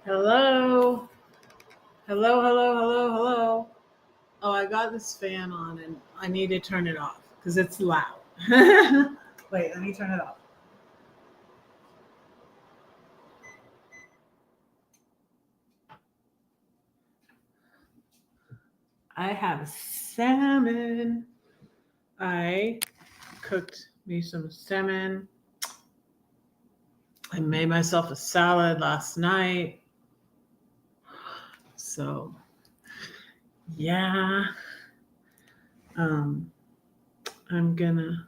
Hello. Hello, hello, hello, hello. Oh, I got this fan on and I need to turn it off because it's loud. Wait, let me turn it off. I have salmon. I cooked me some salmon. I made myself a salad last night. So, yeah. I'm gonna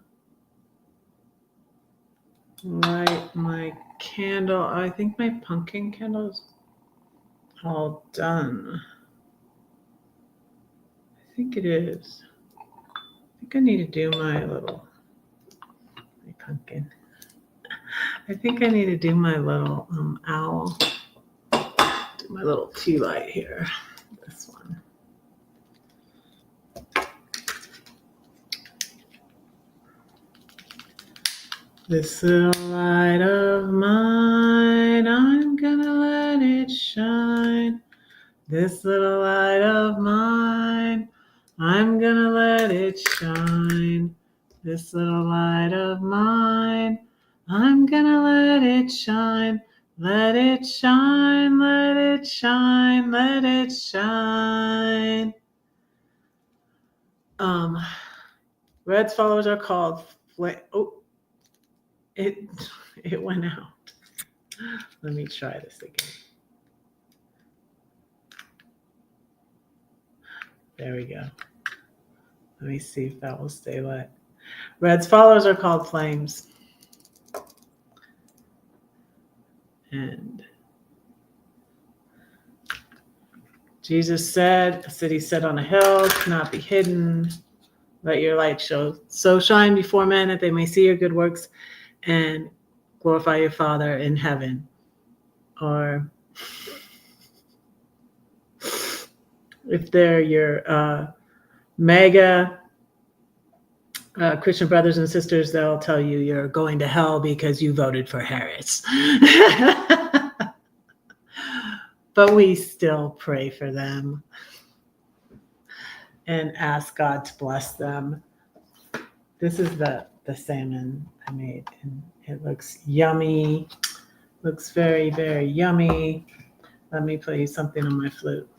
light my candle. I think my pumpkin candle's all done. I think it is. I think I need to do my pumpkin. I think I need to do my little owl. Do my little tea light here. This one. This little light of mine, I'm gonna let it shine. This little light of mine, I'm gonna let it shine. This little light of mine, I'm gonna let it shine. Let it shine, let it shine, let it shine. Red's followers are called it went out. Let me try this again. There we go. Let me see if that will stay lit. Red's followers are called flames. And Jesus said, a city set on a hill cannot be hidden. Let your light so shine before men that they may see your good works and glorify your Father in heaven. Or if they're your mega Christian brothers and sisters, they'll tell you you're going to hell because you voted for Harris. But we still pray for them and ask God to bless them. This is the salmon I made, and it looks yummy. Looks very, very yummy. Let me play you something on my flute.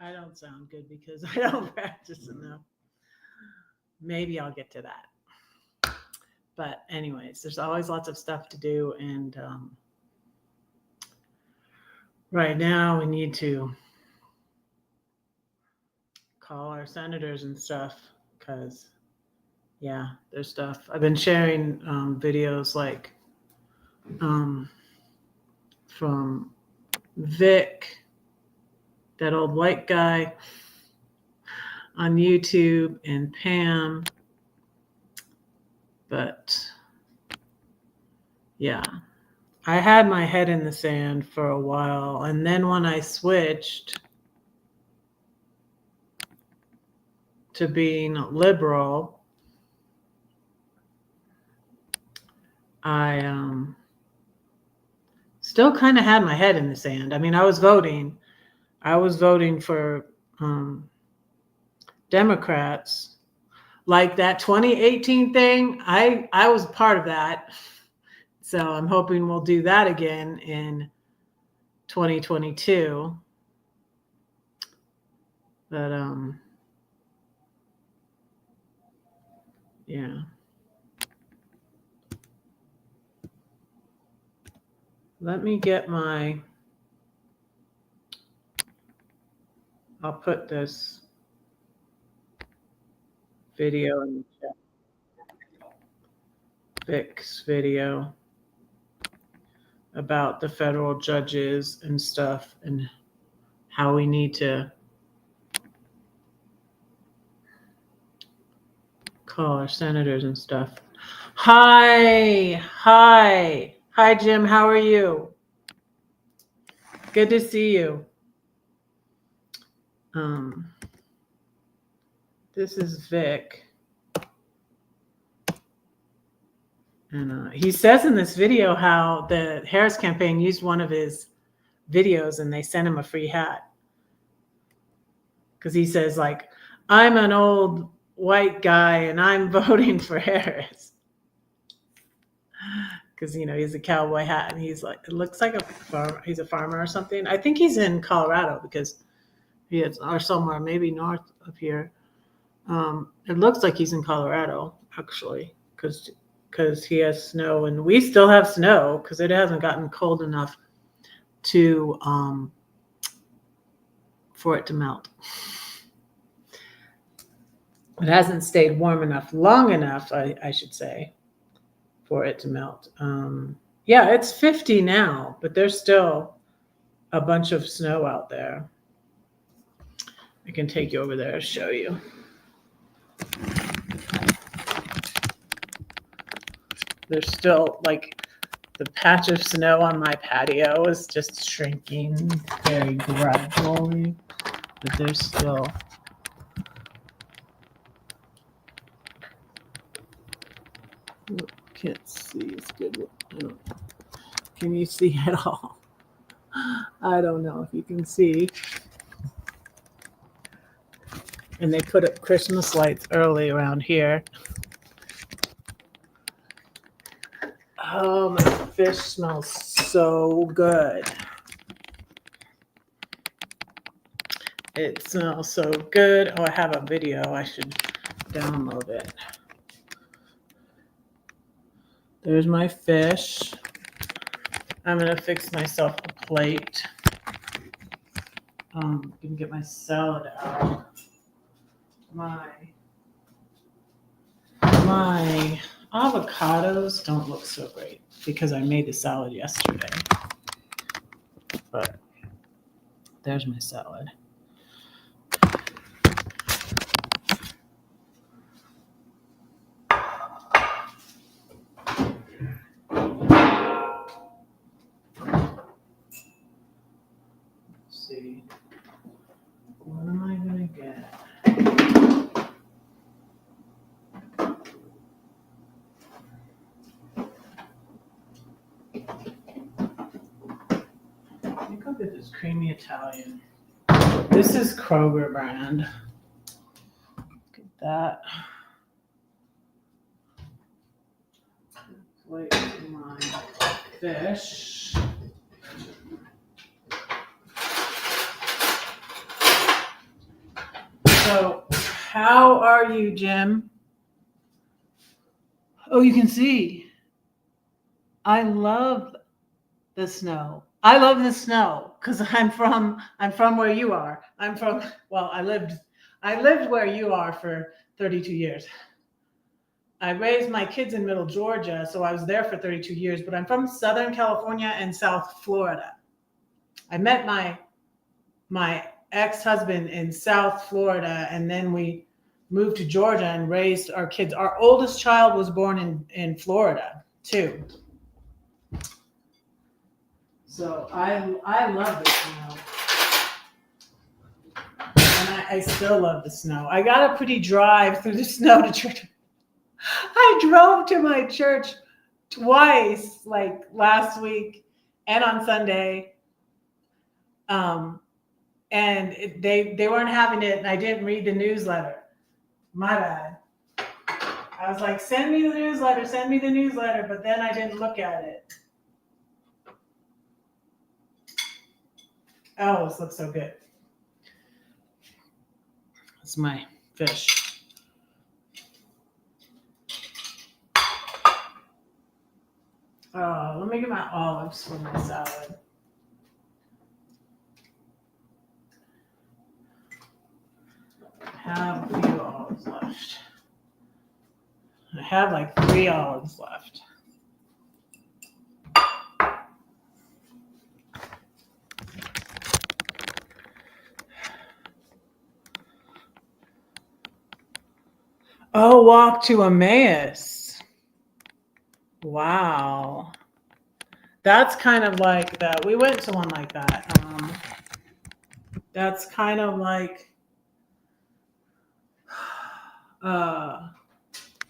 I don't sound good because I don't practice enough. Maybe I'll get to that. But anyways, there's always lots of stuff to do, and right now we need to call our senators and stuff because, yeah, there's stuff. I've been sharing videos like from Vic, that old white guy, on YouTube, and Pam. But yeah, I had my head in the sand for a while, and then when I switched to being liberal, I still kind of had my head in the sand. I mean, I was voting for Democrats. Like that 2018 thing, I was part of that. So I'm hoping we'll do that again in 2022. But yeah. Let me get I'll put this video in the chat. Vic's video about the federal judges and stuff and how we need to call our senators and stuff. Hi, Jim. How are you? Good to see you. This is Vic. And he says in this video how the Harris campaign used one of his videos and they sent him a free hat. Because he says, like, I'm an old white guy and I'm voting for Harris. Because, you know, he's a cowboy hat and he's like, it looks like he's a farmer or something. I think he's in Colorado because he is, or somewhere maybe north of here. It looks like he's in Colorado, actually, because he has snow and we still have snow because it hasn't gotten cold enough to for it to melt. It hasn't stayed warm enough, long enough, I should say, for it to melt. Yeah, it's 50 now, but there's still a bunch of snow out there. I can take you over there and show you. There's still, like, the patch of snow on my patio is just shrinking very gradually, but there's still. Can't see. It's good. Can you see at all? I don't know if you can see. And they put up Christmas lights early around here. Oh, my fish smells so good. It smells so good. Oh, I have a video. I should download it. There's my fish. I'm going to fix myself a plate. I can get my salad out. My avocados don't look so great because I made the salad yesterday. But there's my salad. Let's see. What am I going to get? I think I'll get this creamy Italian. This is Kroger brand. Look at that. Plate for my fish. So, how are you, Jim? Oh, you can see. I love the snow. I love the snow because I'm from where you are. I lived where you are for 32 years. I raised my kids in Middle Georgia, so I was there for 32 years, but I'm from Southern California and South Florida. I met my ex-husband in South Florida, and then we moved to Georgia and raised our kids. Our oldest child was born in Florida, too. So I love the snow. And I still love the snow. I got a pretty drive through the snow to church. I drove to my church twice, like last week and on Sunday. And they weren't having it, and I didn't read the newsletter. My bad. I was like, send me the newsletter, but then I didn't look at it. Oh, this looks so good. It's my fish. Oh, let me get my olives for my salad. I have a few olives left. I have like 3 olives left. Oh, walk to Emmaus. Wow. That's kind of like that. We went to one like that. That's kind of like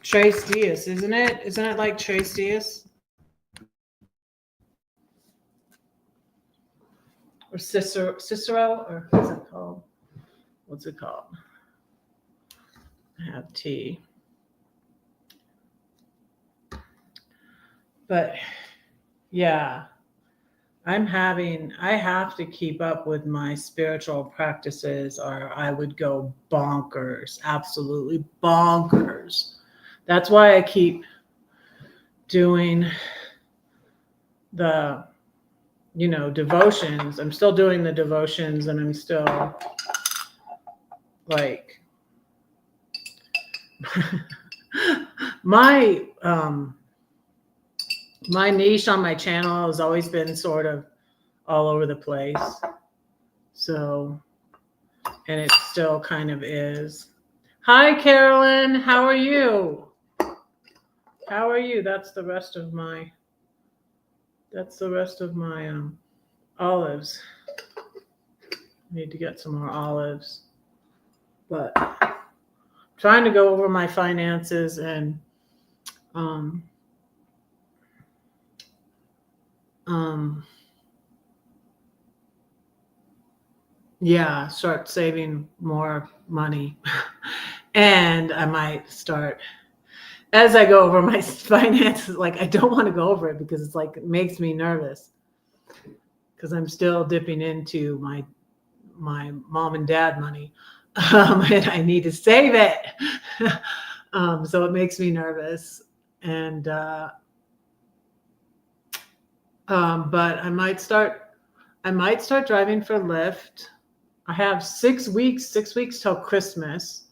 Tres Dias, isn't it? Isn't it like Tres Dias? Or Cicero? Or what's it called? What's it called? I have tea. But yeah, I have to keep up with my spiritual practices or I would go bonkers, absolutely bonkers. That's why I keep doing the, devotions. I'm still doing the devotions and I'm still like, my niche on my channel has always been sort of all over the place. So, and it still kind of is. Hi, Carolyn. How are you? How are you? That's the rest of my olives. Need to get some more olives. But I'm trying to go over my finances and start saving more money. And I might start, as I go over my finances, like I don't want to go over it because it's like, it makes me nervous because I'm still dipping into my mom and dad money. And I need to save it. So it makes me nervous. And, but I might start driving for Lyft. I have 6 weeks till Christmas.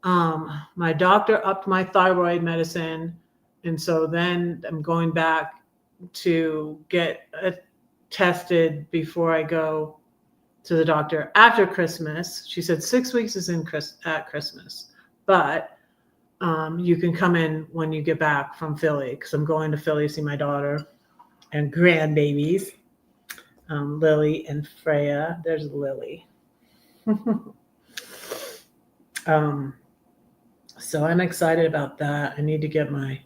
My doctor upped my thyroid medicine. And so then I'm going back to get tested before I go to the doctor after Christmas. She said 6 weeks is at Christmas, but you can come in when you get back from Philly because I'm going to Philly to see my daughter and grandbabies, Lily and Freya. There's Lily. So I'm excited about that. I need to get my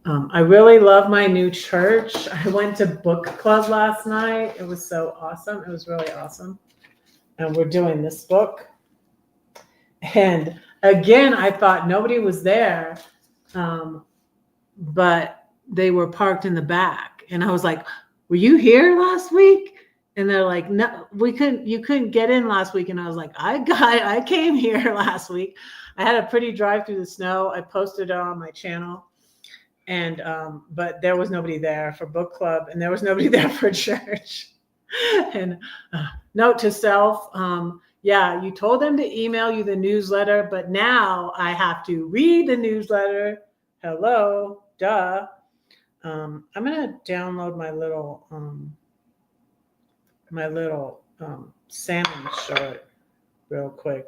I really love my new church. I went to book club last night. It was so awesome. It was really awesome. And we're doing this book. And again, I thought nobody was there, but they were parked in the back. And I was like, were you here last week? And they're like, no, you couldn't get in last week. And I was like, I came here last week. I had a pretty drive through the snow. I posted it on my channel. And but there was nobody there for book club and there was nobody there for church. And note to self, you told them to email you the newsletter, but now I have to read the newsletter. Hello, duh. I'm gonna download my little salmon short real quick.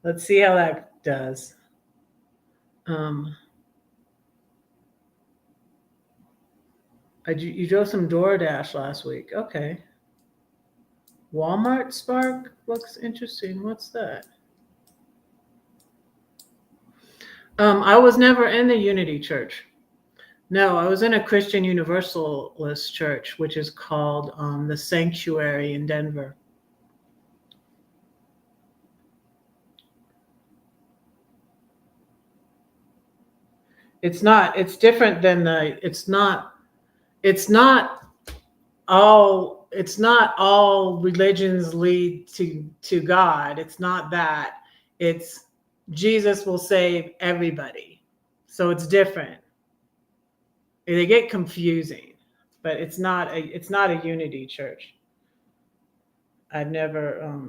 Let's see how that does. You drove some DoorDash last week. Okay. Walmart Spark looks interesting. What's that? I was never in the Unity Church. No, I was in a Christian Universalist church, which is called the Sanctuary in Denver. It's not. It's different than the. It's not. It's not all. It's not all religions lead to God. It's not that. It's Jesus will save everybody. So it's different. They get confusing, but it's not a unity church. I've never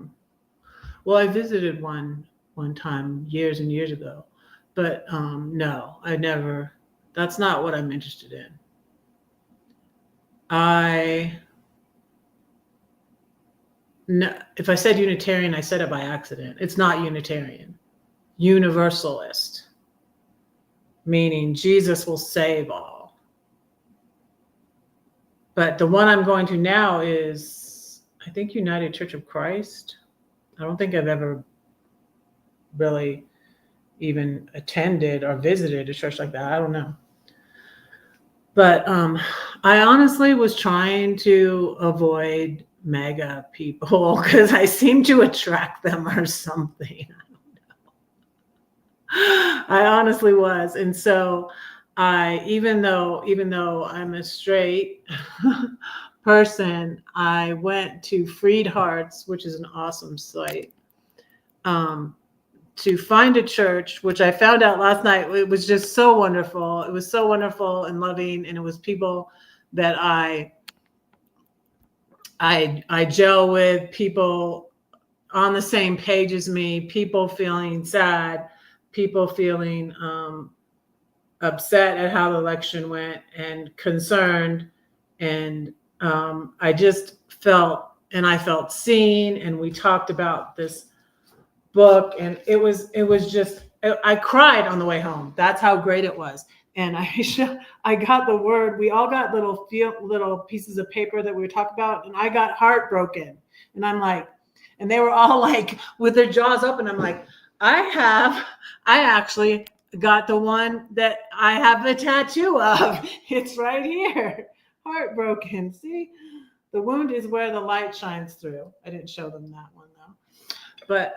well, I visited one time years and years ago, but no, I never. That's not what I'm interested in. I no, if I said Unitarian, I said it by accident. It's not Unitarian. Universalist, meaning Jesus will save all. But the one I'm going to now is, I think, United Church of Christ. I don't think I've ever really even attended or visited a church like that. I don't know. But I honestly was trying to avoid mega people because I seem to attract them or something. I don't know. I honestly was. And so even though I'm a straight person, I went to Freed Hearts, which is an awesome site, to find a church, which I found out last night. It was just so wonderful. It was so wonderful and loving, and it was people that I gel with, people on the same page as me, people feeling sad, people feeling upset at how the election went and concerned, and I just felt, and I felt seen, and we talked about this book, and it was just, I cried on the way home. That's how great it was. And I got the word. We all got little pieces of paper that we would talk about, and I got heartbroken. And I'm like, and they were all like with their jaws open. I'm like, I actually got the one that I have the tattoo of. It's right here. Heartbroken. See, the wound is where the light shines through. I didn't show them that one though. But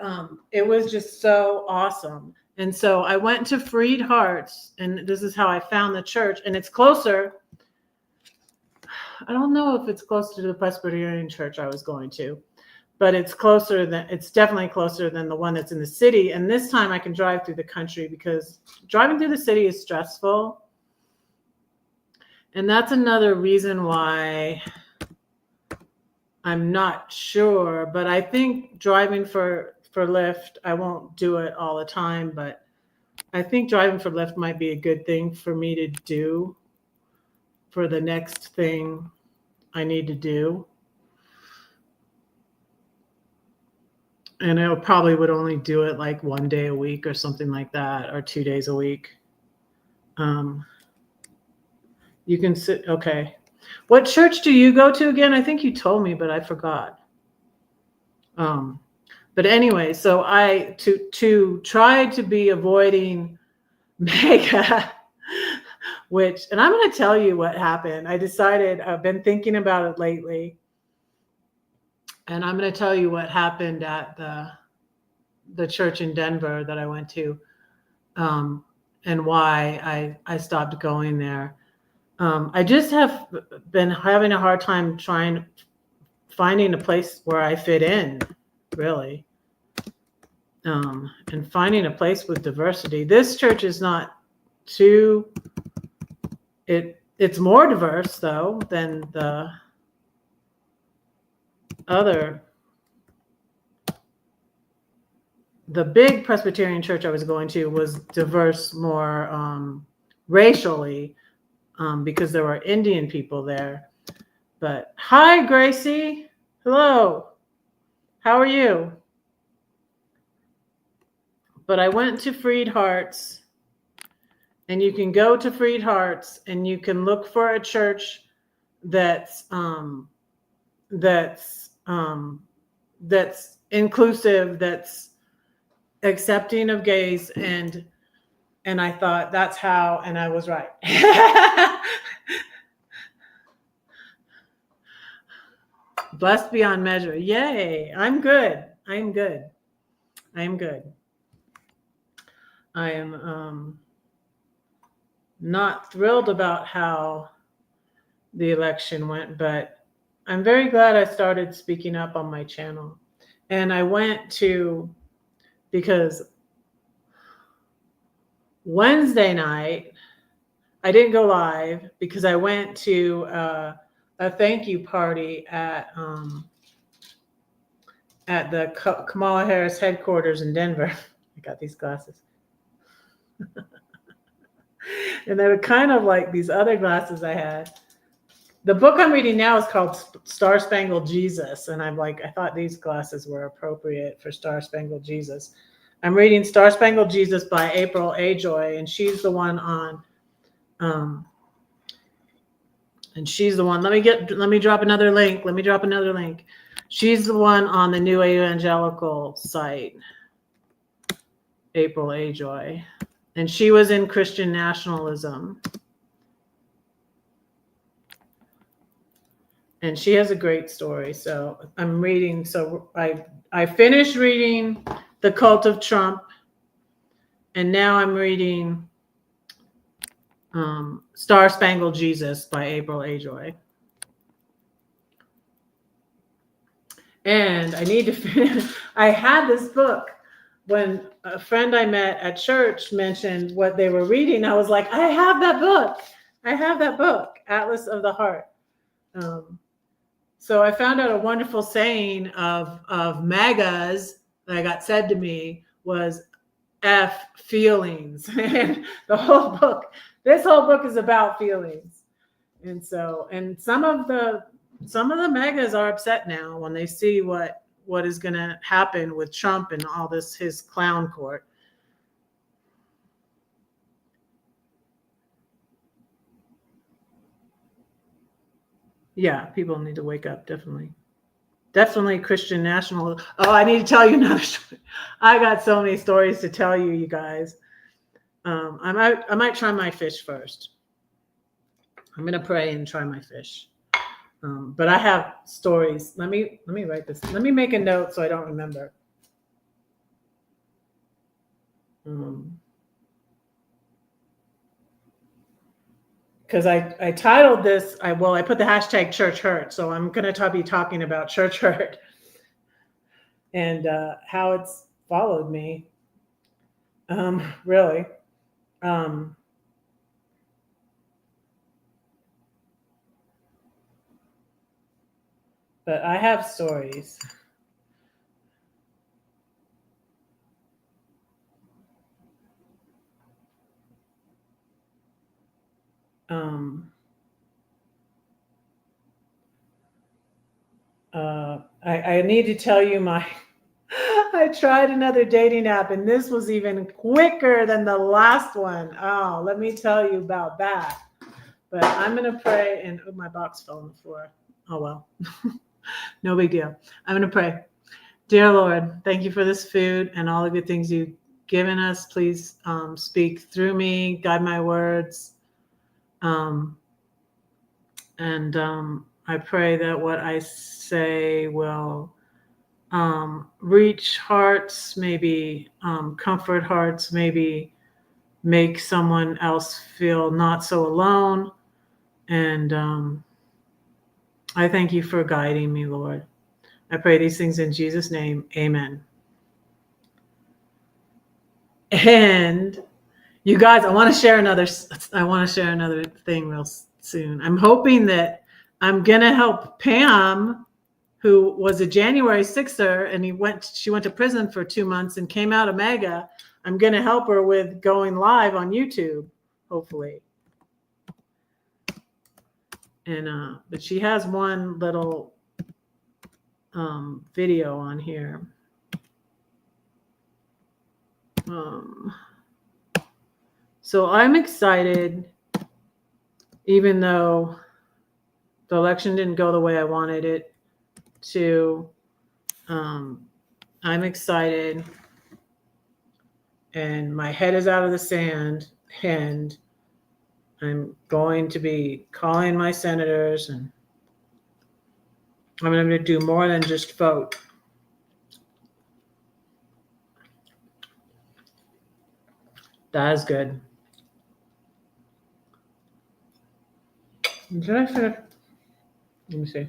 it was just so awesome. And so I went to Freed Hearts, and this is how I found the church. And it's closer. I don't know if it's closer to the Presbyterian church I was going to, but it's definitely closer than the one that's in the city. And this time I can drive through the country, because driving through the city is stressful. And that's another reason why I'm not sure, but I think driving for Lyft, I won't do it all the time, but I think driving for Lyft might be a good thing for me to do for the next thing I need to do. And I probably would only do it like 1 day a week or something like that, or 2 days a week. You can sit, okay. What church do you go to again? I think you told me, but I forgot. But anyway, so I to try to be avoiding mega, which, and I'm going to tell you what happened. I decided, I've been thinking about it lately, and I'm going to tell you what happened at the church in Denver that I went to, and why I stopped going there. I just have been having a hard time finding a place where I fit in, really, and finding a place with diversity. This church is not too. It's more diverse though than the other. The big Presbyterian church I was going to was diverse more racially, because there were Indian people there. But hi, Gracie. Hello. How are you? But I went to Freed Hearts, and you can go to Freed Hearts and you can look for a church that's inclusive, that's accepting of gays, and And I thought that's how, and I was right. Blessed beyond measure. Yay. I'm good. I'm good. I am good. I am not thrilled about how the election went, but I'm very glad I started speaking up on my channel. And I went to, because Wednesday night, I didn't go live because I went to a thank you party at the Kamala Harris headquarters in Denver. I got these glasses. And they were kind of like these other glasses I had. The book I'm reading now is called Star Spangled Jesus. And I'm like, I thought these glasses were appropriate for Star Spangled Jesus. I'm reading Star Spangled Jesus by April Ajoy, and she's the one on, and she's the one, let me drop another link. She's the one on the New Evangelical site, April Ajoy. And she was in Christian Nationalism. And she has a great story. So I'm reading, so I finished reading The Cult of Trump, and now I'm reading Star Spangled Jesus by April Ajoy. And I need to finish. I had this book when a friend I met at church mentioned what they were reading. I was like, I have that book, Atlas of the Heart. So I found out a wonderful saying of MAGAs that got said to me was F feelings. And this whole book is about feelings. And so, and some of the MAGAs are upset now when they see what is going to happen with Trump and all this, his clown court. Yeah, people need to wake up, definitely Christian national. Oh, I need to tell you another story. I got so many stories to tell you, you guys. I might try my fish first. I'm gonna pray and try my fish. But I have stories. Let me write this. Let me make a note so I don't remember. Because I titled this, I put the hashtag church hurt. So I'm going to be talking about church hurt and how it's followed me. Really. But I have stories. I need to tell you I tried another dating app, and this was even quicker than the last one. Oh, let me tell you about that. But I'm going to pray, and my box fell on the floor. Oh, well, no big deal. I'm going to pray. Dear Lord, thank you for this food and all the good things you've given us. Please speak through me, guide my words. And I pray that what I say will reach hearts, maybe comfort hearts, maybe make someone else feel not so alone. And I thank you for guiding me, Lord. I pray these things in Jesus' name. Amen. And you guys, I want to share another thing real soon. I'm hoping that I'm going to help Pam, who was a January 6er, and she went to prison for 2 months and came out of MAGA. I'm going to help her with going live on YouTube, hopefully. And but she has one little video on here. So I'm excited, even though the election didn't go the way I wanted it to. I'm excited and my head is out of the sand, and I'm going to be calling my senators, and I'm going to do more than just vote. That is good. Did I finish? Let me see.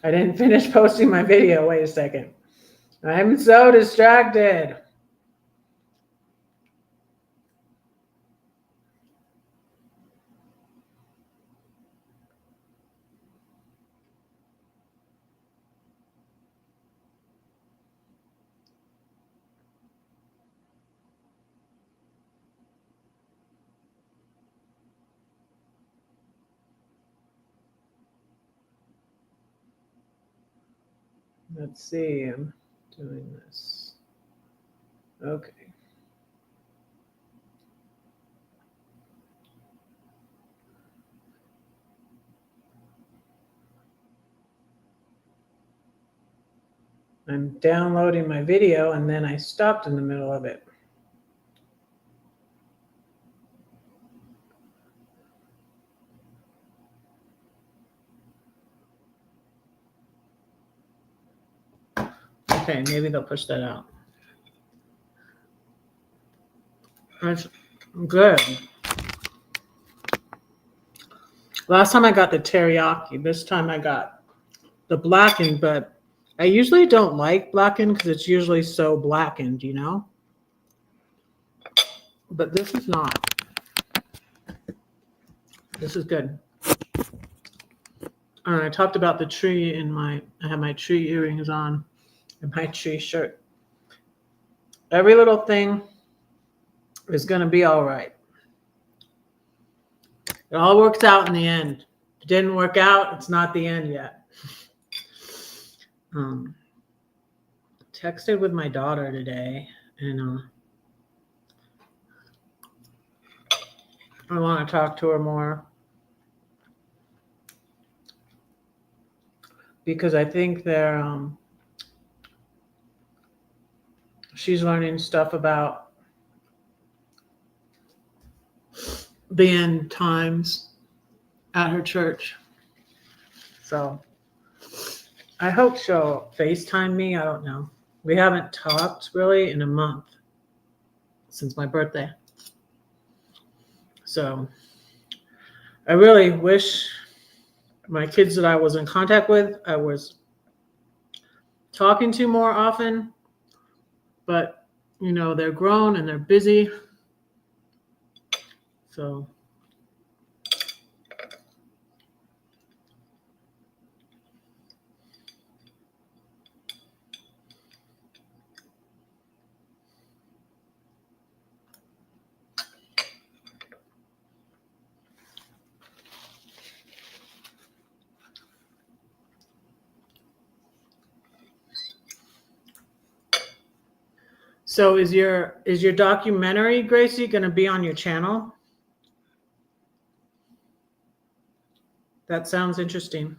I didn't finish posting my video. Wait a second. I'm so distracted. Let's see. I'm doing this. Okay. I'm downloading my video and then I stopped in the middle of it. Okay, maybe they'll push that out. That's good. Last time I got the teriyaki. This time I got the blackened, but I usually don't like blackened because it's usually so blackened, you know? But this is not. This is good. I talked about the tree in I have my tree earrings on and my tree shirt. Every little thing is going to be all right. It all works out in the end. If it didn't work out, it's not the end yet. Texted with my daughter today, and I want to talk to her more because I think she's learning stuff about the end times at her church. So I hope she'll FaceTime me. I don't know. We haven't talked really in a month since my birthday. So I really wish my kids that I was in contact with, I was talking to more often, but you know, they're grown and they're busy. So So is your documentary, Gracie, going to be on your channel? That sounds interesting.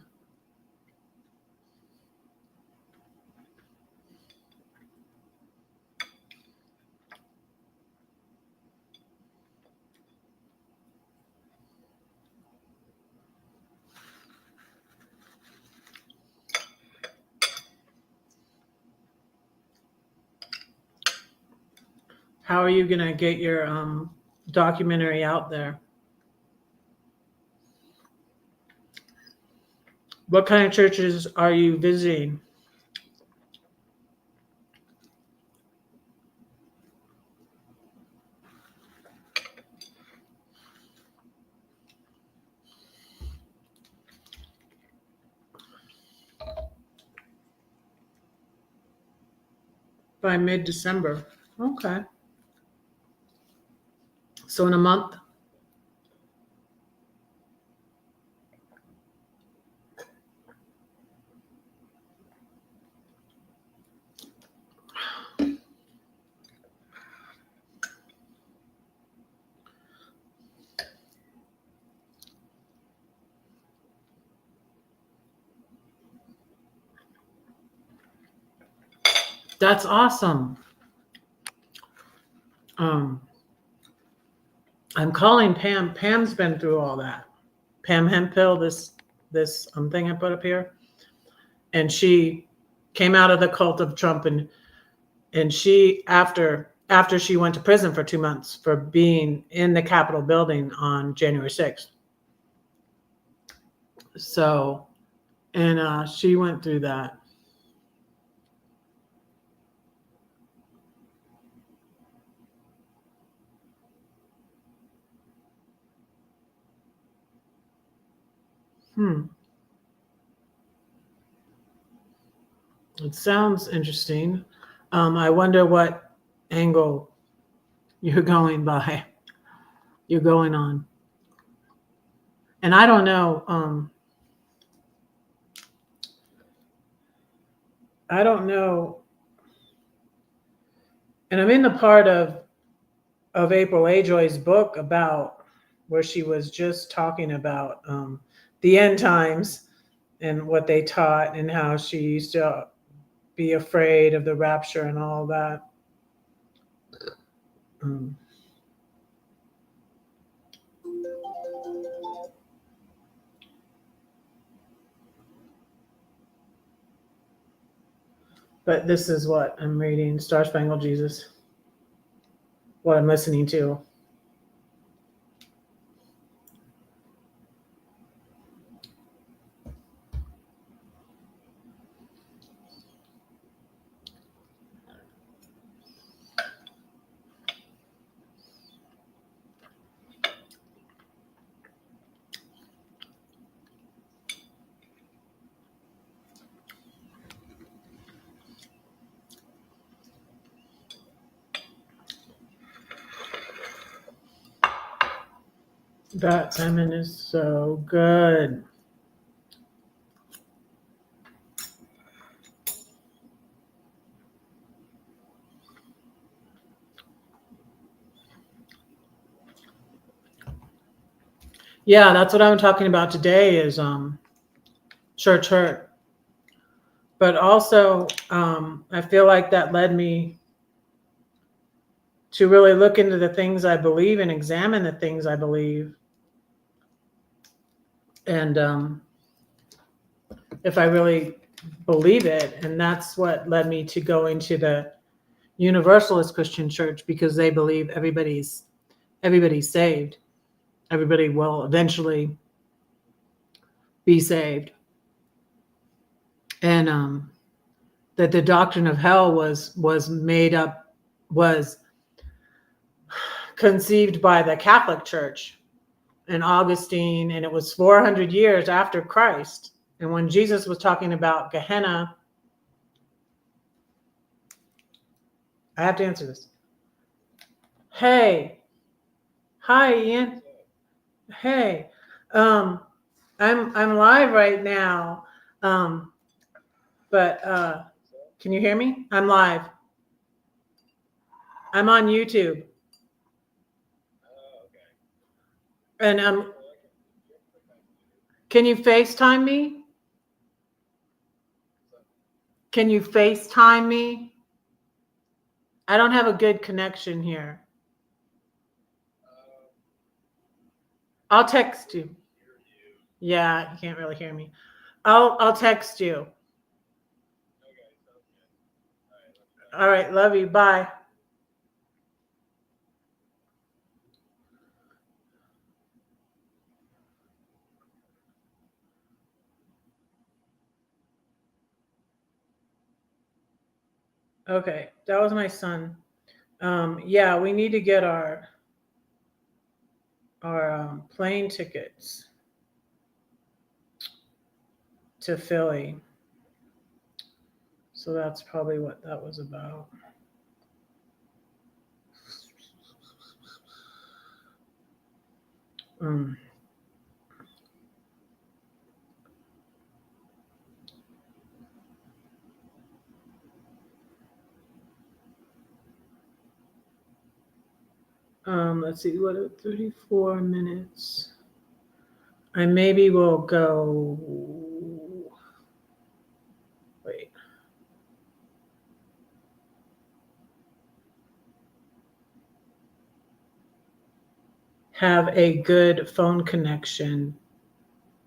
How are you going to get your documentary out there? What kind of churches are you visiting? By mid-December. Okay. So in a month? That's awesome. I'm calling Pam. Pam's been through all that. Pam Hemphill, this thing I put up here, and she came out of the cult of Trump, and she after she went to prison for 2 months for being in the Capitol building on January 6th. So, and she went through that. It sounds interesting. I wonder what angle you're going by. You're going on. And I don't know. I don't know. And I'm in the part of April Ajoy's book about where she was just talking about the end times and what they taught and how she used to be afraid of the rapture and all that. But this is what I'm reading, Star Spangled Jesus, what I'm listening to. That salmon is so good. Yeah, that's what I'm talking about today is church hurt. But also, I feel like that led me to really look into the things I believe and examine the things I believe. And if I really believe it, and that's what led me to go into the Universalist Christian Church, because they believe everybody's saved. Everybody will eventually be saved. And that the doctrine of hell was conceived by the Catholic Church and Augustine, and it was 400 years after Christ. And when Jesus was talking about Gehenna, I have to answer this. Hey, hi, Ian. Hey, I'm live right now, but can you hear me? I'm live. I'm on YouTube. And can you FaceTime me? Can you FaceTime me? I don't have a good connection here. I'll text you. Yeah, you can't really hear me. I'll text you. All right, love you. Bye. Okay, that was my son. Yeah, we need to get our plane tickets to Philly. So that's probably what that was about. Let's see, what 34 minutes. I maybe will go. Wait. have a good phone connection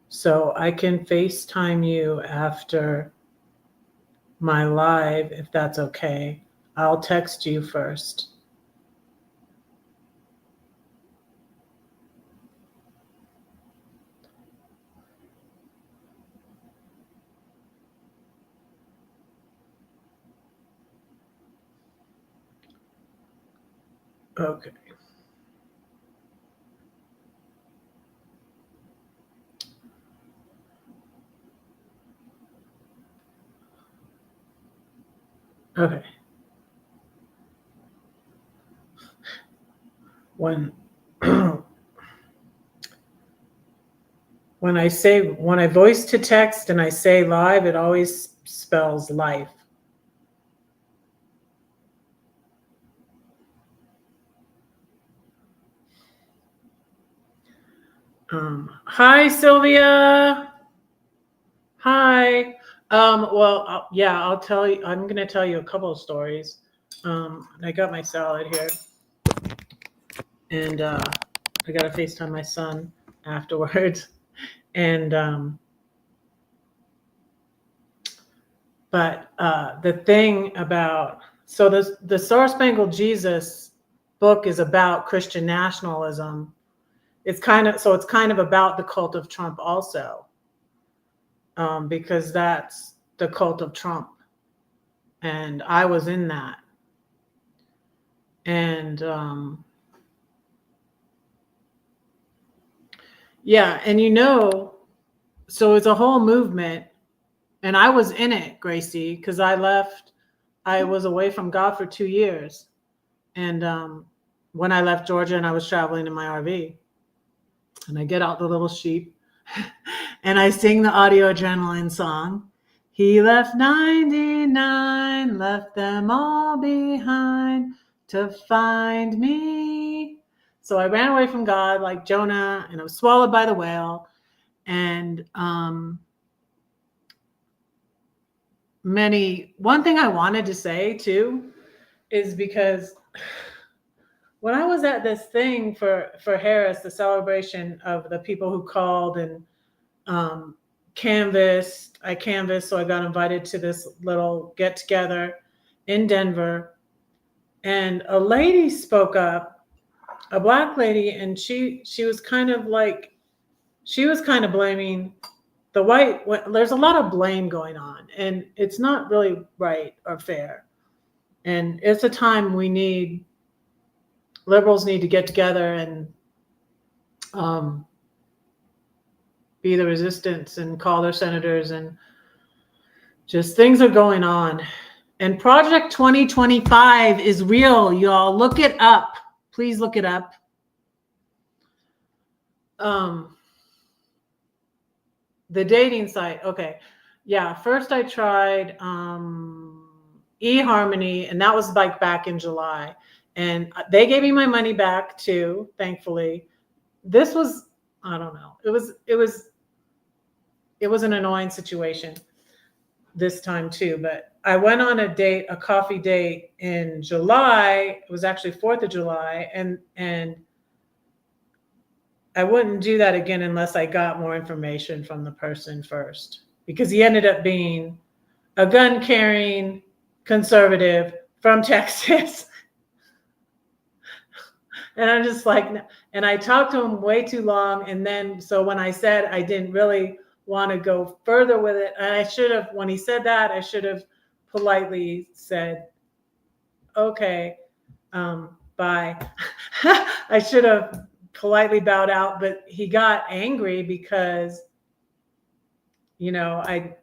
so I can FaceTime you after my live, if that's okay. I'll text you first. Okay. Okay. When when I voice to text and I say live, it always spells life. Hi, Sylvia. Hi. Well, yeah, I'll tell you. I'm going to tell you a couple of stories. I got my salad here, and I got to FaceTime my son afterwards. And but the thing about the Star Spangled Jesus book is about Christian nationalism. It's kind of about the cult of Trump also, because that's the cult of Trump, and I was in that, and yeah, and so it's a whole movement, and I was in it, Gracie, because I was away from God for 2 years, and when I left Georgia and I was traveling in my RV, and I get out the little sheep and I sing the Audio Adrenaline song. He left 99, left them all behind to find me. So I ran away from God like Jonah, and I was swallowed by the whale. And one thing I wanted to say too is because when I was at this thing for Harris, the celebration of the people who called and canvassed, so I got invited to this little get together in Denver, and a lady spoke up, a Black lady, and she was kind of blaming the white. There's a lot of blame going on, and it's not really right or fair. And it's a time liberals need to get together and be the resistance and call their senators, and just things are going on. And Project 2025 is real, y'all. Look it up. Please look it up. The dating site. Okay. Yeah. First I tried eHarmony, and that was like back in July. And they gave me my money back too, thankfully. This was, I don't know. It was an annoying situation this time too, but I went on a coffee date in July. It was actually 4th of July, and I wouldn't do that again unless I got more information from the person first, because he ended up being a gun carrying conservative from Texas. And I'm just like, and I talked to him way too long. And then, so when I said I didn't really want to go further with it, and when he said that, I should have politely said, okay, bye. I should have politely bowed out, but he got angry because, I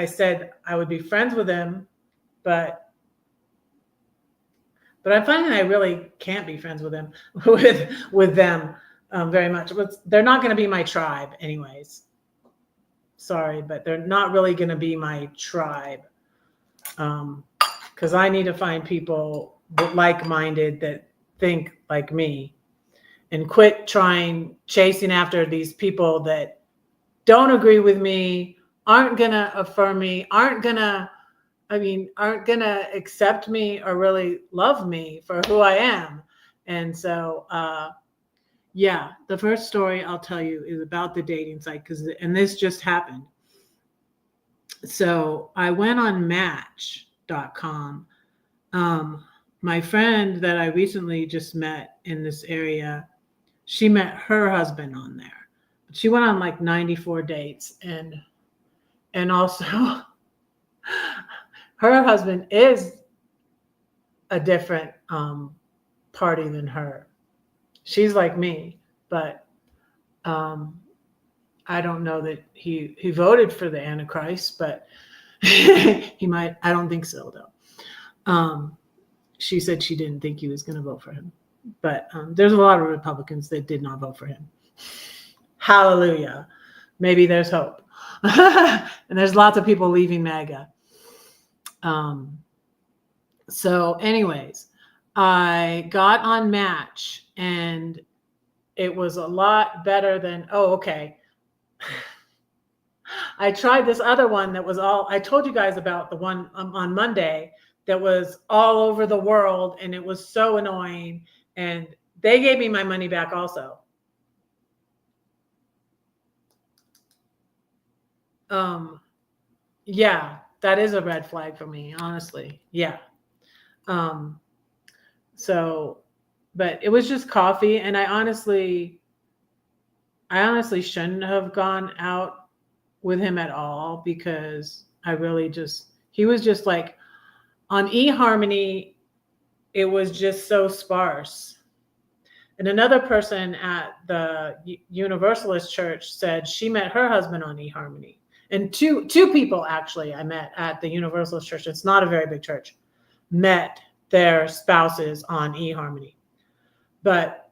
said I would be friends with him, but I'm finding I really can't be friends with him, with them very much. But they're not going to be my tribe anyways. Sorry, but they're not really going to be my tribe, because I need to find people like-minded that think like me, and quit chasing after these people that don't agree with me, aren't going to affirm me, aren't going to accept me or really love me for who I am. And so, Yeah, the first story I'll tell you is about the dating site and this just happened. So I went on Match.com. My friend that I recently just met in this area, she met her husband on there. She went on like 94 dates, and also her husband is a different party than her. She's like me, but I don't know that he voted for the Antichrist, but he might. I don't think so though. She said she didn't think he was going to vote for him, but there's a lot of Republicans that did not vote for him. Hallelujah. Maybe there's hope. And there's lots of people leaving MAGA. So anyways, I got on Match and it was a lot better than, okay. I tried this other one that was I told you guys about the one on Monday that was all over the world, and it was so annoying, and they gave me my money back also. Yeah, that is a red flag for me, honestly. Yeah. So, but it was just coffee, and I honestly shouldn't have gone out with him at all, because he was just like on eHarmony, it was just so sparse. And another person at the Universalist Church said she met her husband on eHarmony. And two people actually I met at the Universalist Church, it's not a very big church, met their spouses on eHarmony. But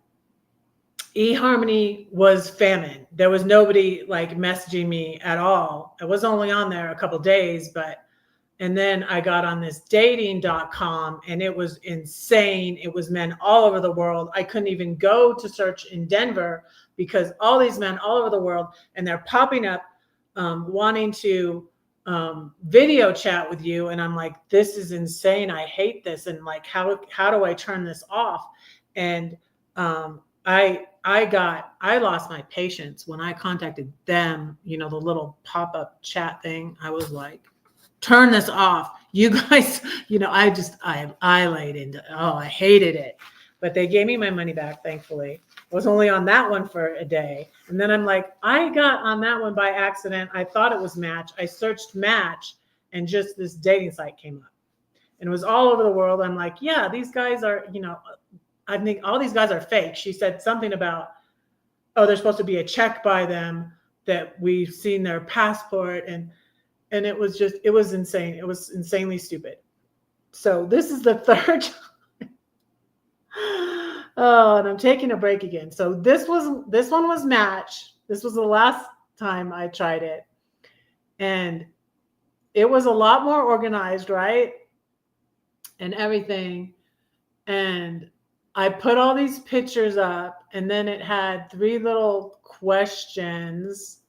eHarmony was famine. There was nobody like messaging me at all. I was only on there a couple days, and then I got on this dating.com, and it was insane. It was men all over the world. I couldn't even go to search in Denver because all these men all over the world, and they're popping up wanting to video chat with you. And I'm like, this is insane. I hate this. And like, how do I turn this off? And I lost my patience when I contacted them, the little pop-up chat thing. I was like, turn this off. You guys, I laid into, I hated it. But they gave me my money back, thankfully. I was only on that one for a day. And then I'm like, I got on that one by accident. I thought it was Match. I searched Match, and just this dating site came up. And it was all over the world. I'm like, yeah, these guys are, I think all these guys are fake. She said something about, there's supposed to be a check by them that we've seen their passport. And it was insane. It was insanely stupid. So this is the third time. And I'm taking a break again. So this one was Match. This was the last time I tried it. And it was a lot more organized, right? And everything. And I put all these pictures up, and then it had 3 little questions,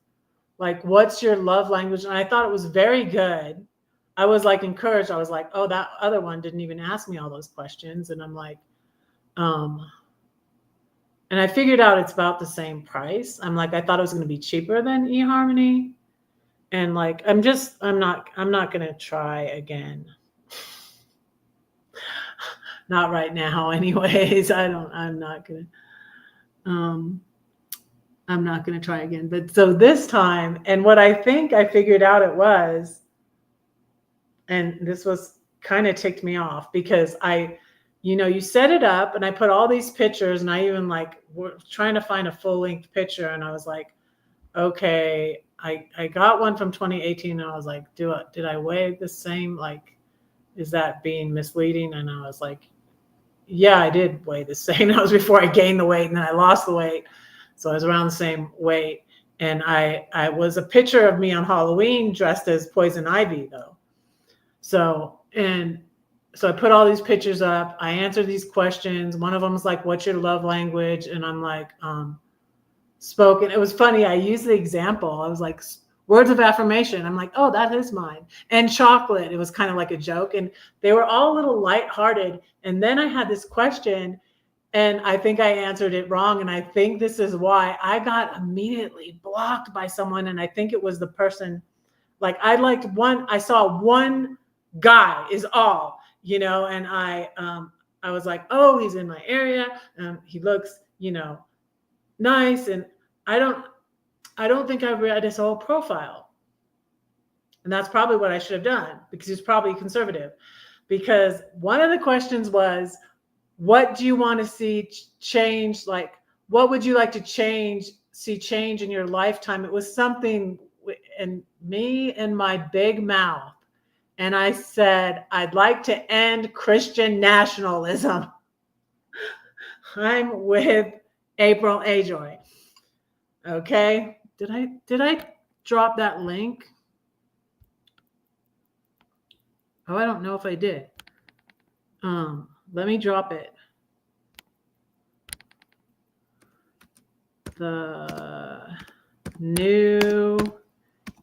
like, what's your love language? And I thought it was very good. I was like encouraged. I was like, that other one didn't even ask me all those questions. And I'm like, and I figured out it's about the same price. I'm like, I thought it was going to be cheaper than eHarmony. And like, I'm not going to try again. Not right now anyways. I'm not going to try again. But so this time, and what I think I figured out it was, and this was kind of ticked me off, because you set it up, and I put all these pictures, and I even were trying to find a full length picture. And I was like, okay, I got one from 2018, and I was like, did I weigh the same? Like, is that being misleading? And I was like, yeah, I did weigh the same. That was before I gained the weight, and then I lost the weight. So I was around the same weight. And I was a picture of me on Halloween dressed as Poison Ivy though. So I put all these pictures up. I answered these questions. One of them was like, what's your love language? And I'm like, spoken. It was funny. I used the example. I was like, words of affirmation. I'm like, that is mine. And chocolate. It was kind of like a joke. And they were all a little lighthearted. And then I had this question, And I think I answered it wrong. And I think this is why I got immediately blocked by someone. And I think it was the person, like I saw one guy is all, and I was like, oh, he's in my area. He looks, nice. And I don't think I read his whole profile. And that's probably what I should have done, because he's probably conservative. Because one of the questions was, what do you want to see change? Like, what would you like to see change in your lifetime? It was something in me and my big mouth. And I said, I'd like to end Christian nationalism. I'm with April Ajoy. Okay. Did I drop that link? Oh, I don't know if I did. Let me drop it. The New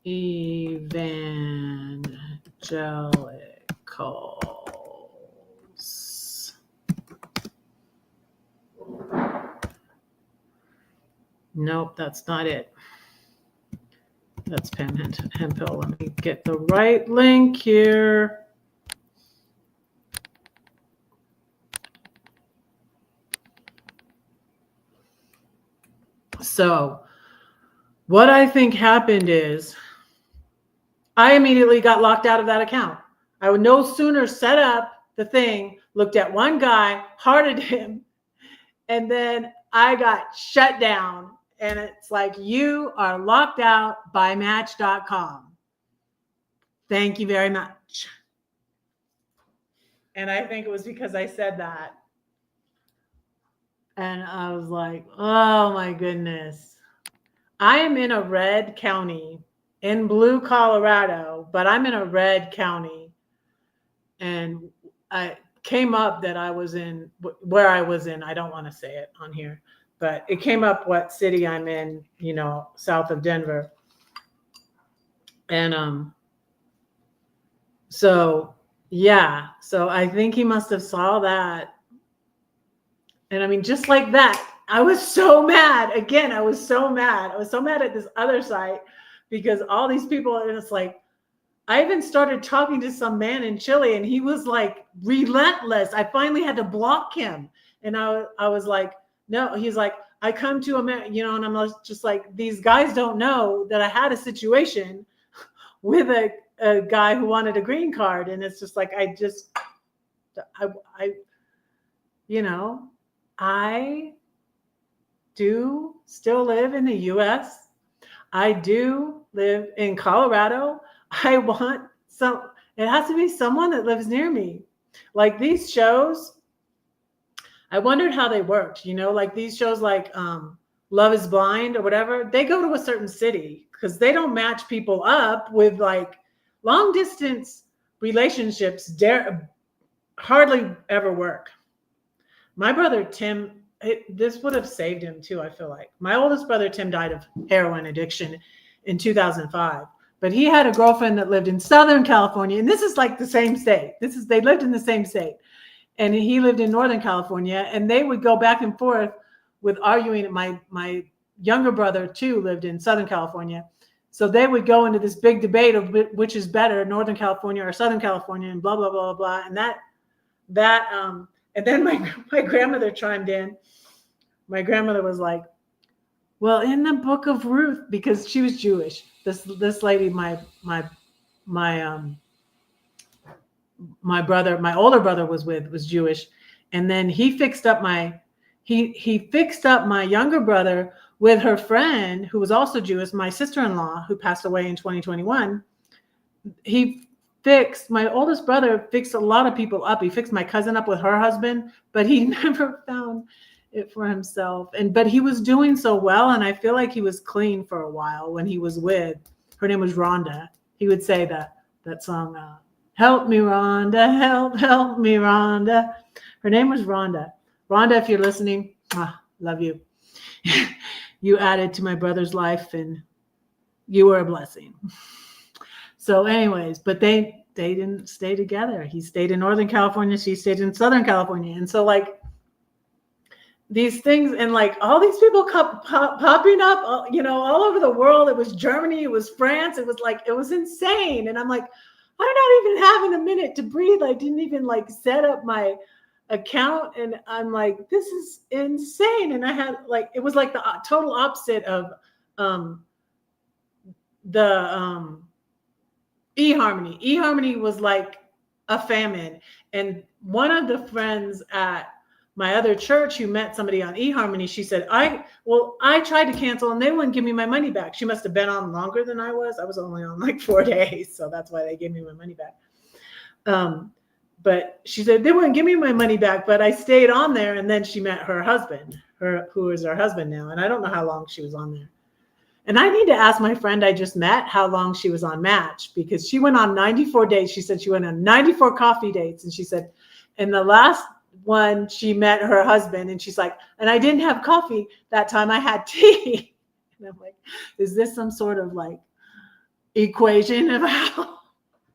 Evangelicals. Nope, that's not it. That's Pam Hemphill. Let me get the right link here. So what I think happened is I immediately got locked out of that account. I would no sooner set up the thing, looked at one guy, hearted him, and then I got shut down. And it's like, you are locked out by Match.com. Thank you very much. And I think it was because I said that. And I was like, oh my goodness. I am in a red county in blue Colorado, but I'm in a red county. And I came up that I was in, where I was in, I don't want to say it on here, but it came up what city I'm in, south of Denver. And so I think he must have saw that. And I mean, just like that, I was so mad. Again, I was so mad. I was so mad at this other site because all these people, and it's like, I even started talking to some man in Chile and he was like relentless. I finally had to block him. And I was like, no, he's like, I come to America, and I'm just like, these guys don't know that I had a situation with a guy who wanted a green card. And it's just like, I do still live in the US. I do live in Colorado. I want it has to be someone that lives near me. Like these shows, I wondered how they worked, like these shows like Love is Blind or whatever, they go to a certain city because they don't match people up with like long distance relationships hardly ever work. My brother, Tim, this would have saved him too, I feel like. My oldest brother, Tim, died of heroin addiction in 2005. But he had a girlfriend that lived in Southern California. And this is like the same state. They lived in the same state. And he lived in Northern California. And they would go back and forth with arguing. My younger brother, too, lived in Southern California. So they would go into this big debate of which is better, Northern California or Southern California, and blah, blah, blah, blah. And and then my grandmother chimed in. My grandmother was like, well, in the book of Ruth, because she was Jewish, this lady, my brother, my older brother was Jewish. And then he fixed up my younger brother with her friend who was also Jewish, my sister-in-law who passed away in 2021. My oldest brother fixed a lot of people up. He fixed my cousin up with her husband, but he never found it for himself. But he was doing so well. And I feel like he was clean for a while when he was with, her name was Rhonda. He would say that song, help me, Rhonda, help me, Rhonda. Her name was Rhonda. Rhonda, if you're listening, love you. You added to my brother's life and you were a blessing. So anyways, but they didn't stay together. He stayed in Northern California. She stayed in Southern California. And so like, these things, and like all these people popping up, all over the world. It was Germany, it was France, it was insane. And I'm like, I'm not even having a minute to breathe. I didn't even like set up my account, and I'm like, this is insane. And I had it was like the total opposite of the eHarmony. eHarmony was like a famine. And one of the friends at my other church who met somebody on eHarmony, she said, I tried to cancel and they wouldn't give me my money back. She must have been on longer than I was. I was only on like 4 days. So that's why they gave me my money back. But she said they wouldn't give me my money back, but I stayed on there. And then she met her husband, who is her husband now. And I don't know how long she was on there. And I need to ask my friend I just met how long she was on Match, because she went on 94 dates. She said she went on 94 coffee dates. And she said, in the last one, she met her husband, and she's like, and I didn't have coffee that time, I had tea. And I'm like, is this some sort of like equation of how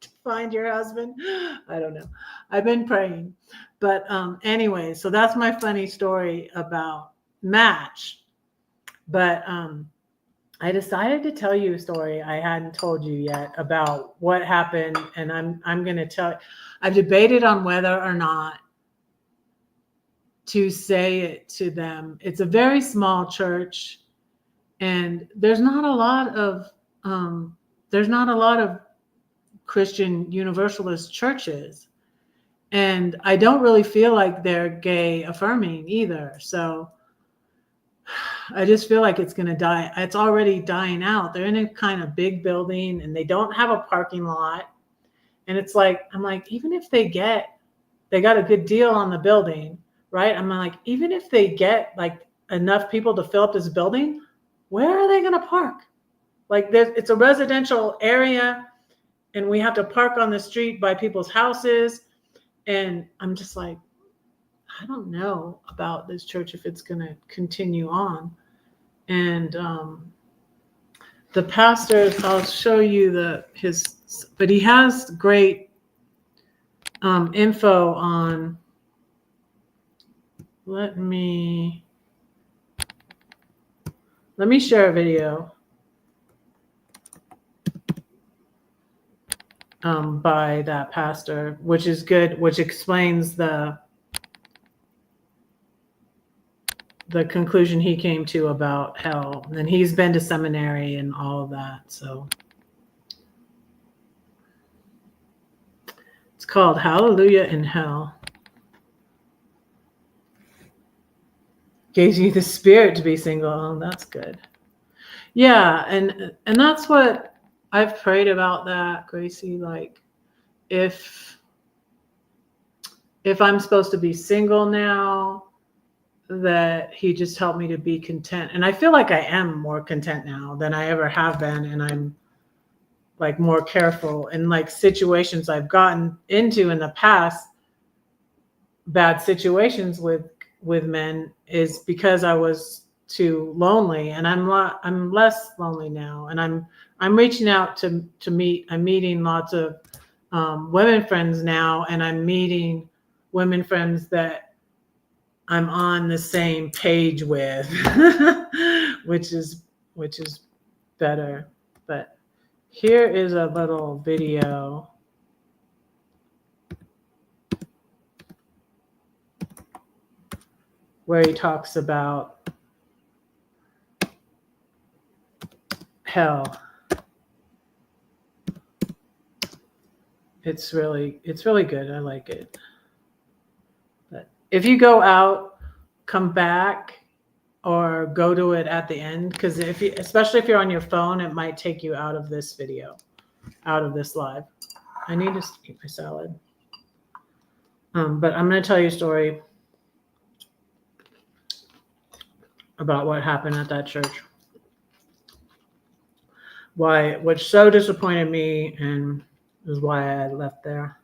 to find your husband? I don't know. I've been praying. But anyway, so that's my funny story about Match. But I decided to tell you a story I hadn't told you yet about what happened, and I'm going to tell. I've debated on whether or not to say it to them. It's a very small church, and there's not a lot of Christian Universalist churches, and I don't really feel like they're gay affirming either. So I just feel like it's going to die. It's already dying out. They're in a kind of big building and they don't have a parking lot. And it's like, I'm like, even if they got a good deal on the building, right? I'm like, even if they get like enough people to fill up this building, where are they going to park? Like it's a residential area and we have to park on the street by people's houses. And I'm just like, I don't know about this church if it's going to continue on. And the pastor, I'll show you but he has great info on. Let me share a video by that pastor, which is good, which explains the conclusion he came to about hell. And he's been to seminary and all of that. So it's called Hallelujah in Hell. Gives you the spirit to be single. Oh, that's good. Yeah, and that's what I've prayed about that, Gracie. Like if I'm supposed to be single now, that he just helped me to be content. And I feel like I am more content now than I ever have been. And I'm like more careful in like situations I've gotten into in the past, bad situations with men, is because I was too lonely. And I'm less lonely now. And I'm reaching out to meet. I'm meeting lots of women friends now, and I'm meeting women friends that I'm on the same page with, which is better. But here is a little video where he talks about hell. It's really good. I like it. But if you go out, come back, or go to it at the end, because especially if you're on your phone, it might take you out of this video, out of this live. I need to eat my salad. But I'm going to tell you a story about what happened at that church. Which so disappointed me, and is why I left there.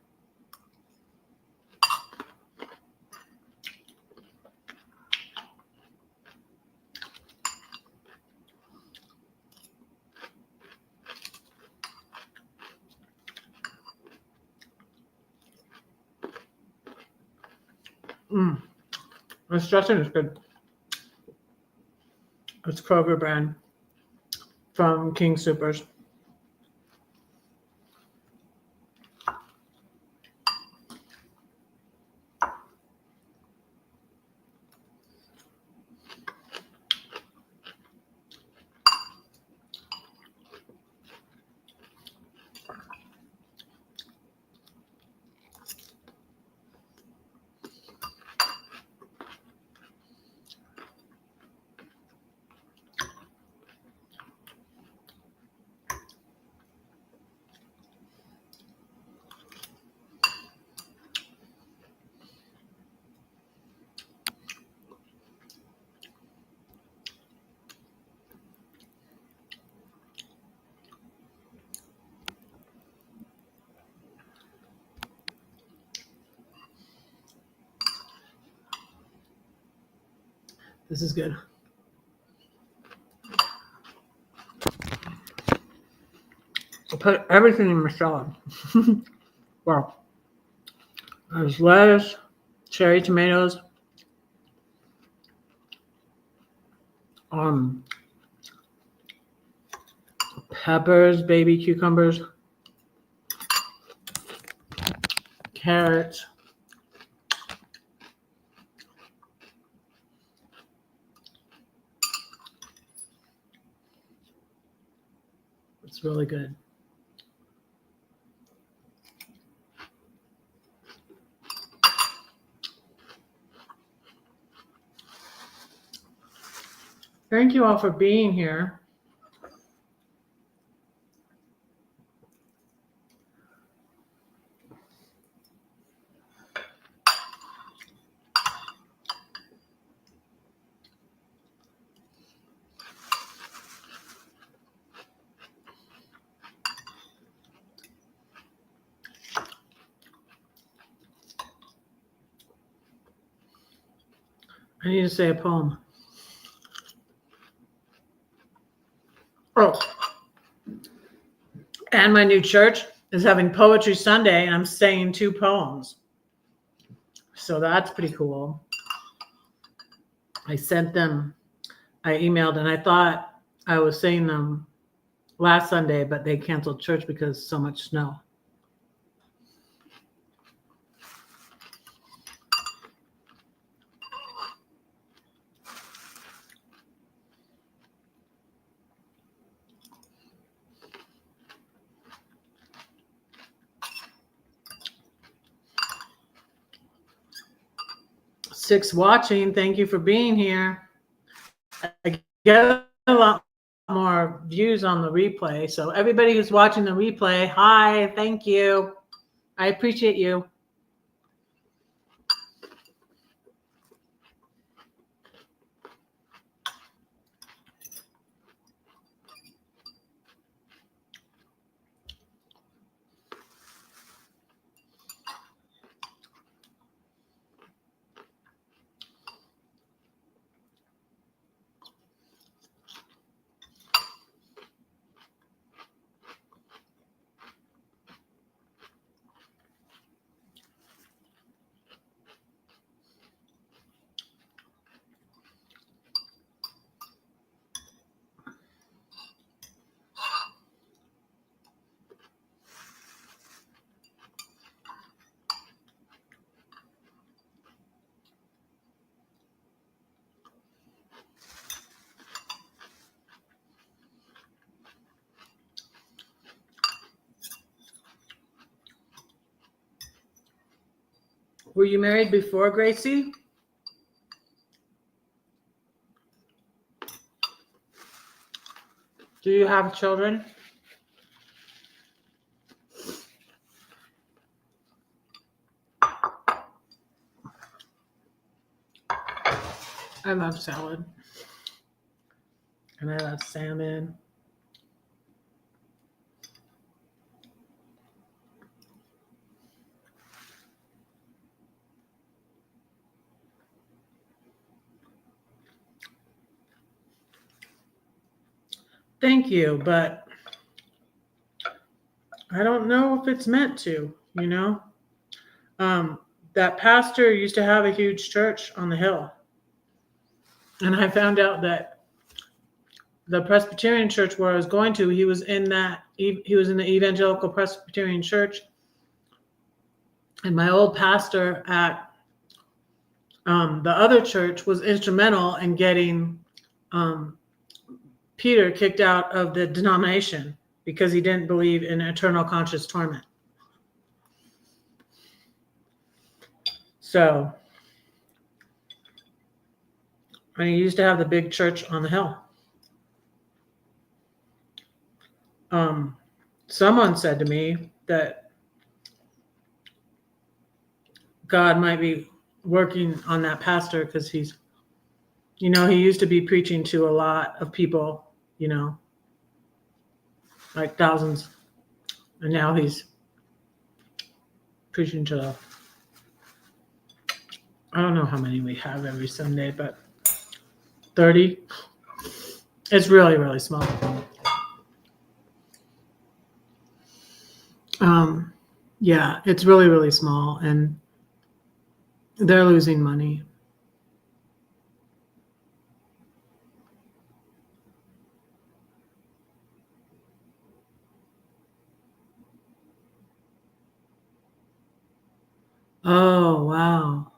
This dressing is good. It's Kroger brand from King Soopers. This is good. I'll put everything in my salad. Wow. There's lettuce, cherry tomatoes, peppers, baby cucumbers, carrots. It's really good. Thank you all for being here. I need to say a poem. Oh, and my new church is having Poetry Sunday, and I'm saying 2 poems. So that's pretty cool. I emailed, and I thought I was saying them last Sunday, but they canceled church because so much snow. Six watching, thank you for being here. I get a lot more views on the replay. So everybody who's watching the replay, hi, thank you. I appreciate you. Were you married before, Gracie? Do you have children? I love salad. And I love salmon. Thank you, but I don't know if it's meant to, you know? That pastor used to have a huge church on the hill. And I found out that the Presbyterian church where I was going to, he was in the Evangelical Presbyterian church. And my old pastor at the other church was instrumental in getting Peter kicked out of the denomination because he didn't believe in eternal conscious torment. So, and he used to have the big church on the hill. Someone said to me that God might be working on that pastor because he's, he used to be preaching to a lot of people, like thousands. And now he's preaching to, I don't know how many we have every Sunday, but 30. It's really, really small. Yeah, it's really, really small, and they're losing money. Oh, wow.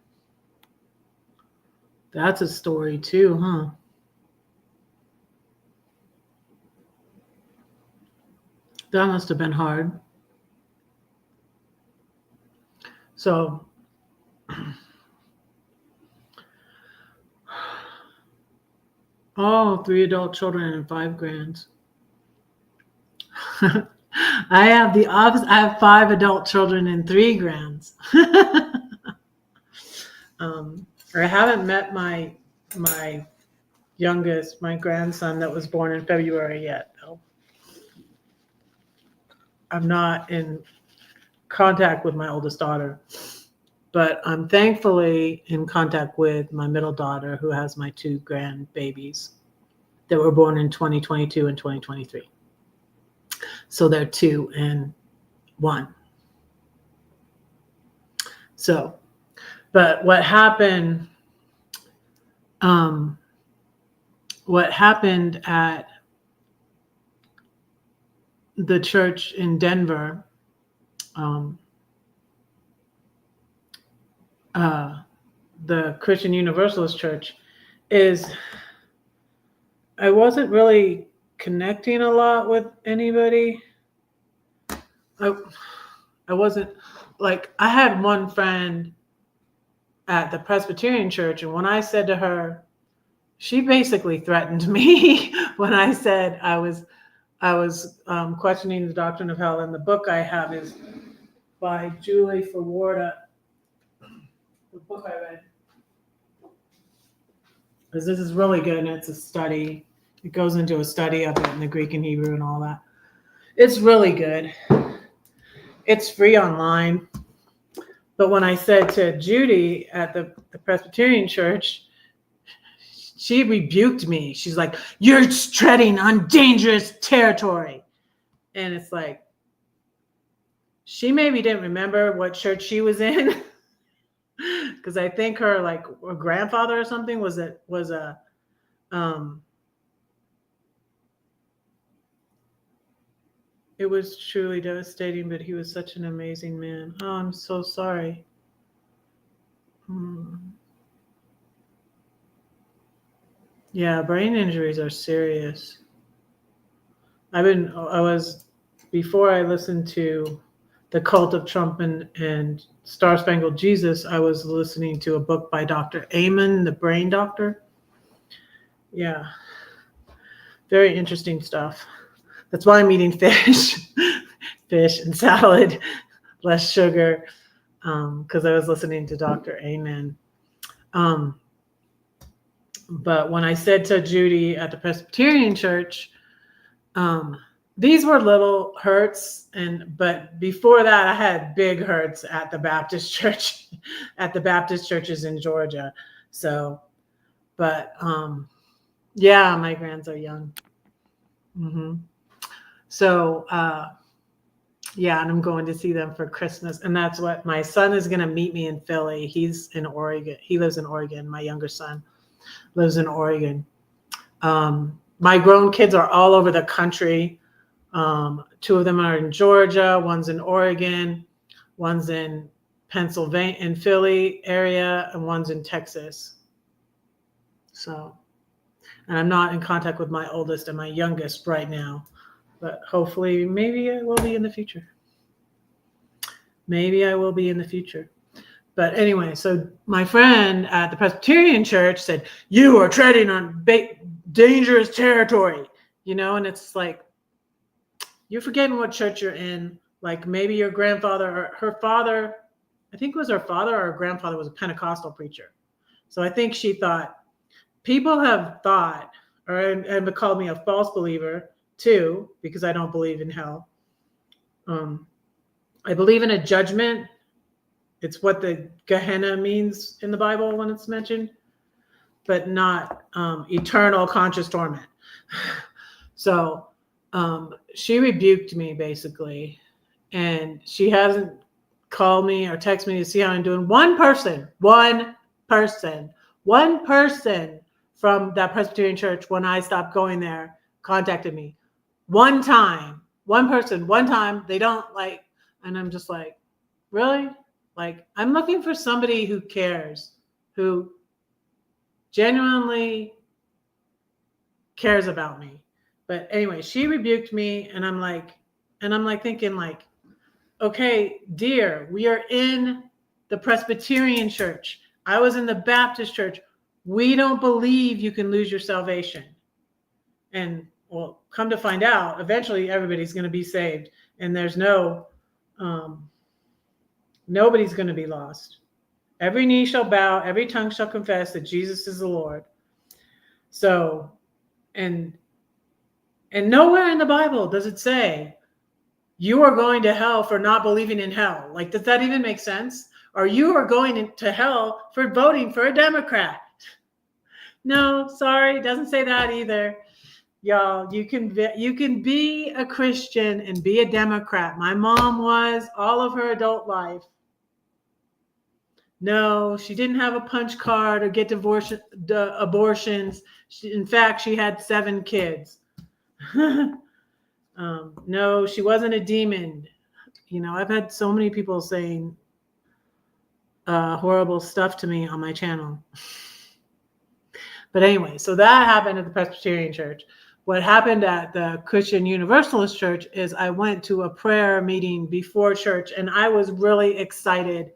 That's a story too, huh? That must have been hard. So, 3 adult children and 5 grands. I have the opposite. I have 5 adult children and 3 grands. I haven't met my youngest, my grandson that was born in February yet, though. I'm not in contact with my oldest daughter, but I'm thankfully in contact with my middle daughter, who has my 2 grandbabies that were born in 2022 and 2023. So they're 2 and 1. So, but what happened at the church in Denver, the Christian Universalist Church, is I wasn't really connecting a lot with anybody. I wasn't, like, I had one friend at the Presbyterian church, and when I said to her, she basically threatened me when I said I was questioning the doctrine of hell. And the book I have is by Julie Fawarda. The book I read, because this is really good, and it's a study. It goes into a study of it in the Greek and Hebrew and all that. It's really good. It's free online. But when I said to Judy at the Presbyterian church, she rebuked me. She's like, "You're treading on dangerous territory." And it's like, she maybe didn't remember what church she was in. Because I think her grandfather or something was it was truly devastating, but he was such an amazing man. Oh, I'm so sorry. Yeah, brain injuries are serious. Before I listened to The Cult of Trump and Star Spangled Jesus, I was listening to a book by Dr. Amen, the brain doctor. Yeah. Very interesting stuff. That's why I'm eating fish and salad, less sugar, because I was listening to Dr. Amen. But when I said to Judy at the Presbyterian church, these were little hurts, but before that, I had big hurts at the Baptist church, at the Baptist churches in Georgia. So, but yeah, my grands are young. So, yeah, and I'm going to see them for Christmas, and that's what my son is going to meet me in Philly. He's in Oregon. He lives in Oregon. My younger son lives in Oregon. My grown kids are all over the country. 2 of them are in Georgia, one's in Oregon, one's in Pennsylvania, in Philly area, and one's in Texas. So, and I'm not in contact with my oldest and my youngest right now, but hopefully, maybe I will be in the future. Maybe I will be in the future. But anyway, so my friend at the Presbyterian church said, "You are treading on dangerous territory," and it's like, you're forgetting what church you're in. Like maybe your grandfather or her father, I think it was her father or her grandfather was a Pentecostal preacher. So I think she thought, people have thought, and called me a false believer too, because I don't believe in hell. I believe in a judgment. It's what the Gehenna means in the Bible when it's mentioned, but not eternal conscious torment. So she rebuked me basically, and she hasn't called me or texted me to see how I'm doing. One person from that Presbyterian church, when I stopped going there, contacted me. One time, they don't like, and I'm just like, really? Like, I'm looking for somebody who cares, who genuinely cares about me. But anyway, she rebuked me, and I'm like thinking like, okay, dear, we are in the Presbyterian church. I was in the Baptist church. We don't believe you can lose your salvation. And well, come to find out, eventually everybody's going to be saved, and there's nobody's going to be lost. Every knee shall bow, every tongue shall confess that Jesus is the Lord. So, and nowhere in the Bible does it say you are going to hell for not believing in hell. Like, does that even make sense? Or you are going to hell for voting for a Democrat. No, sorry, it doesn't say that either. Y'all, you can be a Christian and be a Democrat. My mom was all of her adult life. No, she didn't have a punch card or get abortions. In fact, she had 7 kids. No, she wasn't a demon. I've had so many people saying horrible stuff to me on my channel. But anyway, so that happened at the Presbyterian church. What happened at the Christian Universalist church is I went to a prayer meeting before church, and I was really excited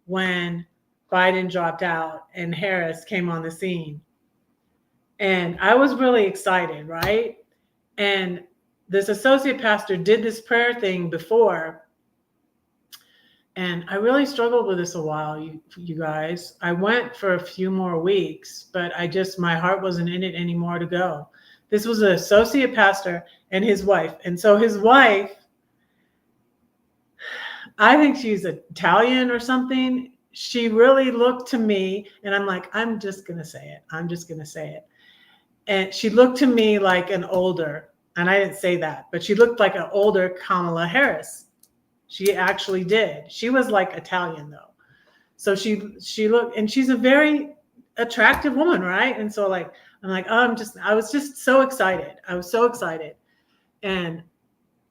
when Biden dropped out and Harris came on the scene. And I was really excited, right? And this associate pastor did this prayer thing before. And I really struggled with this a while, you guys. I went for a few more weeks, but my heart wasn't in it anymore to go. This was an associate pastor and his wife. And so his wife, I think she's Italian or something. She really looked to me, and I'm like, I'm just going to say it. And she looked to me like an older, and I didn't say that, but she looked like an older Kamala Harris. She actually did. She was like Italian though. So she looked, and she's a very attractive woman, right? And so like, I'm like, oh, I was just so excited. I was so excited. And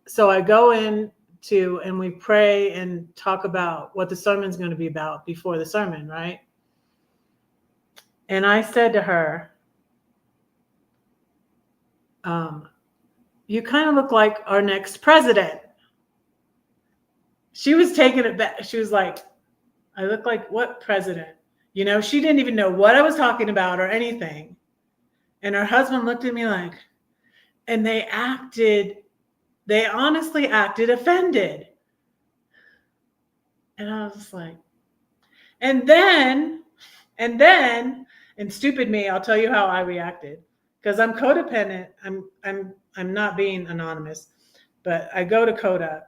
so I go in and we pray and talk about what the sermon's going to be about before the sermon, right? And I said to her, you kind of look like our next president. She was taking it back. She was like, I look like what president? She didn't even know what I was talking about or anything. And her husband looked at me like, and they honestly acted offended. And I was just like, and then stupid me, I'll tell you how I reacted. Because I'm codependent. I'm not being anonymous, but I go to Coda.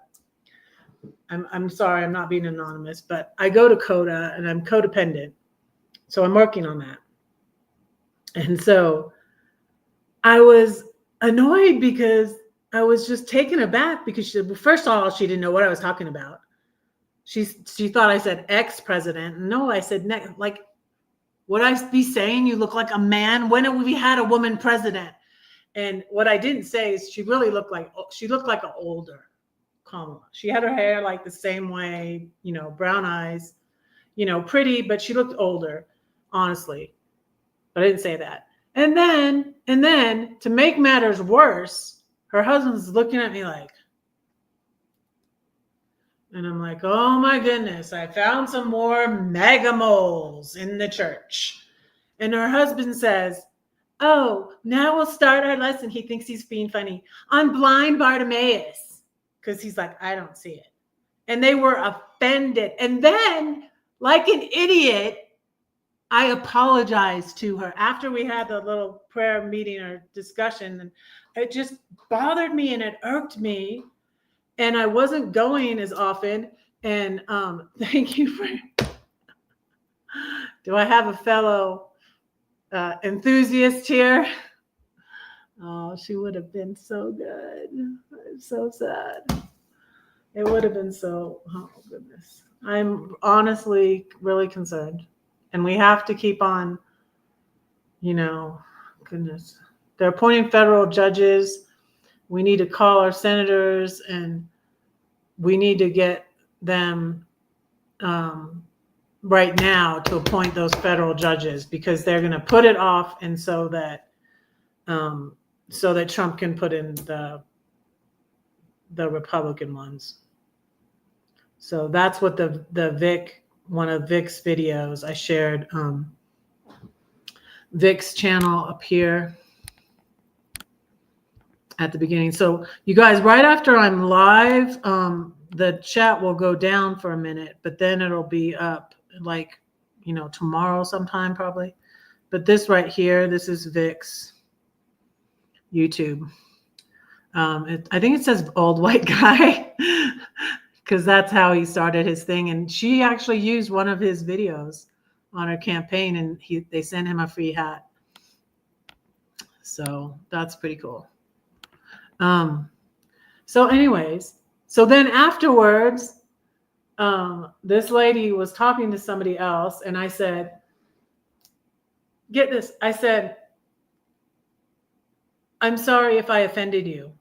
I'm sorry, I'm not being anonymous, but I go to Coda and I'm codependent. So I'm working on that. And so I was annoyed because I was just taken aback because first of all, she didn't know what I was talking about. She thought I said ex-president. No, I said next. Like, would I be saying you look like a man? When have we had a woman president? And what I didn't say is she looked like an older Kamala. She had her hair like the same way, brown eyes, pretty, but she looked older, honestly. But I didn't say that. And then to make matters worse, her husband's looking at me like, and I'm like, oh my goodness, I found some more mega moles in the church. And her husband says, oh, now we'll start our lesson. He thinks he's being funny on blind Bartimaeus, because he's like, I don't see it. And they were offended. And then, like an idiot, I apologized to her after we had the little prayer meeting or discussion. And it just bothered me and it irked me. And I wasn't going as often. And thank you for. Do I have a fellow enthusiast here? Oh, she would have been so good. I'm so sad. It would have been so. Oh goodness. I'm honestly really concerned, and we have to keep on. Goodness, they're appointing federal judges. We need to call our senators, and we need to get them right now to appoint those federal judges, because they're going to put it off, and so that Trump can put in the Republican ones. So that's what one of Vic's videos I shared. Vic's channel up here at the beginning. So you guys, right after I'm live, the chat will go down for a minute, but then it'll be up like, tomorrow sometime probably. But this right here, this is Vic's YouTube. I think it says old white guy because that's how he started his thing. And she actually used one of his videos on her campaign, and they sent him a free hat. So that's pretty cool. So anyways, so then afterwards, this lady was talking to somebody else, and I said, get this. I said, I'm sorry if I offended you.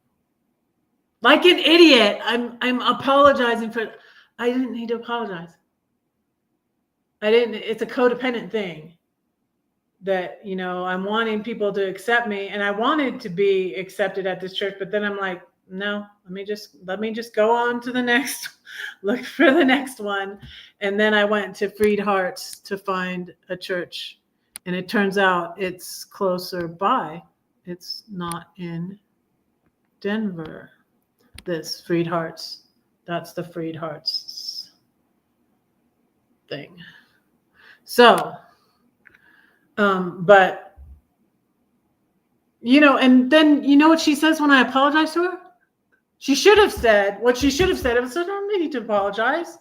Like an idiot. I'm apologizing for, I didn't need to apologize. It's a codependent thing that, I'm wanting people to accept me, and I wanted to be accepted at this church, but then I'm like, no, let me just go on to the next, look for the next one. And then I went to Freed Hearts to find a church, and it turns out it's closer by. It's not in Denver. This Freed Hearts, that's the Freed Hearts thing. So, but, and then, what she says when I apologize to her? She should have said what she should have said. I said, I don't need to apologize.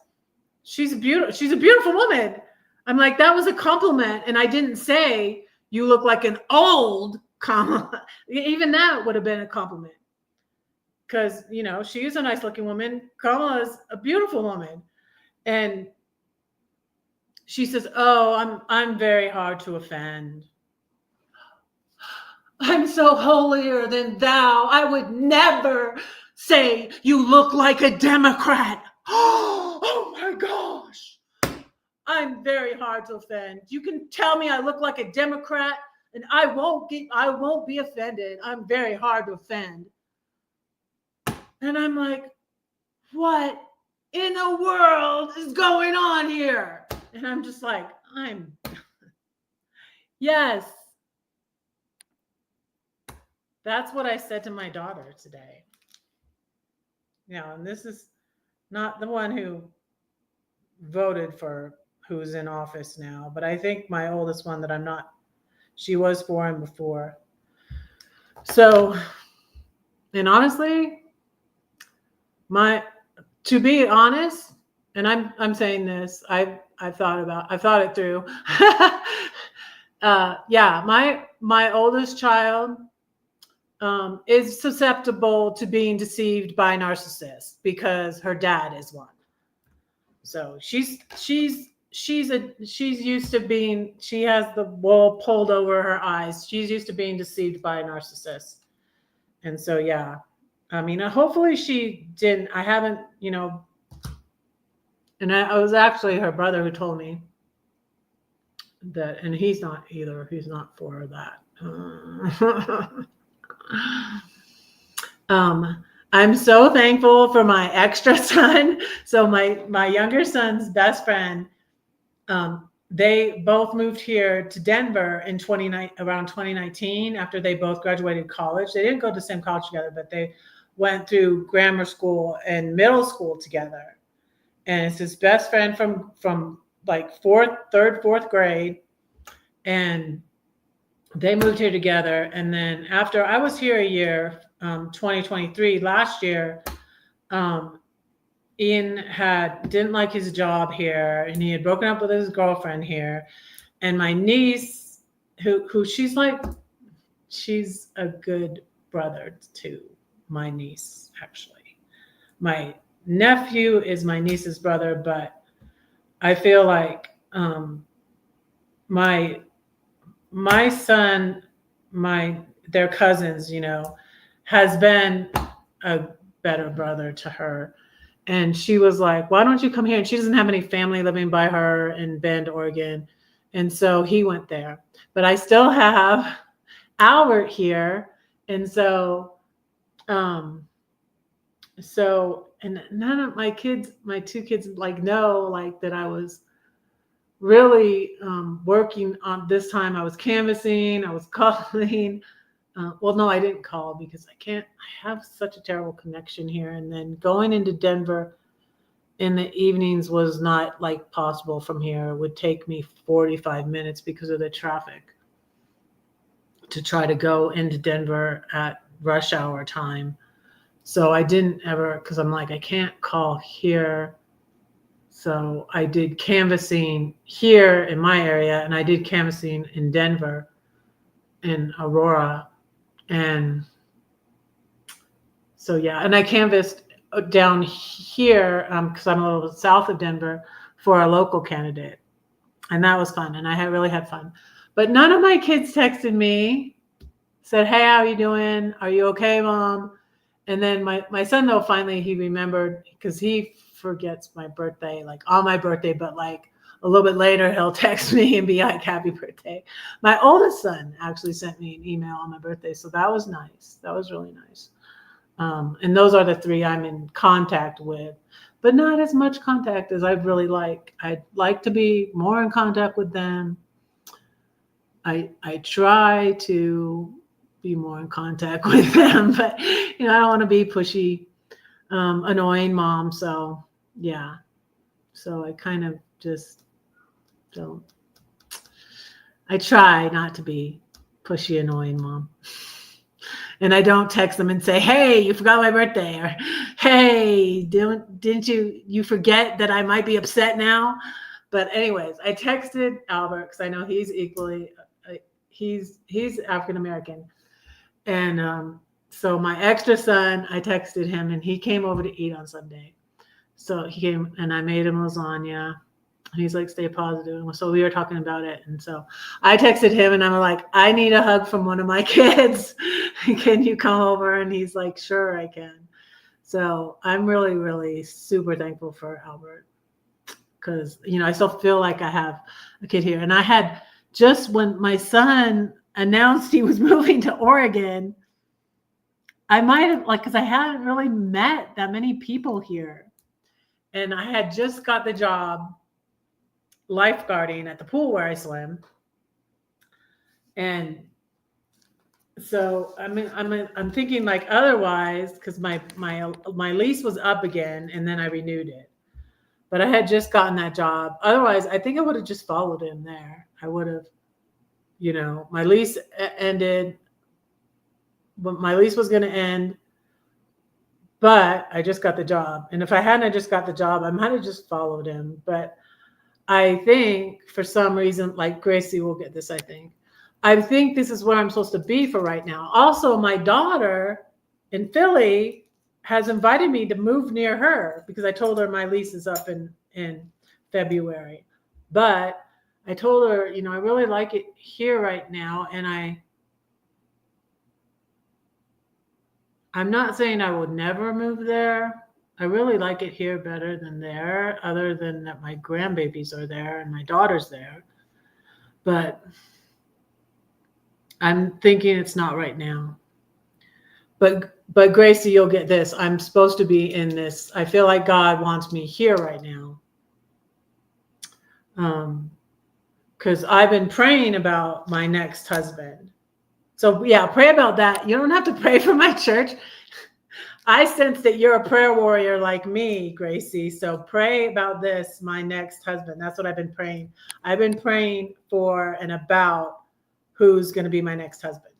She's a beautiful woman. I'm like, that was a compliment. And I didn't say you look like an old Kamala. Even that would have been a compliment. Because, she is a nice looking woman. Kamala is a beautiful woman. And she says, oh, I'm very hard to offend. I'm so holier than thou. I would never say you look like a Democrat. Oh my gosh. I'm very hard to offend. You can tell me I look like a Democrat and I won't be offended. I'm very hard to offend. And I'm like, what in the world is going on here? And I'm just like, yes. That's what I said to my daughter today. And this is not the one who voted for who's in office now, but I think my oldest one that I'm not, she was for him before. So, and honestly, to be honest, and I'm saying this, I've thought it through. My oldest child is susceptible to being deceived by narcissists because her dad is one. So she's used to being, she has the wool pulled over her eyes. She's used to being deceived by a narcissist. And so, yeah, I mean, hopefully she didn't. I haven't, and I was actually her brother who told me that, and he's not either. He's not for that. um, I'm so thankful for my extra son. So my younger son's best friend, they both moved here to Denver in around 2019 after they both graduated college. They didn't go to the same college together, but they went through grammar school and middle school together. And it's his best friend from like third, fourth grade. And they moved here together. And then after I was here a year, 2023, last year, Ian didn't like his job here, and he had broken up with his girlfriend here. And my niece, who she's a good brother to my niece, actually. My nephew is my niece's brother, but I feel like my son, their cousins, has been a better brother to her. And she was like, why don't you come here? And she doesn't have any family living by her in Bend, Oregon. And so he went there. But I still have Albert here. And so, and none of my two kids, know that I was really working on this time. I was canvassing, I was calling. Well, no, I didn't call because I have such a terrible connection here. And then going into Denver in the evenings was not possible from here. It would take me 45 minutes because of the traffic to try to go into Denver at rush hour time. So I didn't ever, because I'm like, I can't call here. So I did canvassing here in my area, and I did canvassing in Denver, in Aurora. And so, yeah, and I canvassed down here because I'm a little bit south of Denver for a local candidate. And that was fun. And I really had fun. But none of my kids texted me, said, hey, how are you doing? Are you okay, Mom? And then my son, though, finally he remembered, because he forgets my birthday, on my birthday, but a little bit later, he'll text me and be like, happy birthday. My oldest son actually sent me an email on my birthday. So that was nice. That was really nice. And those are the three I'm in contact with, but not as much contact as I'd really like. I'd like to be more in contact with them. I try to be more in contact with them, but I don't want to be pushy, annoying mom. So yeah. So I kind of just don't. I try not to be pushy, annoying mom. And I don't text them and say, hey, you forgot my birthday, or hey, didn't you forget that I might be upset now? But anyways, I texted Albert because I know he's equally, he's African American. And so my extra son, I texted him, and he came over to eat on Sunday. So he came, and I made him lasagna. He's like, stay positive. So we were talking about it. And so I texted him, and I'm like, I need a hug from one of my kids. Can you come over? And he's like, sure, I can. So I'm really, really super thankful for Albert, because, I still feel like I have a kid here. And I had just, when my son announced he was moving to Oregon, I might have, because I hadn't really met that many people here. And I had just got the job lifeguarding at the pool where I swim. And so I'm thinking otherwise, because my lease was up again, and then I renewed it. But I had just gotten that job. Otherwise, I think I would have just followed him there. I would have, my lease ended. But my lease was going to end, but I just got the job. And if I hadn't just got the job, I might have just followed him. But I think for some reason, Gracie will get this, I think this is where I'm supposed to be for right now. Also, my daughter in Philly has invited me to move near her, because I told her my lease is up in February. But I told her, I really like it here right now. And I'm not saying I would never move there. I really like it here better than there, other than that my grandbabies are there and my daughter's there. But I'm thinking it's not right now. But Gracie, you'll get this. I'm supposed to be in this. I feel like God wants me here right now. Because I've been praying about my next husband. So yeah, pray about that. You don't have to pray for my church. I sense that you're a prayer warrior like me, Gracie. So pray about this, my next husband. That's what I've been praying. I've been praying for and about who's going to be my next husband.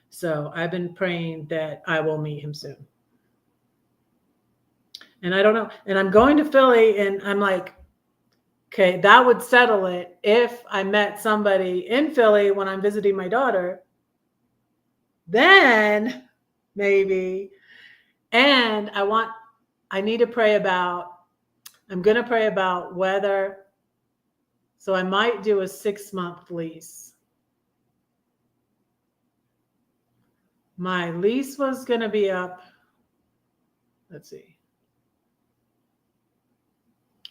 So I've been praying that I will meet him soon. And I don't know. And I'm going to Philly and I'm like, okay, that would settle it if I met somebody in Philly when I'm visiting my daughter. Then maybe. And I need to pray about, I'm going to pray about whether, so I might do a 6-month lease. My lease was going to be up, let's see.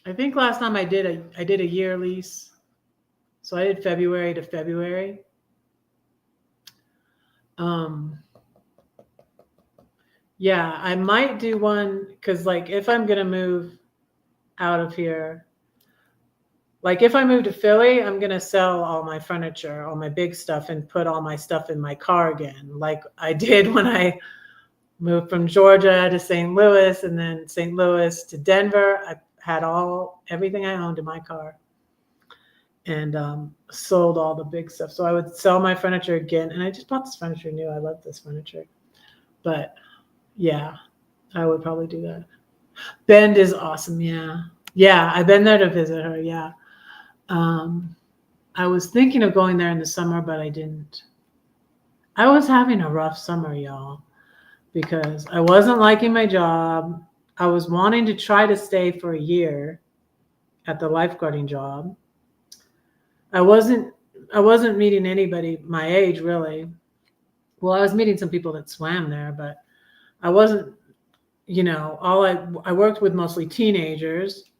I think last time I did a year lease. So I did February to February. Yeah, I might do one because like if I'm going to move out of here, like if I move to Philly, I'm going to sell all my furniture, all my big stuff and put all my stuff in my car again. Like I did when I moved from Georgia to St. Louis and then St. Louis to Denver. I had everything I owned in my car and sold all the big stuff. So I would sell my furniture again. And I just bought this furniture new. I love this furniture. But yeah, I would probably do that. Bend is awesome. Yeah. Yeah. I've been there to visit her. Yeah. I was thinking of going there in the summer, but I didn't. I was having a rough summer, y'all, because I wasn't liking my job. I was wanting to try to stay for a year at the lifeguarding job. I wasn't meeting anybody my age really. Well, I was meeting some people that swam there, but I wasn't, I worked with mostly teenagers.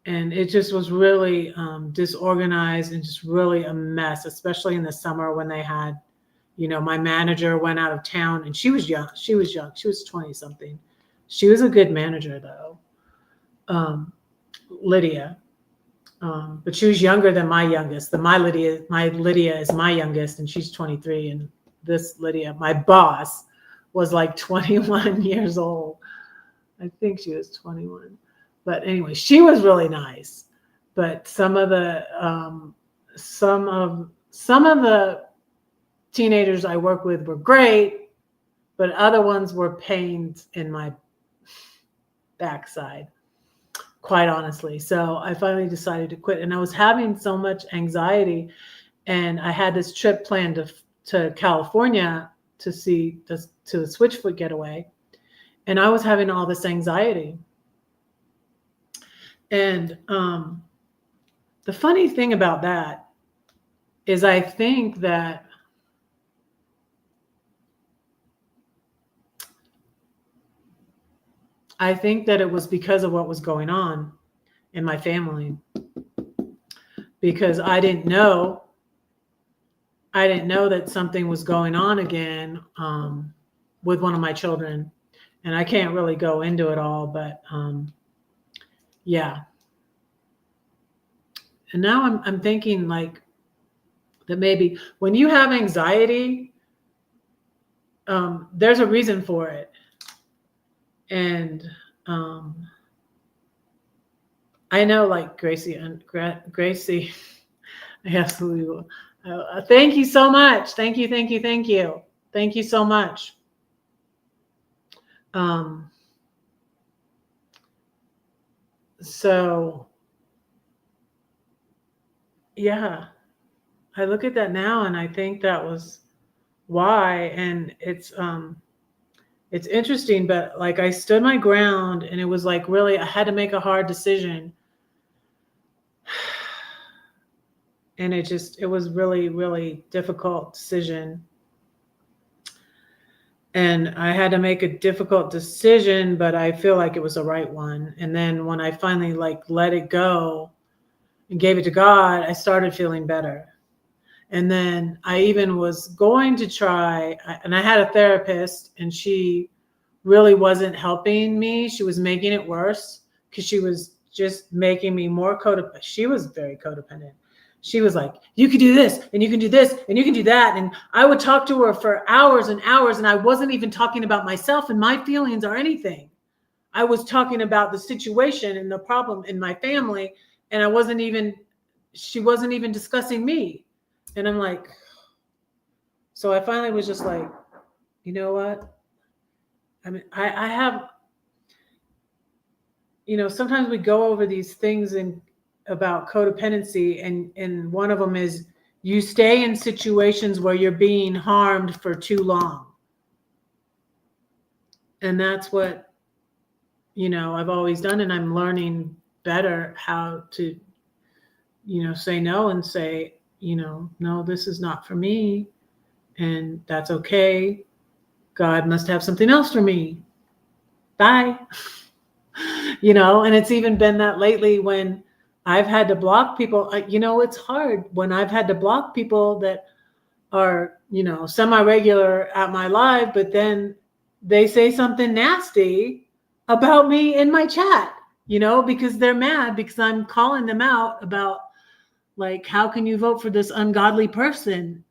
And it just was really disorganized and just really a mess, especially in the summer when they had, my manager went out of town and she was young. She was 20 something. She was a good manager though. Lydia. But she was younger than my youngest. My Lydia is my youngest and she's 23. And this Lydia, my boss, was like 21 years old. I think she was 21. But anyway, she was really nice. But some of the teenagers I work with were great, but other ones were pains in my backside, quite honestly. So I finally decided to quit, and I was having so much anxiety, and I had this trip planned to California to see to the Switchfoot getaway, and I was having all this anxiety. And the funny thing about that is I think that it was because of what was going on in my family. Because I didn't know that something was going on again with one of my children. And I can't really go into it all, but yeah. And now I'm thinking like that maybe when you have anxiety, there's a reason for it. And I know like Gracie, I absolutely will. Thank you so much. Thank you. Thank you so much. So yeah, I look at that now and I think that was why. And it's interesting, but like I stood my ground and it was like really, I had to make a hard decision. And it was really, really difficult decision. And I had to make a difficult decision, but I feel like it was the right one. And then when I finally like let it go and gave it to God, I started feeling better. And then I even was going to try, and I had a therapist, and she really wasn't helping me. She was making it worse because she was just making me more codependent. She was very codependent. She was like, you can do this, and you can do this, and you can do that. And I would talk to her for hours and hours, and I wasn't even talking about myself and my feelings or anything. I was talking about the situation and the problem in my family, and she wasn't even discussing me. And I'm like, so I finally was just like, you know what? I mean, I have, sometimes we go over these things about codependency, and one of them is you stay in situations where you're being harmed for too long. And that's what, I've always done, and I'm learning better how to, say no and say, no, this is not for me. And that's okay. God must have something else for me. Bye. And it's even been that lately when I've had to block people. It's hard when I've had to block people that are, semi-regular at my live, but then they say something nasty about me in my chat, because they're mad because I'm calling them out about, like, how can you vote for this ungodly person?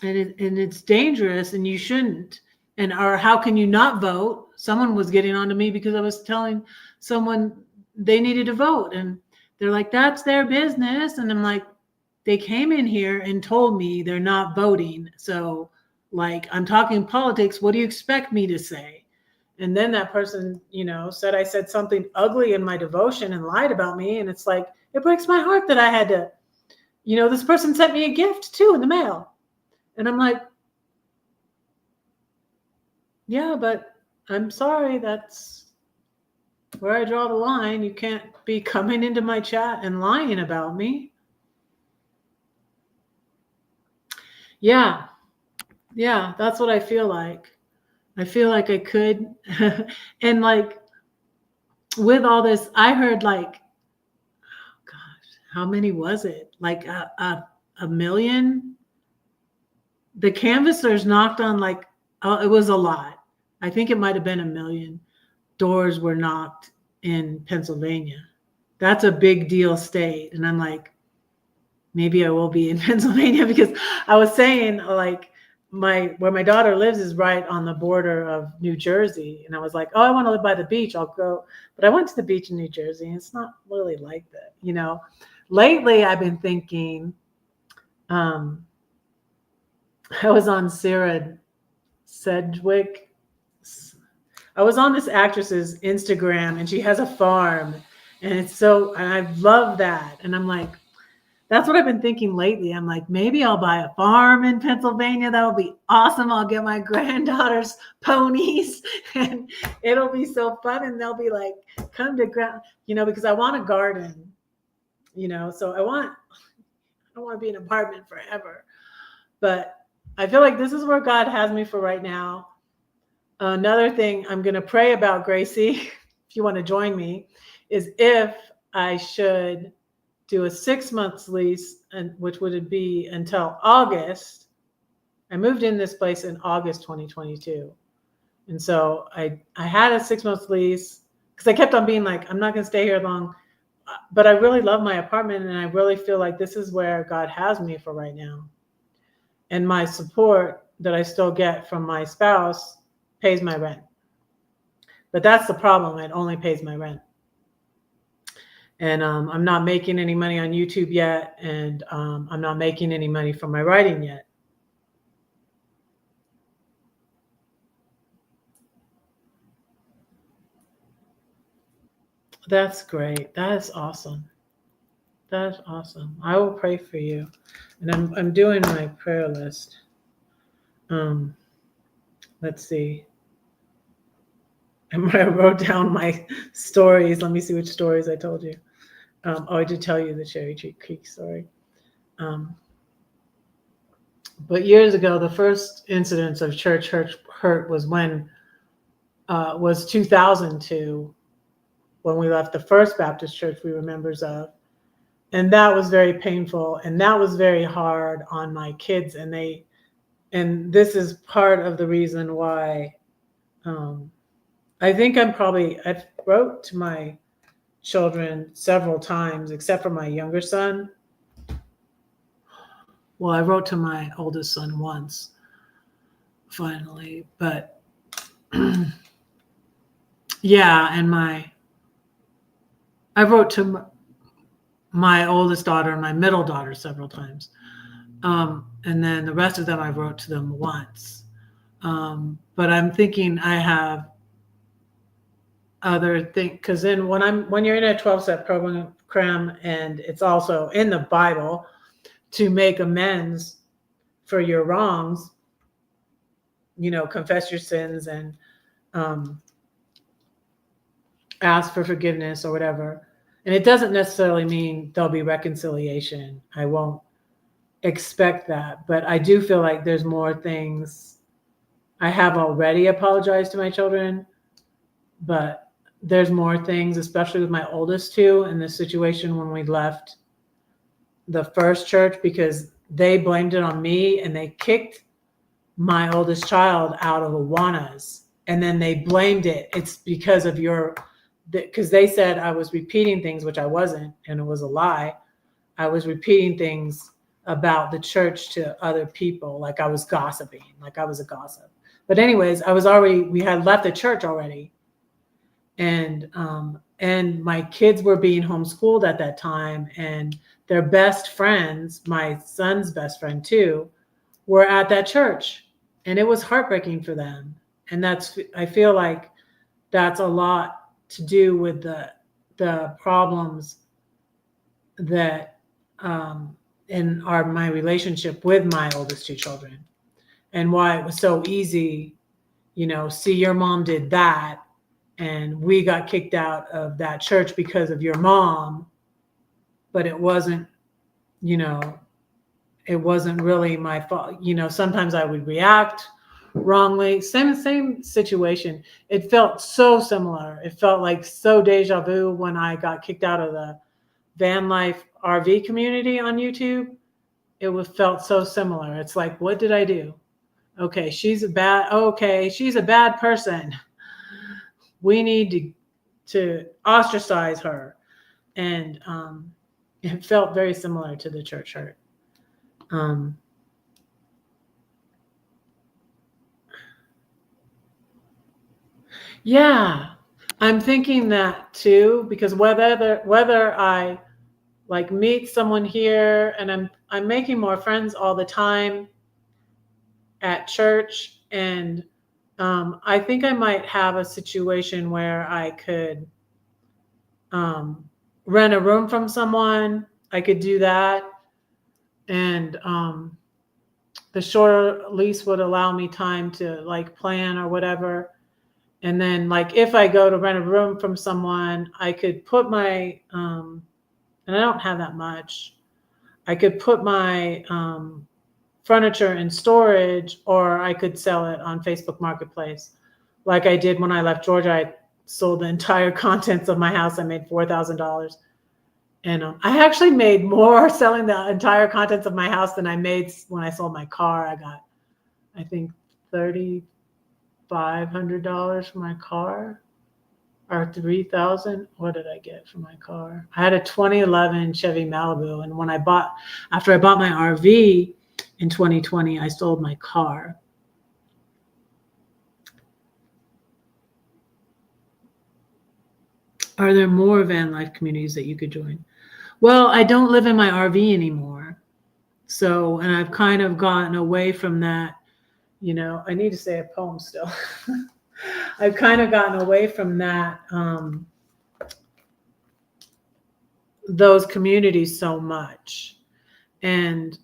And it's dangerous, and you shouldn't. Or how can you not vote? Someone was getting on to me because I was telling someone they needed to vote, and they're like, that's their business. And I'm like, they came in here and told me they're not voting. So, like, I'm talking politics. What do you expect me to say? And then that person, said I said something ugly in my devotion and lied about me. And it's like, it breaks my heart that I had to, this person sent me a gift too in the mail. And I'm like, yeah, but I'm sorry. That's where I draw the line. You can't be coming into my chat and lying about me. Yeah, that's what I feel like. I feel like I could. And like with all this, I heard like, oh gosh, how many was it? Like a million? The canvassers knocked on like, oh, it was a lot. I think it might have been 1 million doors were knocked in Pennsylvania. That's a big deal state. And I'm like, maybe I will be in Pennsylvania, because I was saying, like, where my daughter lives is right on the border of New Jersey. And I was like, oh, I want to live by the beach. I'll go. But I went to the beach in New Jersey, and it's not really like that. Lately I've been thinking, I was on Sarah Sedgwick. I was on this actress's Instagram, and she has a farm, and I love that. And I'm like, that's what I've been thinking lately. I'm like, maybe I'll buy a farm in Pennsylvania. That'll be awesome. I'll get my granddaughter's ponies, and it'll be so fun. And they'll be like, come to because I want a garden, so I don't want to be in an apartment forever. But I feel like this is where God has me for right now. Another thing I'm going to pray about, Gracie, if you want to join me, is if I should do a 6 months lease, and which would it be until August. I moved in this place in August 2022. And so I had a 6 months lease because I kept on being like, I'm not going to stay here long. But I really love my apartment, and I really feel like this is where God has me for right now. And my support that I still get from my spouse pays my rent. But that's the problem. It only pays my rent. And I'm not making any money on YouTube yet. And I'm not making any money from my writing yet. That's great. That is awesome. That's awesome. I will pray for you. And I'm doing my prayer list. Let's see. I wrote down my stories. Let me see which stories I told you. I did tell you the Cherry Creek story. But years ago, the first incidence of church hurt was when was 2002, when we left the First Baptist Church we were members of. And that was very painful. And that was very hard on my kids. And this is part of the reason why I think I wrote to my children several times, except for my younger son. Well, I wrote to my oldest son once, finally, but yeah, and I wrote to my oldest daughter and my middle daughter several times. And then the rest of them, I wrote to them once. But I'm thinking I have other things, because then when you're in a 12-step program, and it's also in the Bible to make amends for your wrongs, confess your sins and ask for forgiveness or whatever. And it doesn't necessarily mean there'll be reconciliation. I won't expect that, but I do feel like there's more things. I have already apologized to my children, but there's more things, especially with my oldest two, in this situation when we left the first church, because they blamed it on me and they kicked my oldest child out of Awanas. And then they blamed it's because of because they said I was repeating things, which I wasn't, and it was a lie. I was repeating things about the church to other people, like I was gossiping, like I was a gossip. But anyways, we had left the church already. And my kids were being homeschooled at that time, and their best friends, my son's best friend too, were at that church, and it was heartbreaking for them. And I feel like that's a lot to do with the problems that in my relationship with my oldest two children, and why it was so easy, see, your mom did that, and we got kicked out of that church because of your mom, but it wasn't, it wasn't really my fault. Sometimes I would react wrongly. Same situation. It felt so similar. It felt like so deja vu when I got kicked out of the van life RV community on YouTube. It felt so similar. It's like, what did I do? Okay, she's a bad person. We need to ostracize her. And it felt very similar to the church hurt. Yeah, I'm thinking that too, because whether I like meet someone here, and I'm making more friends all the time at church, and I think I might have a situation where I could rent a room from someone. I could do that, and the shorter lease would allow me time to like plan or whatever. And then like if I go to rent a room from someone, I could put my and I don't have that much. I could put my furniture in storage, or I could sell it on Facebook Marketplace. Like I did when I left Georgia. I sold the entire contents of my house. I made $4,000. And I actually made more selling the entire contents of my house than I made when I sold my car. I got, I think, $3,500 for my car, or $3,000. What did I get for my car? I had a 2011 Chevy Malibu, and after I bought my RV in 2020, I sold my car. Are there more van life communities that you could join? Well, I don't live in my RV anymore. So, and I've kind of gotten away from that. I need to say a poem still. I've kind of gotten away from that, those communities so much. And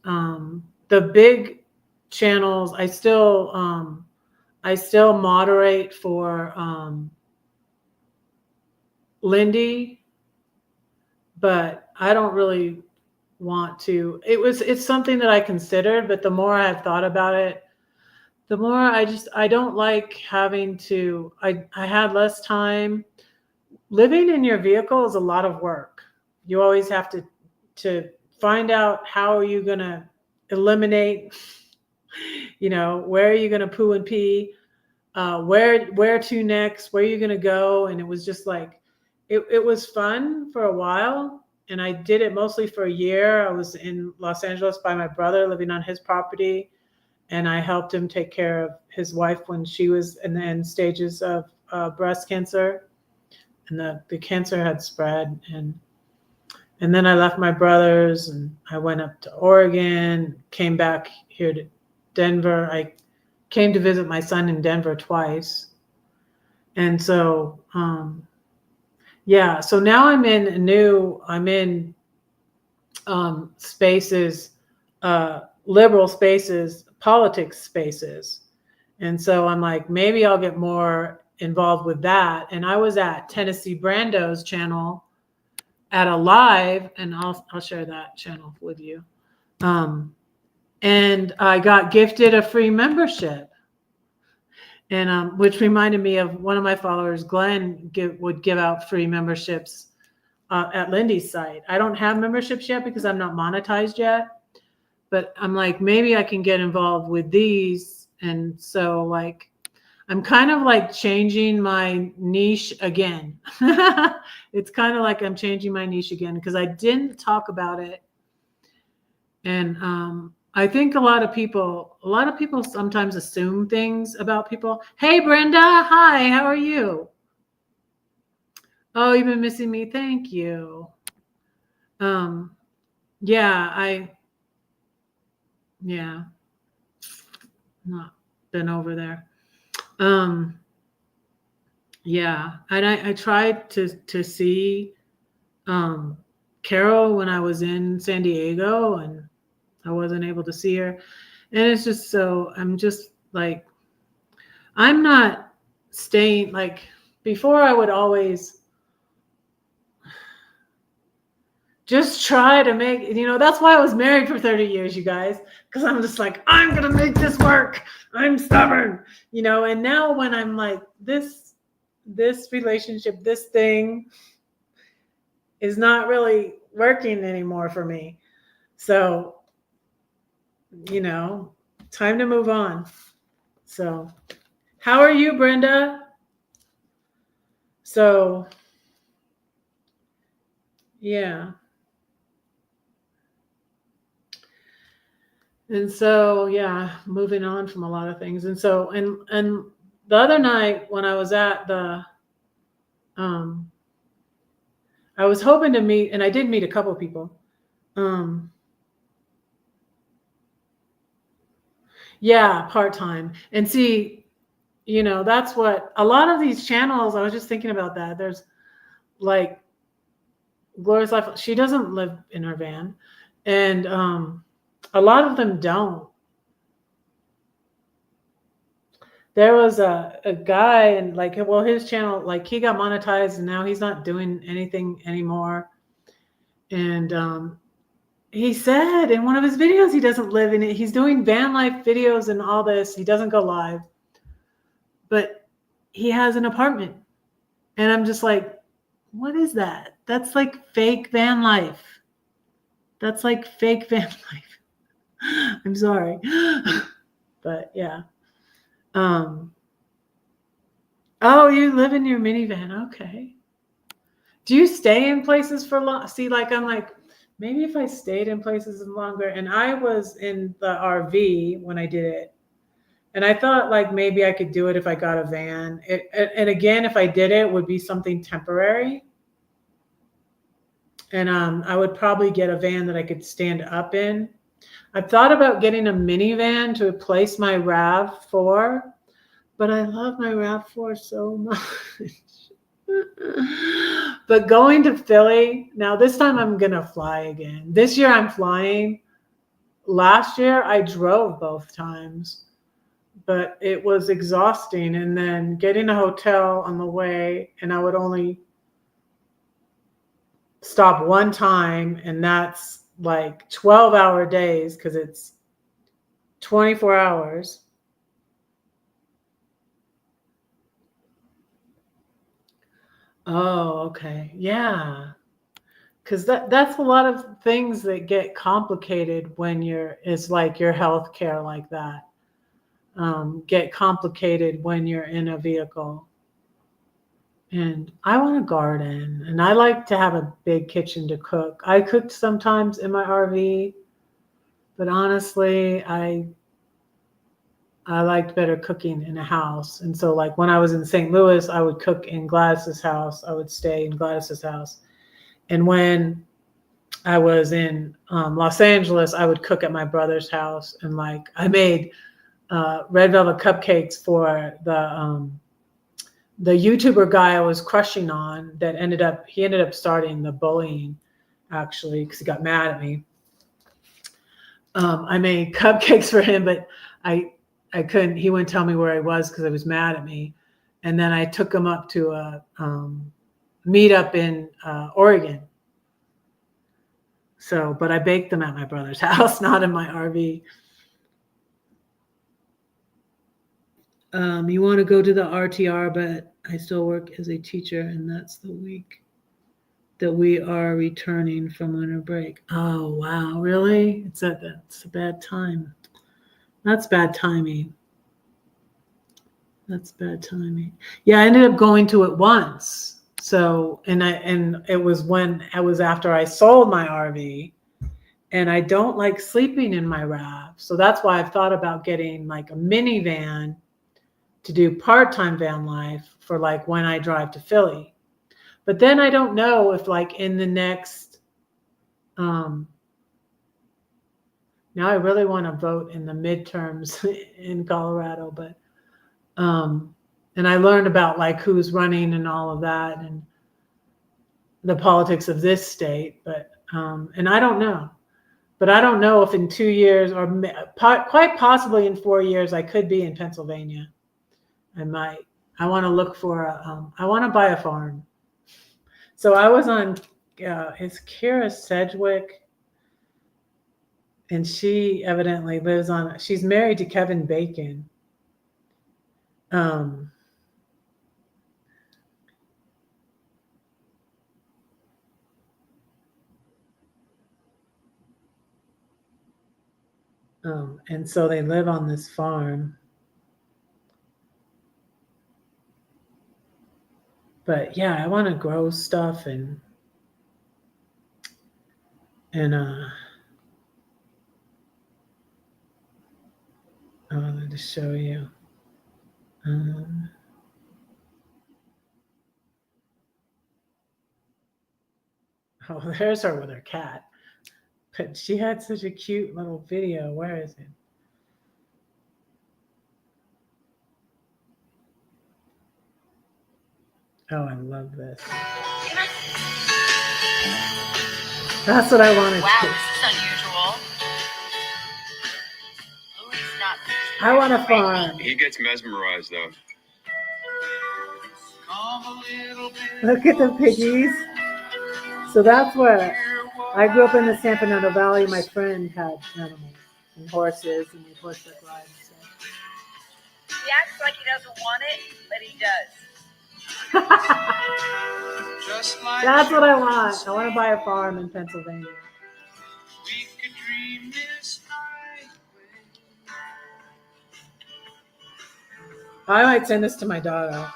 the big channels, I still moderate for Lindy, but I don't really want to. It's something that I considered, but the more I've thought about it, the more I don't like having to. I had less time. Living in your vehicle is a lot of work. You always have to find out how are you going to eliminate, where are you going to poo and pee, where to next, where are you going to go. And it was just like, it was fun for a while. And I did it mostly for a year. I was in Los Angeles by my brother, living on his property. And I helped him take care of his wife when she was in the end stages of breast cancer. And the cancer had spread. And then I left my brothers and I went up to Oregon, came back here to Denver. I came to visit my son in Denver twice. And so, so now I'm in spaces, liberal spaces, politics spaces. And so I'm like, maybe I'll get more involved with that. And I was at Tennessee Brando's channel at a live, and I'll share that channel with you. And I got gifted a free membership, and which reminded me of one of my followers, Glenn, would give out free memberships at Lindy's site. I don't have memberships yet because I'm not monetized yet, but I'm like, maybe I can get involved with these. And so like, I'm kind of like changing my niche again. It's kind of like I'm changing my niche again because I didn't talk about it. And I think a lot of people sometimes assume things about people. Hey, Brenda. Hi, how are you? Oh, you've been missing me. Thank you. Not been over there. And I tried to see Carol when I was in San Diego, and I wasn't able to see her. And it's just so, I'm just like, I'm not staying, like before I would always just try to make, that's why I was married for 30 years, you guys, because I'm just like, I'm going to make this work. I'm stubborn, and now when I'm like, this relationship, this thing is not really working anymore for me. So, time to move on. So, how are you, Brenda? So, yeah. And so, moving on from a lot of things. And so, and the other night when I was at the, I was hoping to meet, and I did meet a couple of people. Part-time. And see, that's what a lot of these channels, I was just thinking about that. There's like Gloria's Life. She doesn't live in her van. And a lot of them don't. There was a guy, and like, well, his channel, like he got monetized and now he's not doing anything anymore. And he said in one of his videos, he doesn't live in it. He's doing van life videos and all this. He doesn't go live, but he has an apartment. And I'm just like, what is that? That's like fake van life. That's like fake van life. I'm sorry. But yeah. Oh, you live in your minivan. Okay. Do you stay in places for long? See, like, I'm like, maybe if I stayed in places longer, and I was in the RV when I did it. And I thought like, maybe I could do it if I got a van. And again, if I did it, would be something temporary. And I would probably get a van that I could stand up in. I've thought about getting a minivan to replace my RAV4, but I love my RAV4 so much. But going to Philly, now this time I'm going to fly again. This year I'm flying. Last year I drove both times, but it was exhausting. And then getting a hotel on the way, and I would only stop one time, and that's like 12-hour days because it's 24 hours. Oh, okay. Yeah. Because that's a lot of things that get complicated when it's like your health care like that. Get complicated when you're in a vehicle. And I want a garden, and I like to have a big kitchen to cook. I cooked sometimes in my RV, but honestly, I liked better cooking in a house. And so, like when I was in St. Louis, I would cook in Gladys's house. I would stay in Gladys's house. And when I was in Los Angeles, I would cook at my brother's house. And like I made red velvet cupcakes for the YouTuber guy I was crushing on that ended up starting the bullying actually because he got mad at me. I made cupcakes for him, but I couldn't. He wouldn't tell me where I was because I was mad at me. And then I took him up to a meetup in Oregon. So, but I baked them at my brother's house, not in my RV. You want to go to the RTR, but I still work as a teacher, and that's the week that we are returning from winter break. Oh, wow. Really? That's a bad time. That's bad timing. That's bad timing. Yeah, I ended up going to it once. So, and it was when I was after I sold my RV, and I don't like sleeping in my RAV. So that's why I've thought about getting like a minivan to do part-time van life for like when I drive to Philly. But then I don't know if like in the next now I really want to vote in the midterms in Colorado, but and I learned about like who's running and all of that and the politics of this state, but and I don't know. But I don't know if in 2 years or quite possibly in 4 years I could be in Pennsylvania. I might. I want to look for I want to buy a farm. So I was on is Kira Sedgwick, and she evidently lives on. She's married to Kevin Bacon. Um, and so they live on this farm. But yeah, I want to grow stuff and I wanted to show you. Oh, there's her with her cat. But she had such a cute little video. Where is it? Oh, I love this. That's what I wanted. Wow, this is unusual. Louis not. I want a farm. He gets mesmerized though. Look at the piggies. So that's where I grew up in the San Fernando Valley. My friend had animals and horses and we horseback rides. So. He acts like he doesn't want it, but he does. That's what I want. I want to buy a farm in Pennsylvania. I might send this to my daughter.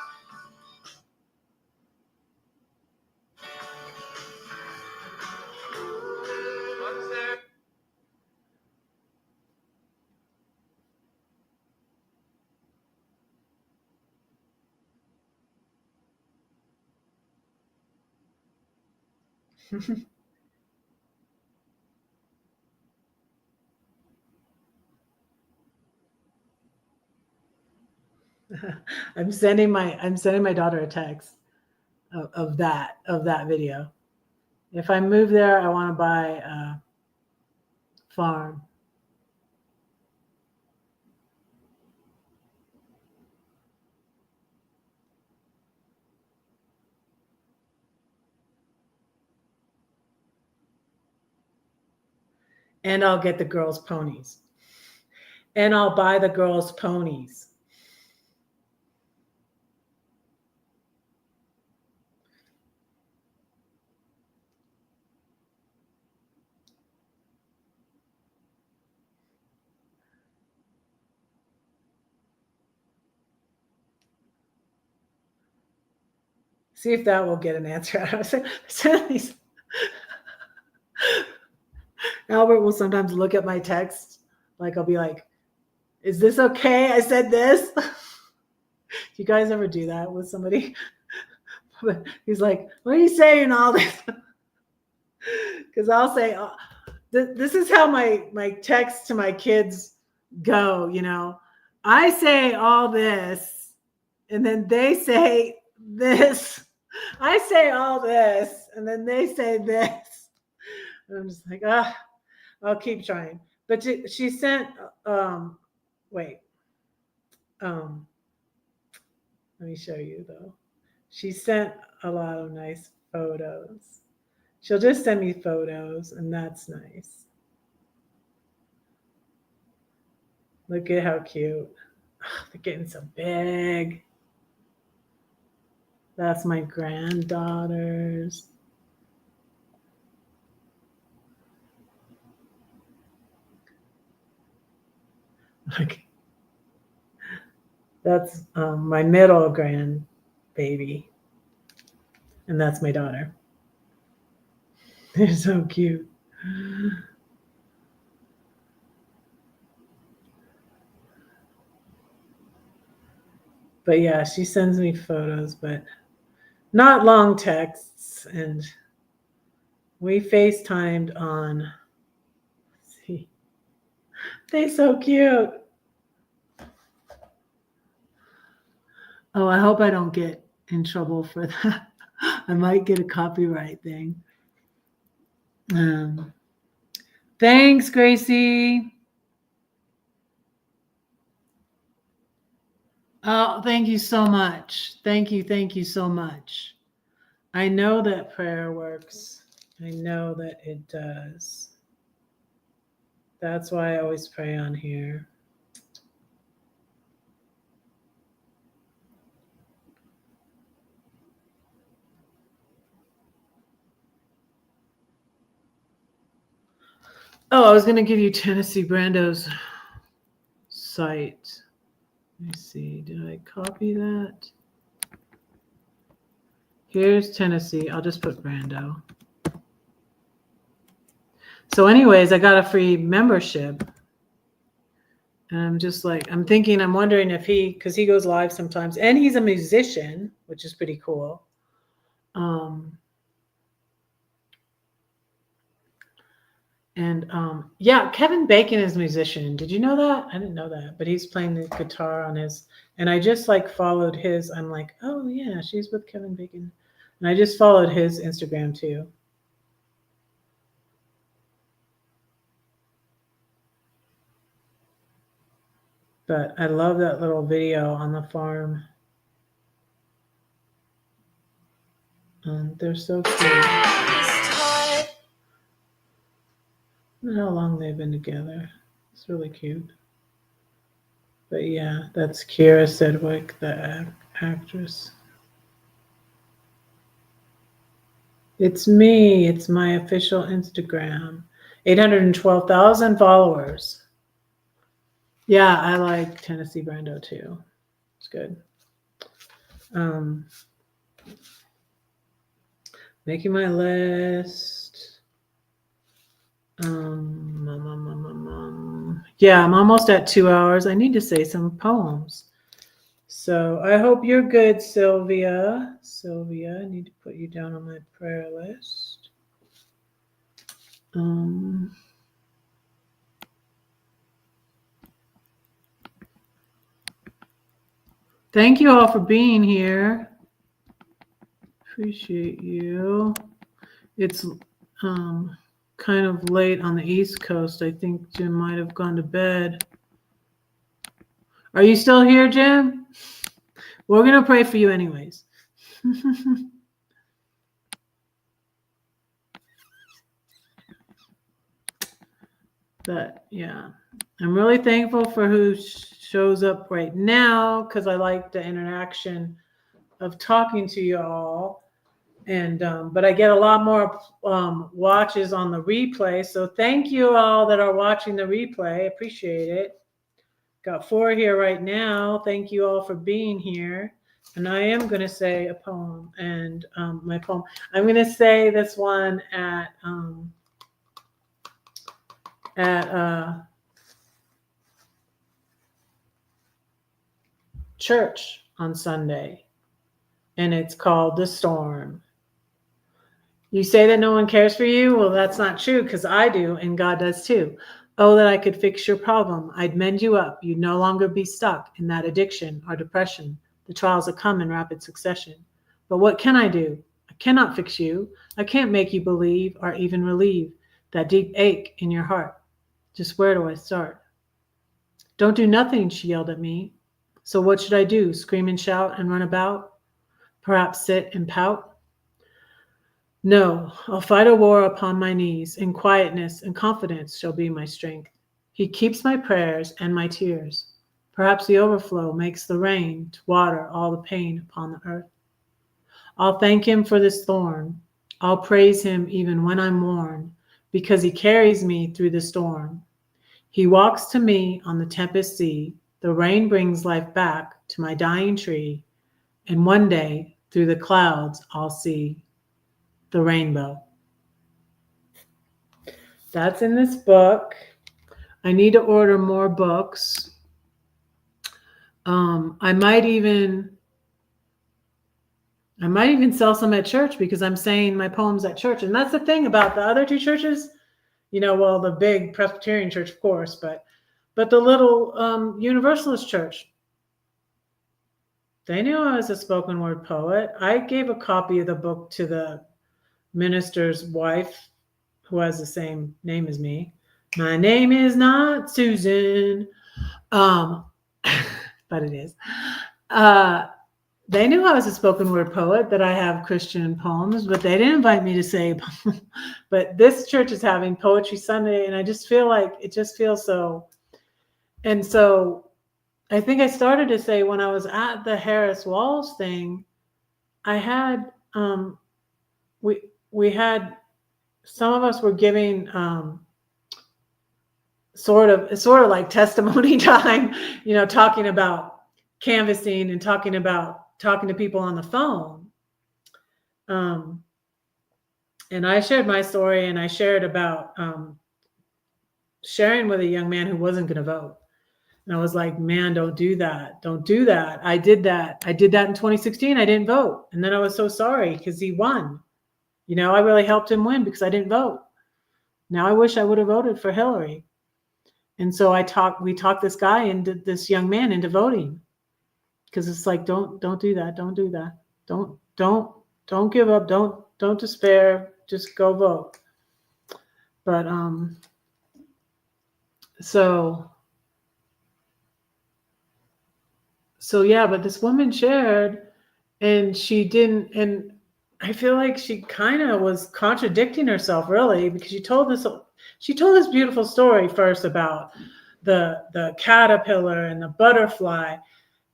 I'm sending my daughter a text of that video. If I move there, I want to buy a farm. And I'll get the girls' ponies. And I'll buy the girls' ponies. See if that will get an answer out of it. Albert will sometimes look at my text, like I'll be like, is this okay? I said this. You guys ever do that with somebody? He's like, what are you saying all this? Because I'll say, this is how my texts to my kids go, you know. I say all this, and then they say this. I say all this, and then they say this. And I'm just like, I'll keep trying. But she sent, wait. Let me show you though. She sent a lot of nice photos. She'll just send me photos, and that's nice. Look at how cute. Oh, they're getting so big. That's my granddaughters. Look. That's my middle grandbaby. And that's my daughter. They're so cute. But yeah, she sends me photos, but not long texts. And we FaceTimed on, let's see, they're so cute. Oh, I hope I don't get in trouble for that. I might get a copyright thing. Thanks, Gracie. Oh, thank you so much. Thank you so much. I know that prayer works. I know that it does. That's why I always pray on here. Oh, I was going to give you Tennessee Brando's site. Let me see. Did I copy that? Here's Tennessee. I'll just put Brando. So anyways, I got a free membership. And I'm just like, I'm wondering if because he goes live sometimes. And he's a musician, which is pretty cool. Yeah, Kevin Bacon is a musician. Did you know that? I didn't know that, but he's playing the guitar on his, and I just like followed his, I'm like, oh yeah, she's with Kevin Bacon. And I just followed his Instagram too. But I love that little video on the farm. They're so cute. I don't know how long they've been together. It's really cute. But yeah, that's Kira Sedgwick, the actress. It's me. It's my official Instagram. 812,000 followers. Yeah, I like Tennessee Brando too. It's good. Making my list. Yeah, I'm almost at 2 hours. I need to say some poems. So I hope you're good, Sylvia. Sylvia, I need to put you down on my prayer list. Thank you all for being here. Appreciate you. It's kind of late on the East Coast. I think Jim might have gone to bed. Are you still here, Jim? We're going to pray for you anyways. But yeah, I'm really thankful for who shows up right now because I like the interaction of talking to you all. And but I get a lot more watches on the replay. So thank you all that are watching the replay. Appreciate it. Got 4 here right now. Thank you all for being here. And I am going to say a poem. And my poem, I'm going to say this one at church on Sunday. And it's called The Storm. You say that no one cares for you? Well, that's not true because I do, and God does too. Oh, that I could fix your problem. I'd mend you up. You'd no longer be stuck in that addiction or depression, the trials that come in rapid succession. But what can I do? I cannot fix you. I can't make you believe or even relieve that deep ache in your heart. Just where do I start? Don't do nothing, she yelled at me. So what should I do? Scream and shout and run about? Perhaps sit and pout? No, I'll fight a war upon my knees. In quietness and confidence shall be my strength. He keeps my prayers and my tears. Perhaps the overflow makes the rain to water all the pain upon the earth. I'll thank him for this thorn. I'll praise him even when I'm worn, because he carries me through the storm. He walks to me on the tempest sea. The rain brings life back to my dying tree. And one day, through the clouds, I'll see the rainbow. That's in this book. I need to order more books. I might even sell some at church because I'm saying my poems at church. And that's the thing about the other 2 churches, well, the big Presbyterian church, of course, but the little Universalist church, they knew I was a spoken word poet. I gave a copy of the book to the minister's wife, who has the same name as me. My name is not Susan, but it is. They knew I was a spoken word poet, that I have Christian poems, but they didn't invite me to say. But this church is having Poetry Sunday, and I just feel like it just feels so. And so I think I started to say when I was at the Harris Walls thing, I had we had, some of us were giving sort of like testimony time, talking about canvassing and talking to people on the phone. And I shared my story, and I shared about sharing with a young man who wasn't going to vote. And I was like, man, don't do that. Don't do that. I did that in 2016. I didn't vote. And then I was so sorry because he won. I really helped him win because I didn't vote. Now I wish I would have voted for Hillary. And so we talked this young man into voting, because it's like, don't do that. Don't do that. Don't give up. Don't despair. Just go vote. But so yeah, but this woman shared, and she didn't, and I feel like she kind of was contradicting herself, really, because she told this beautiful story first about the caterpillar and the butterfly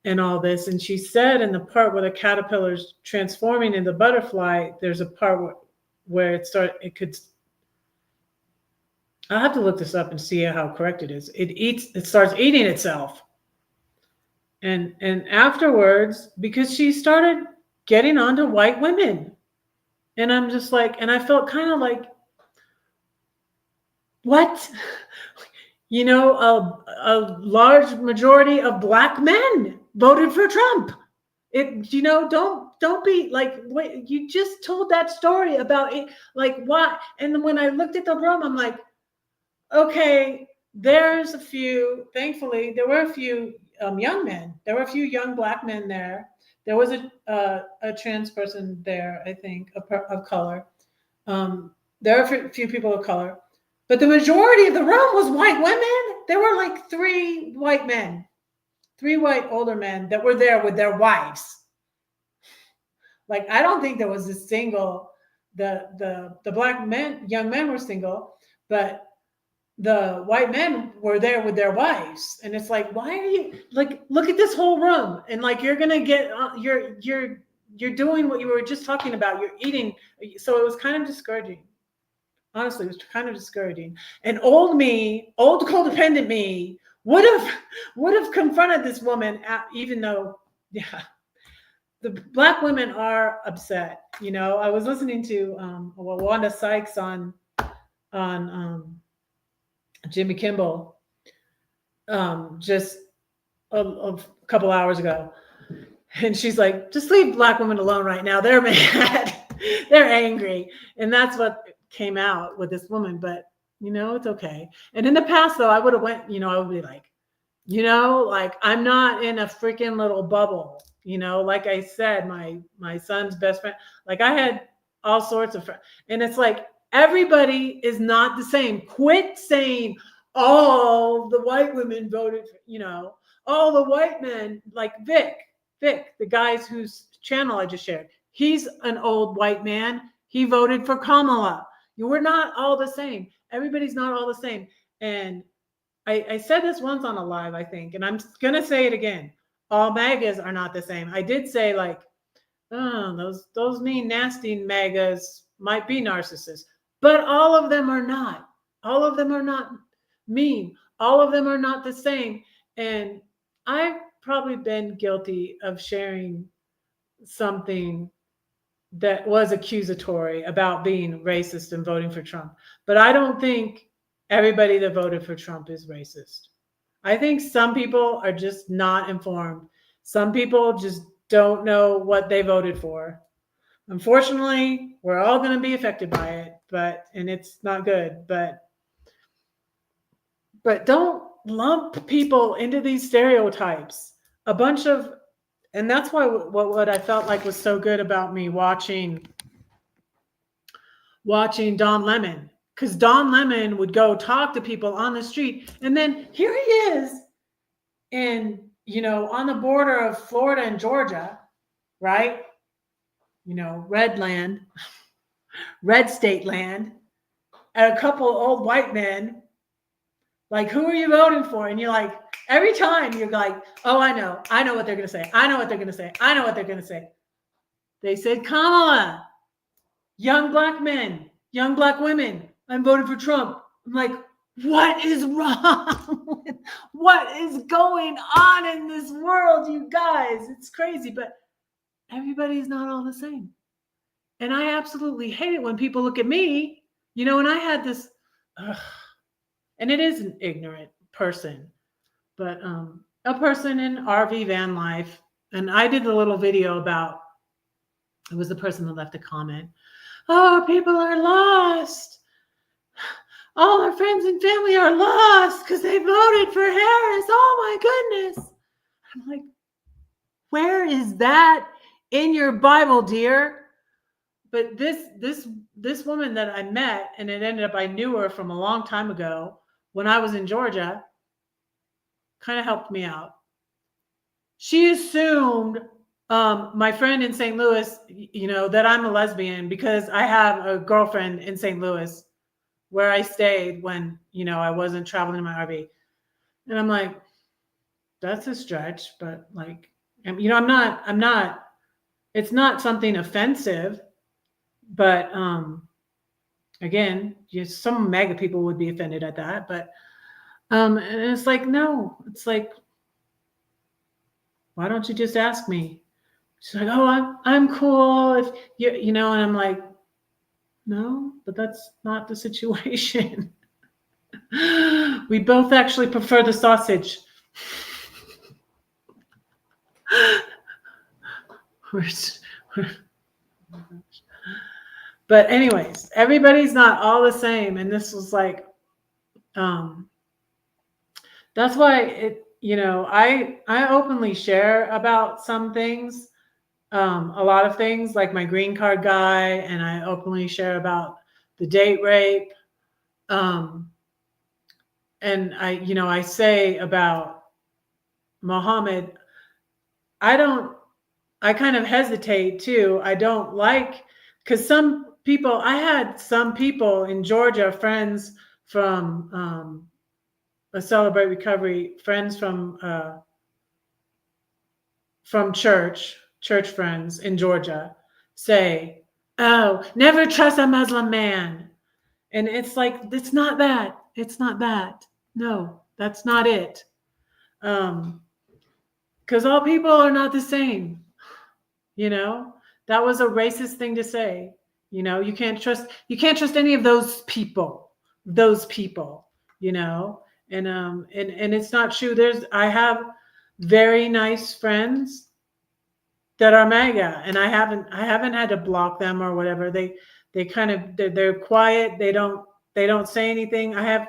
and all this. And she said in the part where the caterpillar's transforming into butterfly, there's a part where I'll have to look this up and see how correct it is. It starts eating itself. And afterwards, because she started getting onto white women. And I'm just like, and I felt kind of like, what? A large majority of Black men voted for Trump. Don't be like, wait, you just told that story about it. Like, what? And then when I looked at the room, I'm like, okay, thankfully, there were a few young men. There were a few young Black men there. There was a trans person there, I think, of color. There are a few people of color. But the majority of the room was white women. There were like 3 white men, 3 white older men that were there with their wives. Like, I don't think there was a single, the Black men, young men were single, but the white men were there with their wives, and it's like, why are you like, look at this whole room, and like you're gonna get you're doing what you were just talking about, you're eating. So it was kind of discouraging. Honestly, it was kind of discouraging. And old me, old codependent me, would have confronted this woman, even though, yeah, the black women are upset. I was listening to Wanda Sykes on Jimmy Kimmel just a couple hours ago, and she's like, just leave black women alone right now. They're mad. They're angry. And that's what came out with this woman. But, it's okay. And in the past, though, I would have went, I would be like, like, I'm not in a freaking little bubble. Like I said, my son's best friend, like I had all sorts of friends. And it's like, everybody is not the same. Quit saying all the white women voted for, all the white men, like Vic, the guys whose channel I just shared. He's an old white man. He voted for Kamala. We're not all the same. Everybody's not all the same. And I said this once on a live, I think, and I'm going to say it again. All MAGAs are not the same. I did say, like, oh, those mean, nasty MAGAs might be narcissists, but all of them are not. All of them are not mean. All of them are not the same. And I've probably been guilty of sharing something that was accusatory about being racist and voting for Trump. But I don't think everybody that voted for Trump is racist. I think some people are just not informed. Some people just don't know what they voted for. Unfortunately, we're all going to be affected by it, and it's not good. But don't lump people into these stereotypes. And that's why what I felt like was so good about me watching Don Lemon, because Don Lemon would go talk to people on the street, and then here he is on the border of Florida and Georgia, right? Red land, red state land, and a couple old white men. Like, who are you voting for? And you're like, every time you're like, oh, I know what they're going to say. I know what they're going to say. I know what they're going to say. They said Kamala, young black men, young black women. I'm voting for Trump. I'm like, what is wrong? What is going on in this world, you guys? It's crazy, but everybody's not all the same. And I absolutely hate it when people look at me, and I had this, and it is an ignorant person, but a person in RV van life. And I did a little video about, it was the person that left a comment. Oh, people are lost. All our friends and family are lost because they voted for Harris. Oh my goodness. I'm like, where is that in your Bible, dear? But this woman that I met, and it ended up, I knew her from a long time ago when I was in Georgia, kind of helped me out. She assumed my friend in St. Louis, that I'm a lesbian because I have a girlfriend in St. Louis where I stayed when, I wasn't traveling in my RV. And I'm like, that's a stretch, but like, I'm not, it's not something offensive, but again, some MAGA people would be offended at that, but and it's like, no, it's like, why don't you just ask me? She's like, oh, I'm cool if you, and I'm like, no, but that's not the situation. We both actually prefer the sausage. But anyways, everybody's not all the same. And this was like, that's why I openly share about some things, a lot of things, like my green card guy, and I openly share about the date rape. And I say about Muhammad, I kind of hesitate too. I don't like, because I had some people in Georgia, friends from a Celebrate Recovery, friends from church friends in Georgia say, "Oh, never trust a Muslim man." And it's like, it's not that. It's not that. No, that's not it. Because all people are not the same. You know, that was a racist thing to say. You know, you can't trust any of those people. You know, and it's not true. I have very nice friends that are MAGA, and I haven't had to block them or whatever. They kind of they're quiet. They don't say anything. I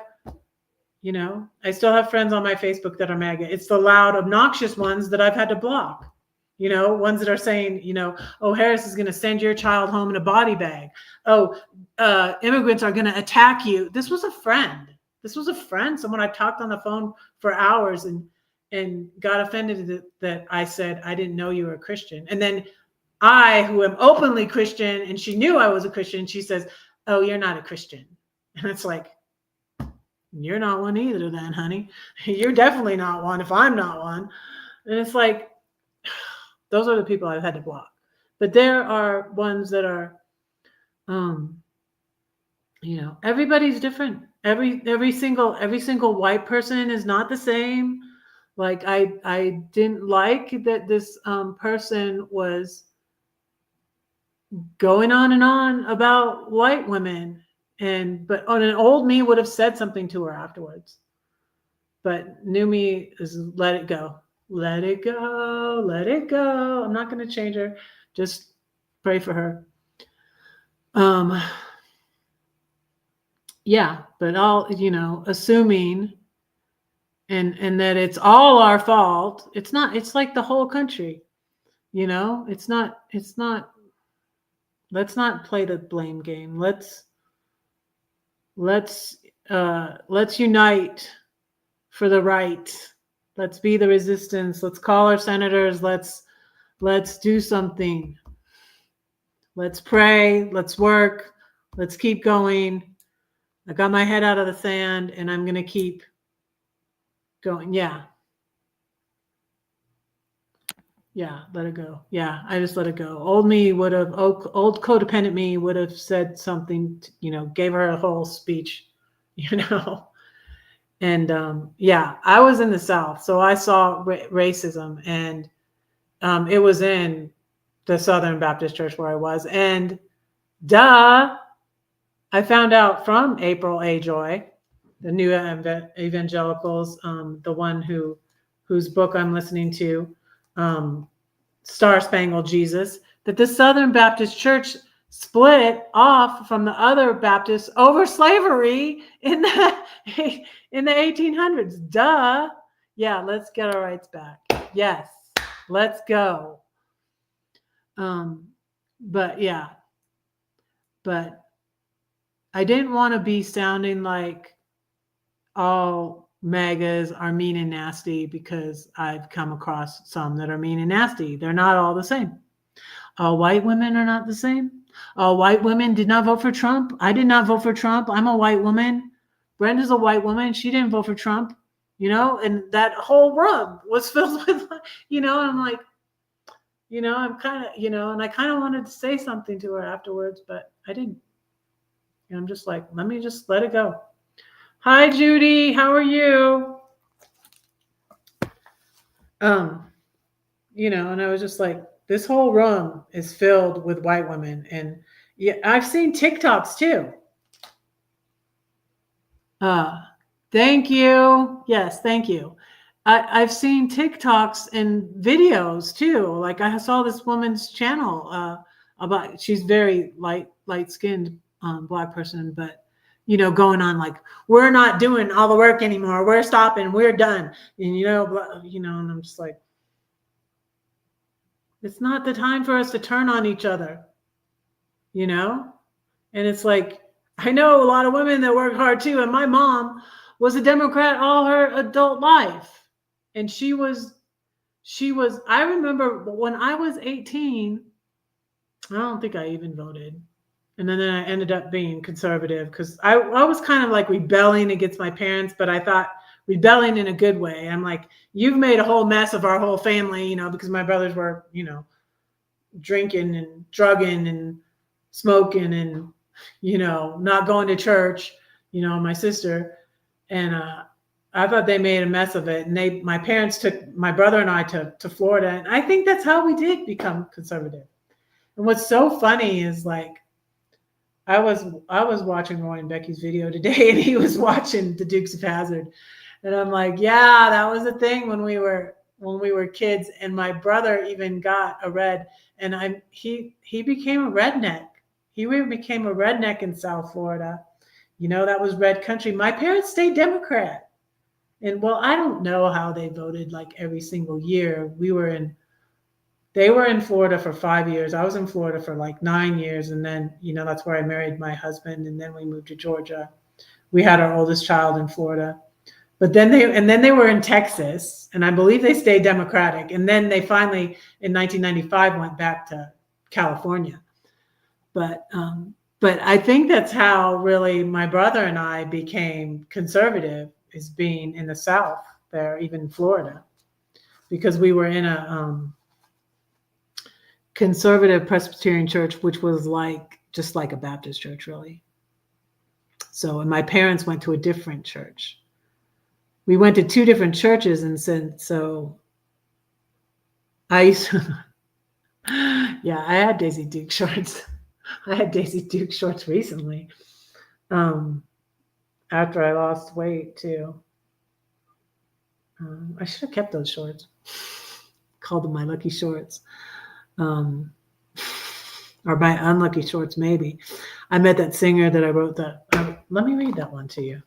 still have friends on my Facebook that are MAGA. It's the loud, obnoxious ones that I've had to block. Ones that are saying, oh, Harris is going to send your child home in a body bag. Oh, immigrants are going to attack you. This was a friend. Someone I talked on the phone for hours and got offended that I said, I didn't know you were a Christian. And then I, who am openly Christian, and she knew I was a Christian, she says, oh, you're not a Christian. And it's like, you're not one either then, honey. You're definitely not one if I'm not one. And it's like, those are the people I've had to block. But there are ones that are, everybody's different. Every single white person is not the same. Like I didn't like that this person was going on and on about white women, but an old me would have said something to her afterwards. But new me is let it go. Let it go. Let it go. I'm not going to change her. Just pray for her. Yeah, but all, assuming and that it's all our fault. It's not. It's like the whole country. It's not. Let's not play the blame game. Let's unite for the right. Let's be the resistance. Let's call our senators. Let's do something. Let's pray. Let's work. Let's keep going. I got my head out of the sand and I'm going to keep going. Yeah. Let it go. Yeah, I just let it go. Old codependent me would have said something, gave her a whole speech, And I was in the South, so I saw racism, and it was in the Southern Baptist Church where I was. And I found out from April A. Joy, the New Evangelicals, the one whose book I'm listening to, Star Spangled Jesus, that the Southern Baptist Church split off from the other Baptists over slavery in the 1800s. Duh. Yeah, let's get our rights back. Yes, let's go. But I didn't want to be sounding like all MAGAs are mean and nasty, because I've come across some that are mean and nasty. They're not all the same. All white women are not the same. All white women did not vote for Trump. I did not vote for Trump. I'm a white woman. Brenda's a white woman. She didn't vote for Trump, and that whole room was filled with, and I'm like, I'm kind of, and I kind of wanted to say something to her afterwards, but I didn't. And I'm just like, let me just let it go. Hi, Judy. How are you? And I was just like, this whole room is filled with white women. And yeah, I've seen TikToks too. Thank you. Yes, thank you. I've seen TikToks and videos too. Like I saw this woman's channel she's very light-skinned Black person, but going on like, we're not doing all the work anymore. We're stopping. We're done. And and I'm just like, it's not the time for us to turn on each other. And it's like, I know a lot of women that work hard too. And my mom was a Democrat all her adult life. And she was, I remember when I was 18, I don't think I even voted. And then I ended up being conservative because I was kind of like rebelling against my parents, but I thought rebelling in a good way. I'm like, you've made a whole mess of our whole family, because my brothers were, drinking and drugging and smoking and, not going to church, my sister. And I thought they made a mess of it. And my parents took my brother and I to Florida. And I think that's how we did become conservative. And what's so funny is like, I was watching Roy and Becky's video today, and he was watching the Dukes of Hazzard, and I'm like, yeah, that was a thing when we were kids. And my brother even got a red, and he became a redneck. He became a redneck in South Florida. That was red country. My parents stayed Democrat, and well, I don't know how they voted like every single year. They were in Florida for 5 years. I was in Florida for like 9 years. And then, that's where I married my husband. And then we moved to Georgia. We had our oldest child in Florida. But then they were in Texas. And I believe they stayed Democratic. And then they finally, in 1995, went back to California. But I think that's how really my brother and I became conservative, is being in the South there, even Florida, because we were in a conservative Presbyterian church, which was just like a Baptist church, really. So, and my parents went to a different church. We went to 2 different churches, and so I used to, yeah, I had Daisy Duke shorts. I had Daisy Duke shorts recently, after I lost weight too. I should have kept those shorts. Called them my lucky shorts. Or my unlucky shorts, maybe. I met that singer that I wrote that. Let me read that one to you.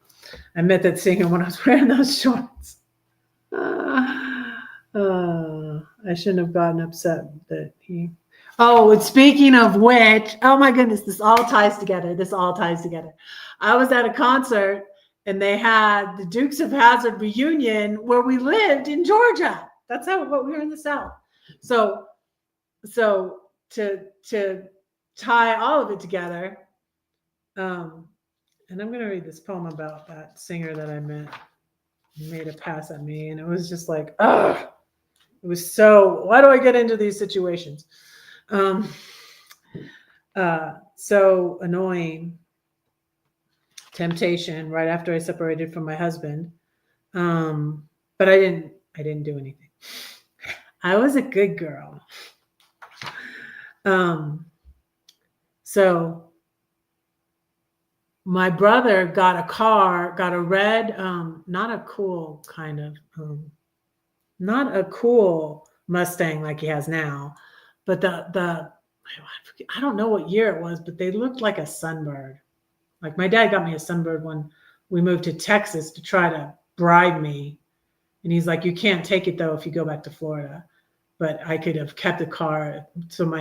I met that singer when I was wearing those shorts. I shouldn't have gotten upset that he. Oh, and speaking of which, oh my goodness, this all ties together. I was at a concert, and they had the Dukes of Hazzard reunion where we lived in Georgia. That's what we were in the South. So to tie all of it together, and I'm going to read this poem about that singer that I met. He made a pass at me, and it was just like, ugh. It was so, why do I get into these situations? So annoying. Temptation right after I separated from my husband. But I didn't do anything. I was a good girl. So my brother got a red, not a cool kind of, not a cool Mustang like he has now, but I don't know what year it was, but they looked like a Sunbird. Like my dad got me a Sunbird when we moved to Texas to try to bribe me. And he's like, you can't take it though if you go back to Florida. But I could have kept the car. So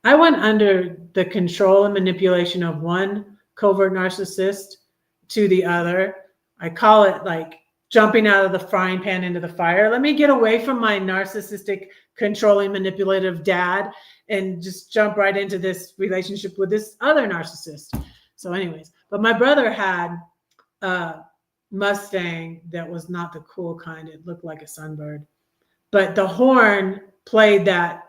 I went under the control and manipulation of one covert narcissist to the other. I call it like jumping out of the frying pan into the fire. Let me get away from my narcissistic, controlling, manipulative dad and just jump right into this relationship with this other narcissist. So anyways, but my brother had a Mustang that was not the cool kind. It looked like a Sunbird. But the horn played that.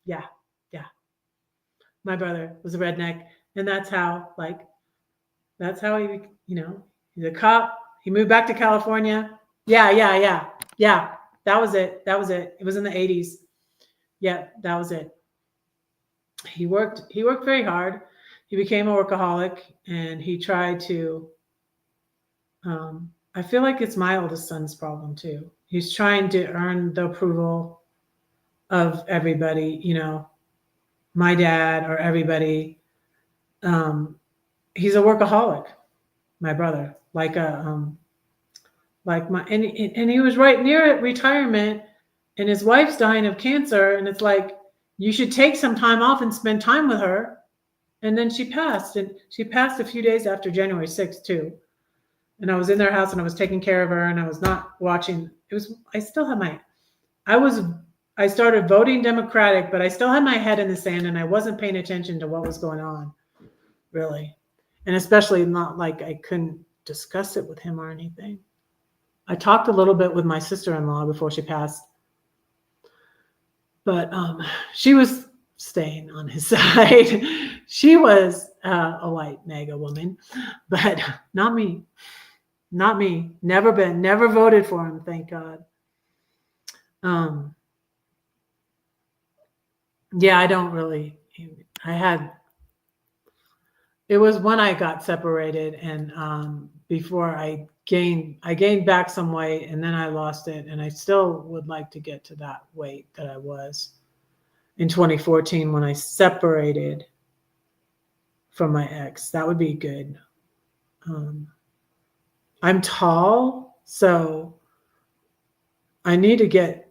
Yeah. My brother was a redneck. And that's how he, he's a cop. He moved back to California. Yeah. That was it. It was in the 80s. Yeah, that was it. He worked very hard. He became a workaholic, and he tried to, I feel like it's my oldest son's problem too. He's trying to earn the approval of everybody, my dad or everybody. He's a workaholic, my brother, and he was right near retirement, and his wife's dying of cancer. And it's like, you should take some time off and spend time with her. And then she passed a few days after January 6th too. And I was in their house, and I was taking care of her, and I was not watching. I was I started voting Democratic, but I still had my head in the sand and I wasn't paying attention to what was going on, really. And especially not like I couldn't discuss it with him or anything. I talked a little bit with my sister-in-law before she passed, but she was staying on his side. She was a white MAGA woman, but not me. Not me. Never voted for him, thank God. Yeah, I don't really. It was when I got separated and before I gained back some weight and then I lost it. And I still would like to get to that weight that I was in 2014 when I separated from my ex. That would be good. I'm tall, so I need to get,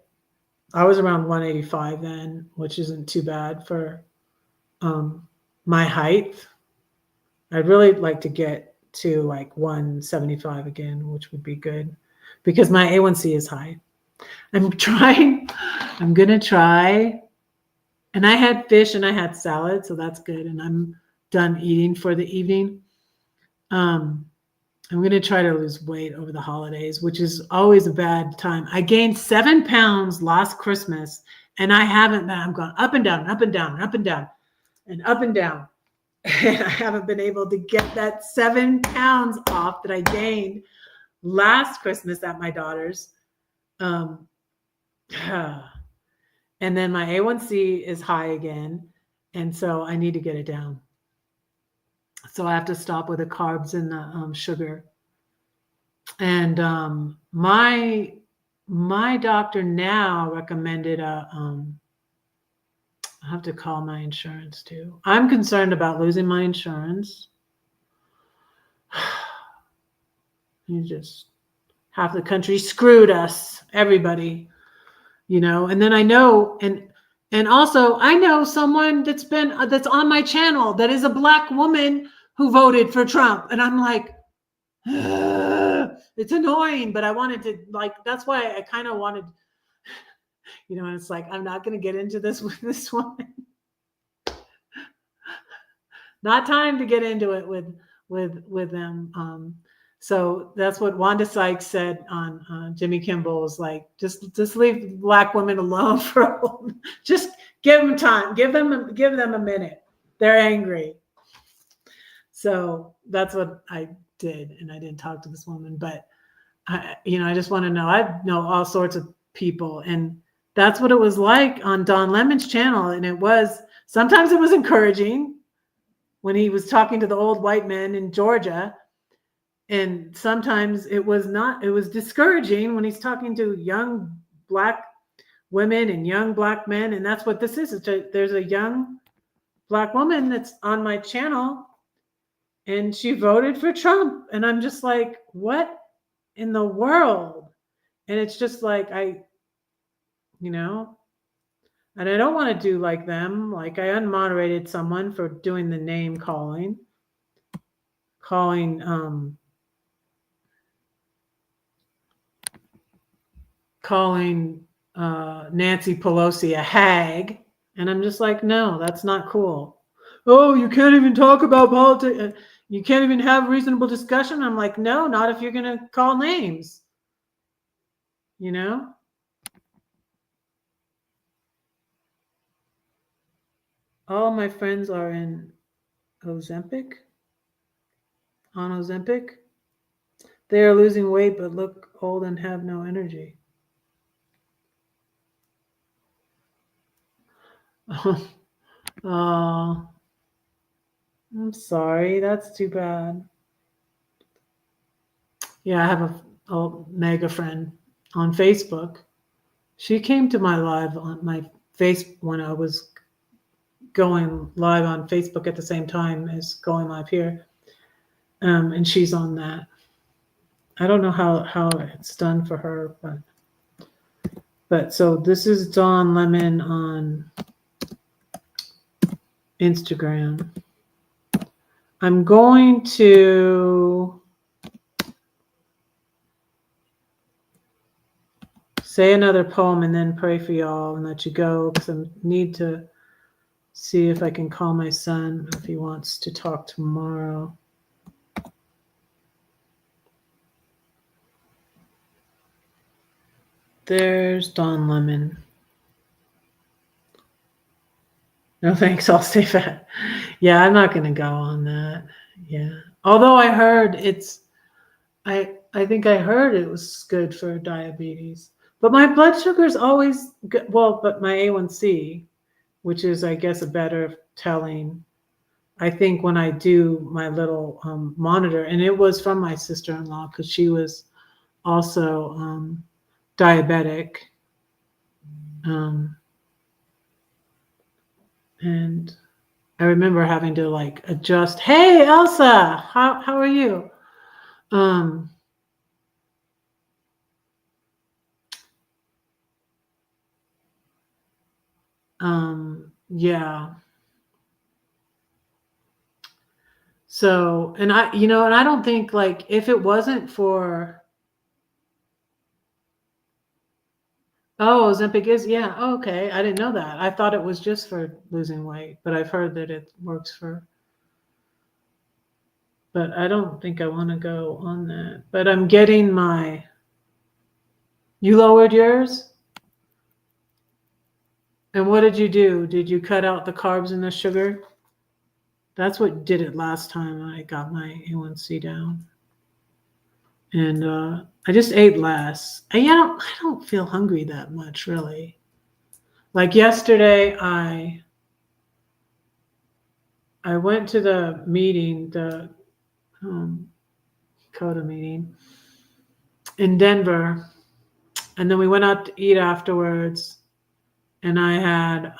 I was around 185 then, which isn't too bad for my height. I'd really like to get to like 175 again, which would be good because my A1C is high. I'm going to try. And I had fish and I had salad, so that's good. And I'm done eating for the evening. I'm going to try to lose weight over the holidays, which is always a bad time. I gained 7 pounds last Christmas and I haven't been, I'm going up and down, up and down, up and down, and up and down. And I haven't been able to get that 7 pounds off that I gained last Christmas at my daughter's. And then my A1C is high again. And so I need to get it down. So I have to stop with the carbs and the sugar. And my doctor now recommended I have to call my insurance too. I'm concerned about losing my insurance. You just, half the country screwed us, everybody, you know. And then I know, and also I know someone that's on my channel that is a Black woman who voted for Trump, and I'm like, it's annoying, but I wanted to, like, that's why I kind of wanted, you know, and it's like, I'm not going to get into this with this woman. Not time to get into it with them. So that's what Wanda Sykes said on Jimmy Kimmel's, like, just leave Black women alone for a while. Just give them time. Give them a minute. They're angry. So that's what I did, and I didn't talk to this woman, but I just want to know. I know all sorts of people, and that's what it was like on Don Lemon's channel. And sometimes it was encouraging when he was talking to the old white men in Georgia. And sometimes it was not, it was discouraging when he's talking to young Black women and young Black men. And that's what this is. There's a young Black woman that's on my channel and she voted for Trump. And I'm just like, what in the world? And it's just like, and I don't want to do like them. Like, I unmoderated someone for doing the name calling Nancy Pelosi a hag. And I'm just like, no, that's not cool. Oh, you can't even talk about politics. You can't even have reasonable discussion. I'm like, no, not if you're going to call names, you know? All my friends are on Ozempic. They are losing weight but look old and have no energy. Oh, I'm sorry. That's too bad. Yeah, I have a mega friend on Facebook. She came to my live on my face when I was going live on Facebook at the same time as going live here. And she's on that. I don't know how it's done for her, but so this is Don Lemon on Instagram. I'm going to say another poem and then pray for y'all and let you go, because I need to see if I can call my son if he wants to talk tomorrow. There's Don Lemon. No thanks, I'll stay fat. Yeah, I'm not gonna go on that. Yeah. Although I heard I think I heard it was good for diabetes. But my blood sugar is always good. Well, but my A1C, which is I guess a better telling. I think when I do my little monitor, and it was from my sister-in-law because she was also diabetic. And I remember having to like adjust. Hey, Elsa, how are you? Yeah. So, and I, and I don't think like if it wasn't for, Ozempic is, yeah, okay. I didn't know that. I thought it was just for losing weight, but I've heard that it works for, but I don't think I want to go on that. But I'm getting you lowered yours? And what did you do? Did you cut out the carbs and the sugar? That's what did it last time I got my A1C down. And I just ate less. And I don't feel hungry that much, really. Like yesterday, I went to the meeting, the CODA meeting in Denver, and then we went out to eat afterwards. And I had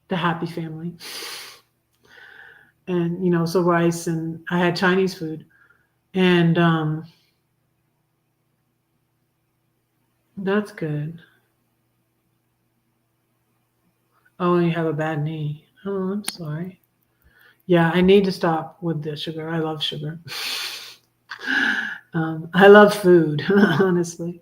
the Happy Family. And, so rice, and I had Chinese food. And that's good. Oh, and you have a bad knee. Oh, I'm sorry. Yeah, I need to stop with the sugar. I love sugar. I love food, honestly.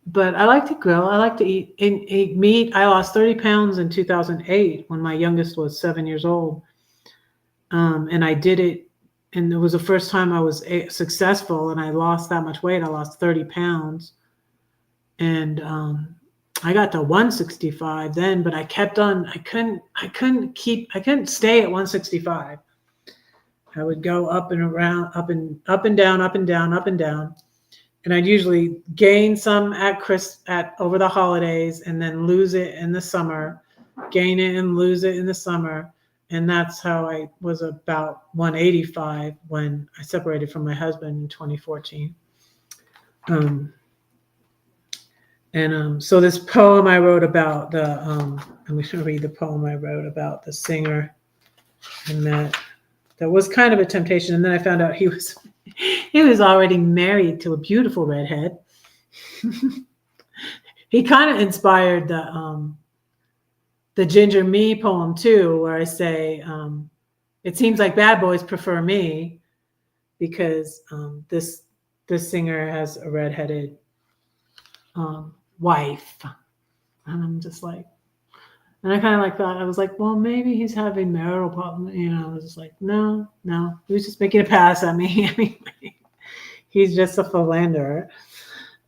But I like to grill. I like to eat meat. I lost 30 pounds in 2008 when my youngest was 7 years old. And I did it, and it was the first time I was successful, and I lost that much weight. I lost 30 pounds. And I got to 165 then, but I kept on. I couldn't stay at 165. I would go up and around, up and down, up and down, up and down. And I'd usually gain some at over the holidays and then lose it in the summer, gain it and lose it in the summer. And that's how I was about 185 when I separated from my husband in 2014. So this poem I wrote about I'm going to read the poem I wrote about the singer, and that was kind of a temptation. And then I found out he was already married to a beautiful redhead. He kind of inspired the Ginger Me poem too, where I say, it seems like bad boys prefer me because this singer has a redheaded wife. And I'm just like, and I kind of like thought, I was like, well, maybe he's having marital problems. I was just like, no, he was just making a pass at me. Anyway, he's just a philanderer.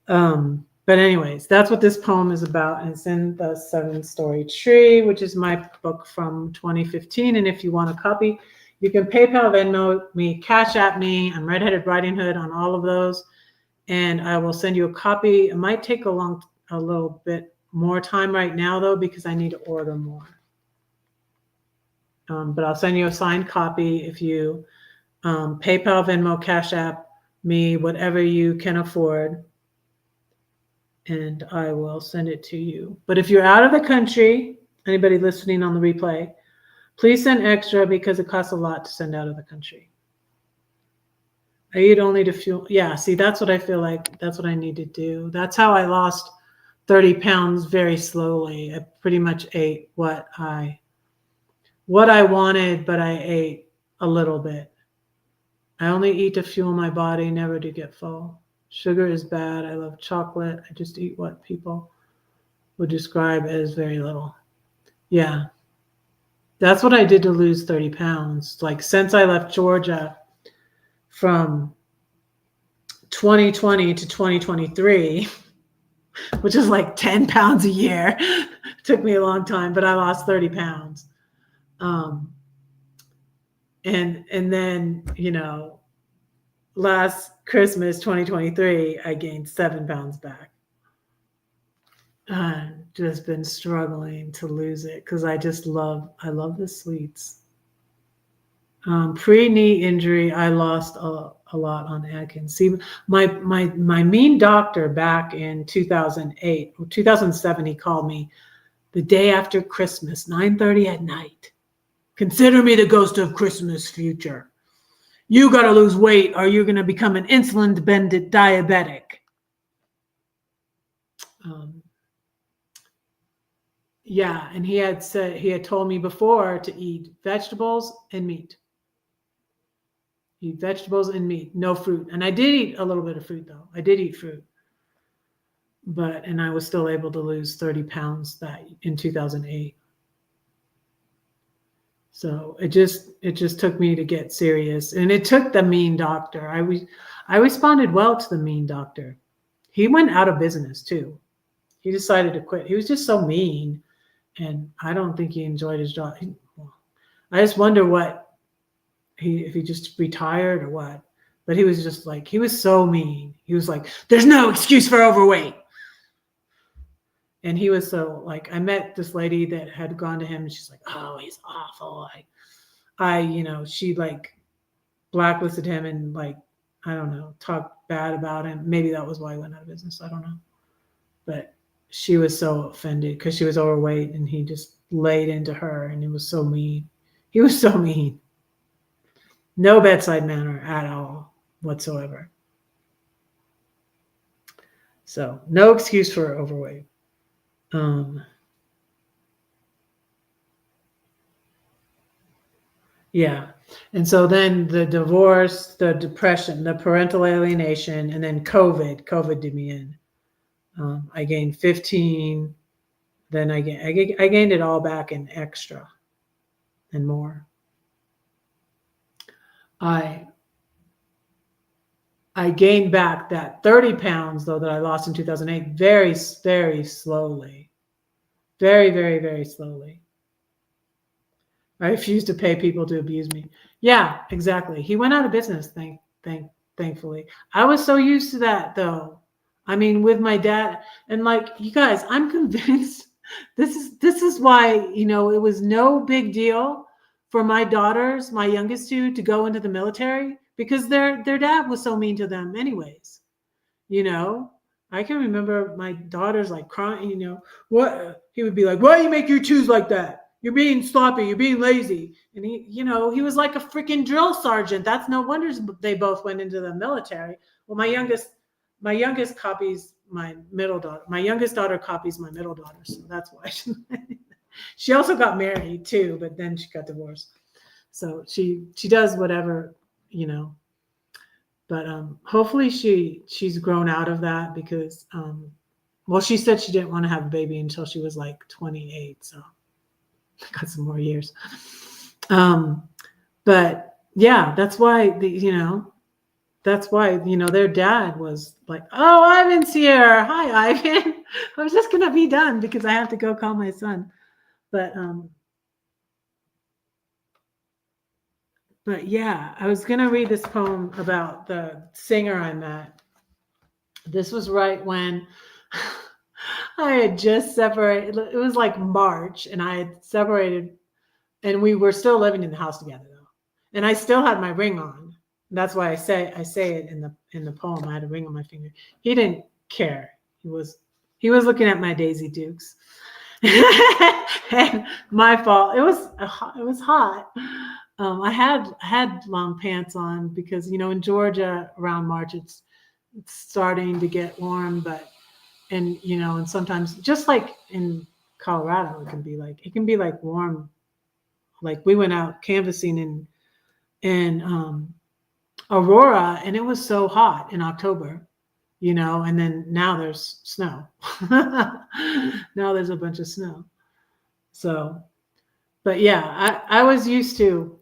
But anyways, that's what this poem is about. And it's in the 7-Story Tree, which is my book from 2015. And if you want a copy, you can PayPal, Venmo me, Cash App me. I'm Redheaded Riding Hood on all of those. And I will send you a copy. It might take a little bit more time right now, though, because I need to order more. But I'll send you a signed copy if you PayPal, Venmo, Cash App me, whatever you can afford. And I will send it to you. But if you're out of the country, anybody listening on the replay, please send extra because it costs a lot to send out of the country. I eat only to fuel. Yeah, see, that's what I feel like. That's what I need to do. That's how I lost 30 pounds very slowly. I pretty much ate what I wanted, but I ate a little bit. I only eat to fuel my body, never to get full. Sugar is bad. I love chocolate. I just eat what people would describe as very little. Yeah. That's what I did to lose 30 pounds. Like since I left Georgia from 2020 to 2023, which is like 10 pounds a year. Took me a long time, but I lost 30 pounds. And then, last Christmas, 2023, I gained 7 pounds back. Just been struggling to lose it because I love the sweets. Pre-knee injury, I lost a lot on Atkins. See, my mean doctor back in 2008 or 2007, he called me the day after Christmas, 9:30 at night. Consider me the ghost of Christmas future. You got to lose weight or you're going to become an insulin-dependent diabetic. Yeah, and he had told me before to eat vegetables and meat. Eat vegetables and meat, no fruit. And I did eat a little bit of fruit though. I did eat fruit. And I was still able to lose 30 pounds in 2008. So it just took me to get serious. And it took the mean doctor. I responded well to the mean doctor. He went out of business too. He decided to quit. He was just so mean. And I don't think he enjoyed his job. I just wonder if he just retired or what. But he was just like, he was so mean. He was like, there's no excuse for overweight. And he was so like, I met this lady that had gone to him and she's like, oh, he's awful. She like blacklisted him and like, I don't know, talked bad about him. Maybe that was why he went out of business. I don't know. But she was so offended because she was overweight and he just laid into her and it was so mean. He was so mean. No bedside manner at all whatsoever. So no excuse for overweight. Yeah. And so then the divorce, the depression, the parental alienation, and then COVID did me in. I gained 15. Then I gained it all back in extra and more. I gained back that 30 pounds though that I lost in 2008 very, very slowly. Very, very, very slowly. I refused to pay people to abuse me. Yeah, exactly. He went out of business, thankfully. I was so used to that though. I mean, with my dad and like you guys, I'm convinced this is why, it was no big deal for my daughters, my youngest two, to go into the military because their dad was so mean to them anyways. I can remember my daughters like crying, what he would be like, why do you make your twos like that? You're being sloppy, you're being lazy. And he was like a freaking drill sergeant. That's no wonder they both went into the military. Well, my youngest copies my middle daughter. My youngest daughter copies my middle daughter. So that's why she also got married too, but then she got divorced. So she does whatever, but hopefully she's grown out of that because, she said she didn't want to have a baby until she was like 28. So I got some more years. But yeah, that's why their dad was like, oh, Ivan's here. Hi, Ivan. I was just going to be done because I have to go call my son. But yeah, I was going to read this poem about the singer I met. This was right when I had just separated. It was like March and I had separated and we were still living in the house together though. And I still had my ring on. That's why I say it in the poem. I had a ring on my finger. He didn't care. He was looking at my Daisy Dukes. And my fault. It was hot. I had long pants on because in Georgia around March it's starting to get warm, and sometimes just like in Colorado it can be like warm. Like we went out canvassing in Aurora, and it was so hot in October, and then now there's snow. Now there's a bunch of snow. So, but yeah, I was used to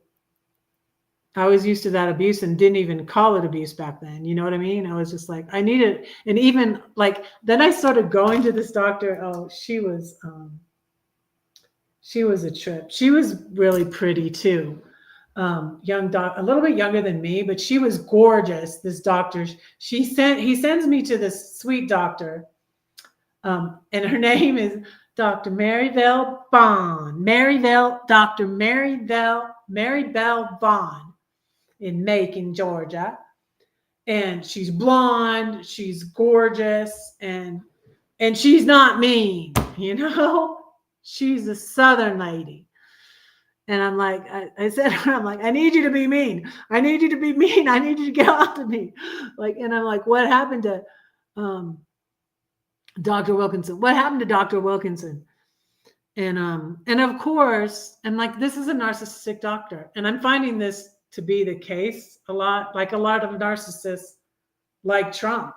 that abuse and didn't even call it abuse back then. You know what I mean? I was just like, I need it. And even like, then I started going to this doctor. Oh, she was a trip. She was really pretty too. Young doc, a little bit younger than me, but she was gorgeous. This doctor, he sends me to this sweet doctor. And her name is Dr. Maribel Vaughn. Dr. Maribel Vaughn in Macon, Georgia. And she's blonde, she's gorgeous, and she's not mean, She's a Southern lady. And I'm like, I said to her, I'm like, I need you to be mean. I need you to be mean. I need you to get off to me. And I'm like, what happened to Dr. Wilkinson? What happened to Dr. Wilkinson? And of course, I'm like, this is a narcissistic doctor. And I'm finding this to be the case a lot, like a lot of narcissists like Trump.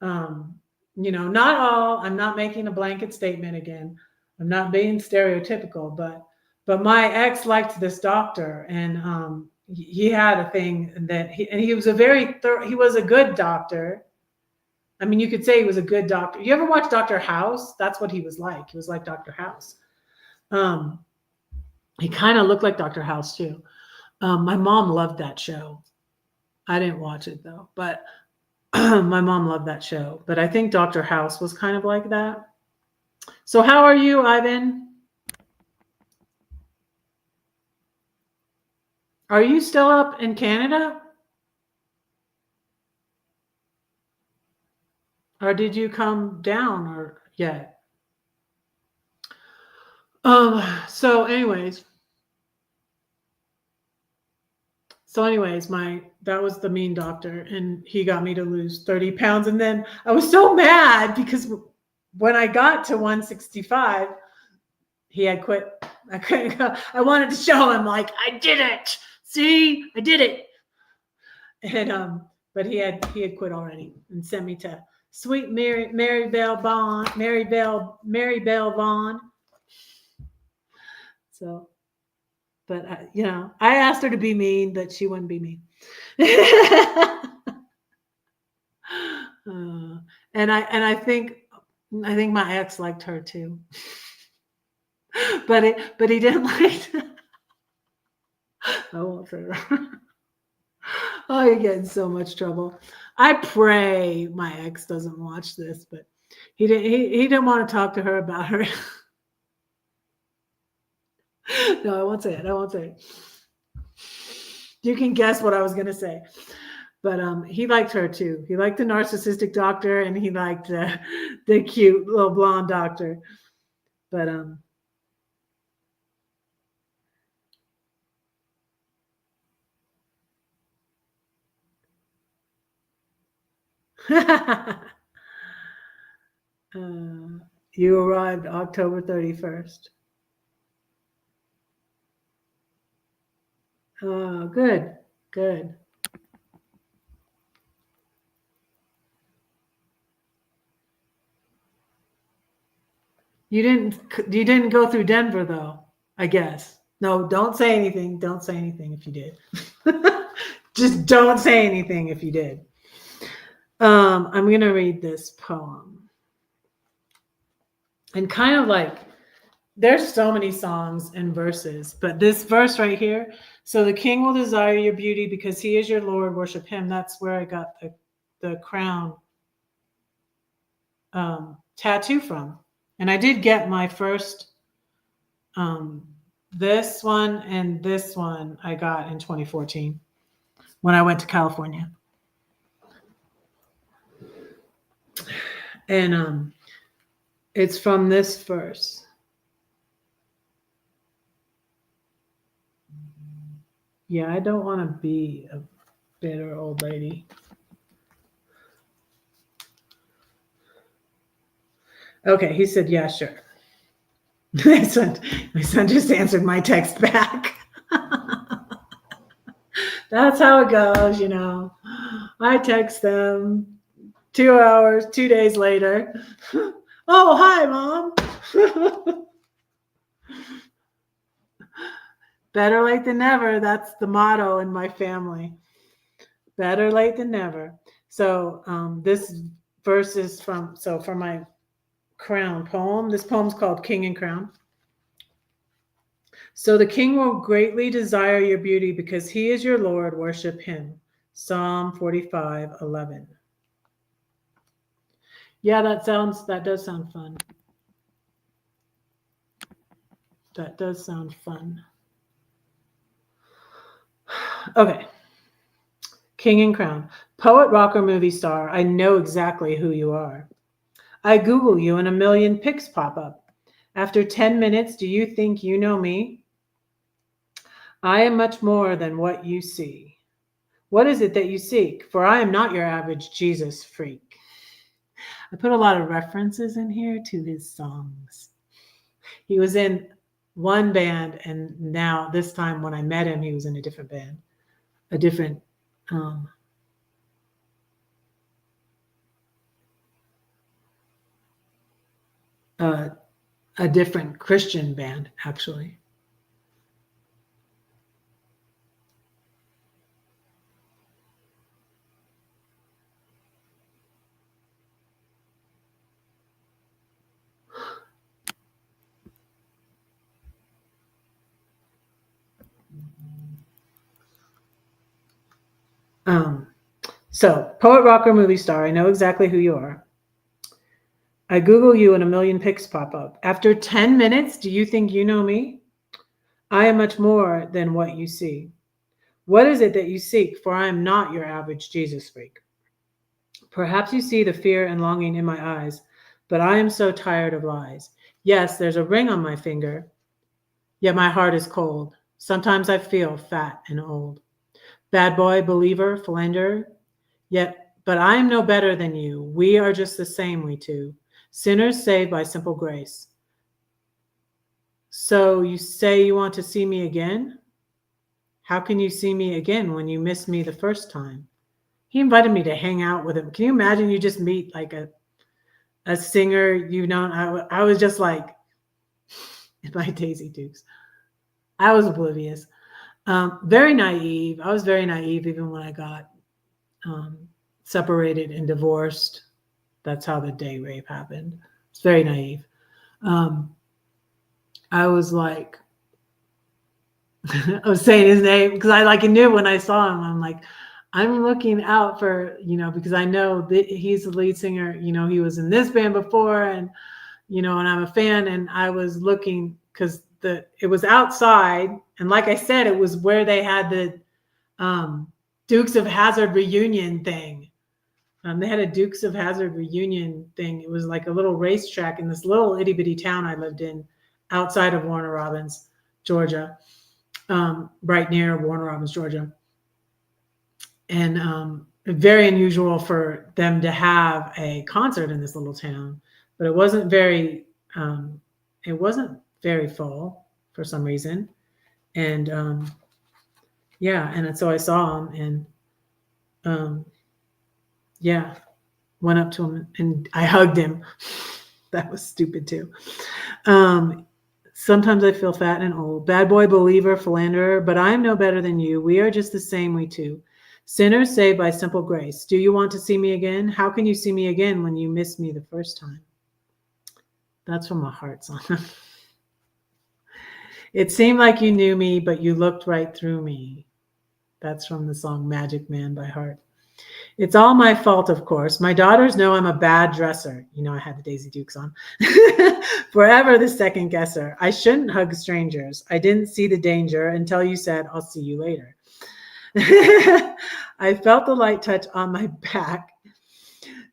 Not all, I'm not making a blanket statement again. I'm not being stereotypical, but my ex liked this doctor, and he had a thing that he was he was a good doctor. I mean, you could say he was a good doctor. You ever watch Dr. House? That's what he was like. He was like Dr. House. He kind of looked like Dr. House too. My mom loved that show. I didn't watch it though, but my mom loved that show. But I think Dr. House was kind of like that. So how are you, Ivan? Are you still up in Canada? Or did you come down or yet? So anyways, that was the mean doctor, and he got me to lose 30 pounds. And then I was so mad because when I got to 165, he had quit. I couldn't go. I wanted to show him, like, I did it. See, I did it. And but he had quit already and sent me to sweet Maribel Vaughn. So, but I asked her to be mean, but she wouldn't be mean. And I think my ex liked her too. But he didn't like. I won't say that. Oh, you get in so much trouble. I pray my ex doesn't watch this, but he didn't want to talk to her about her. No, I won't say it. You can guess what I was going to say. But he liked her too. He liked the narcissistic doctor, and he liked the cute little blonde doctor. But you arrived October 31st. Oh, good. You didn't go through Denver though, I guess. No, don't say anything. Don't say anything if you did. Just don't say anything if you did. I'm going to read this poem. And kind of like, there's so many songs and verses, but this verse right here, so the king will desire your beauty because he is your Lord, worship him. That's where I got the crown tattoo from. And I did get my first, this one and this one I got in 2014 when I went to California. And it's from this verse. Yeah, I don't want to be a bitter old lady. Okay, he said, yeah, sure. My son just answered my text back. That's how it goes, you know. I text them 2 hours, 2 days later. Oh, hi, Mom. Better late than never. That's the motto in my family. Better late than never. So this verse is for my crown poem. This poem's called King and Crown. So the king will greatly desire your beauty because he is your Lord. Worship him. Psalm 45:11. Yeah, that does sound fun. That does sound fun. Okay. King and Crown. Poet, rocker, movie star, I know exactly who you are. I Google you and a million pics pop up. After 10 minutes, do you think you know me? I am much more than what you see. What is it that you seek? For I am not your average Jesus freak. I put a lot of references in here to his songs. He was in one band, and now this time when I met him, he was in a different band, a different a different Christian band, actually. So, poet, rocker, movie star, I know exactly who you are. I Google you and a million pics pop up. After 10 minutes, do you think you know me? I am much more than what you see. What is it that you seek? For I am not your average Jesus freak. Perhaps you see the fear and longing in my eyes, but I am so tired of lies. Yes, there's a ring on my finger, yet my heart is cold. Sometimes I feel fat and old. Bad boy, believer, philanderer, but I am no better than you. We are just the same, we two. Sinners saved by simple grace. So you say you want to see me again? How can you see me again when you missed me the first time? He invited me to hang out with him. Can you imagine you just meet like a singer you've known? I was just like, in my Daisy Dukes. I was oblivious. Very naive. I was very naive even when I got separated and divorced. That's how the day rape happened. It's very naive. I was like, I was saying his name because I like knew when I saw him. I'm like, I'm looking out for, because I know that he's the lead singer. He was in this band before, and and I'm a fan. And I was looking because it was outside, and like I said, it was where they had the Dukes of Hazzard reunion thing. They had a Dukes of Hazzard reunion thing. It was like a little racetrack in this little itty bitty town I lived in, outside of Warner Robins, Georgia. Right near Warner Robins, Georgia. And very unusual for them to have a concert in this little town, but it wasn't very full for some reason. And and so I saw him, and went up to him and I hugged him. That was stupid too. Sometimes I feel fat and old. Bad boy, believer, philanderer, but I am no better than you. We are just the same, we two. Sinners saved by simple grace. Do you want to see me again? How can you see me again when you missed me the first time? That's from a Heart song. It seemed like you knew me, but you looked right through me. That's from the song Magic Man by Heart. It's all my fault, of course. My daughters know I'm a bad dresser. I had the Daisy Dukes on. Forever the second guesser. I shouldn't hug strangers. I didn't see the danger until you said, I'll see you later. I felt the light touch on my back.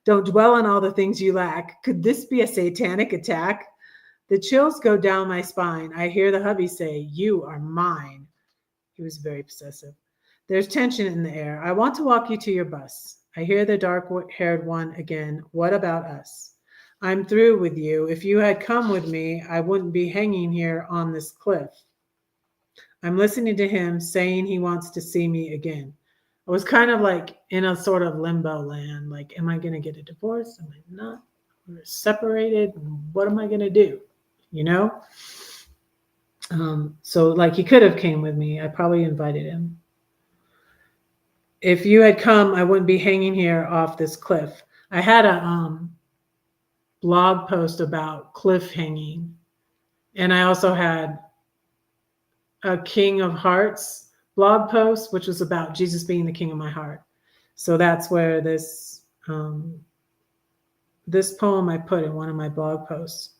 Don't dwell on all the things you lack. Could this be a satanic attack? The chills go down my spine. I hear the hubby say, you are mine. He was very possessive. There's tension in the air. I want to walk you to your bus. I hear the dark-haired one again. What about us? I'm through with you. If you had come with me, I wouldn't be hanging here on this cliff. I'm listening to him saying he wants to see me again. I was kind of like in a sort of limbo land. Like, am I going to get a divorce? Am I not? We're separated. What am I going to do? You know? So like he could have came with me. I probably invited him. If you had come, I wouldn't be hanging here off this cliff. I had a blog post about cliff hanging. And I also had a King of Hearts blog post, which was about Jesus being the king of my heart. So that's where this poem I put in one of my blog posts.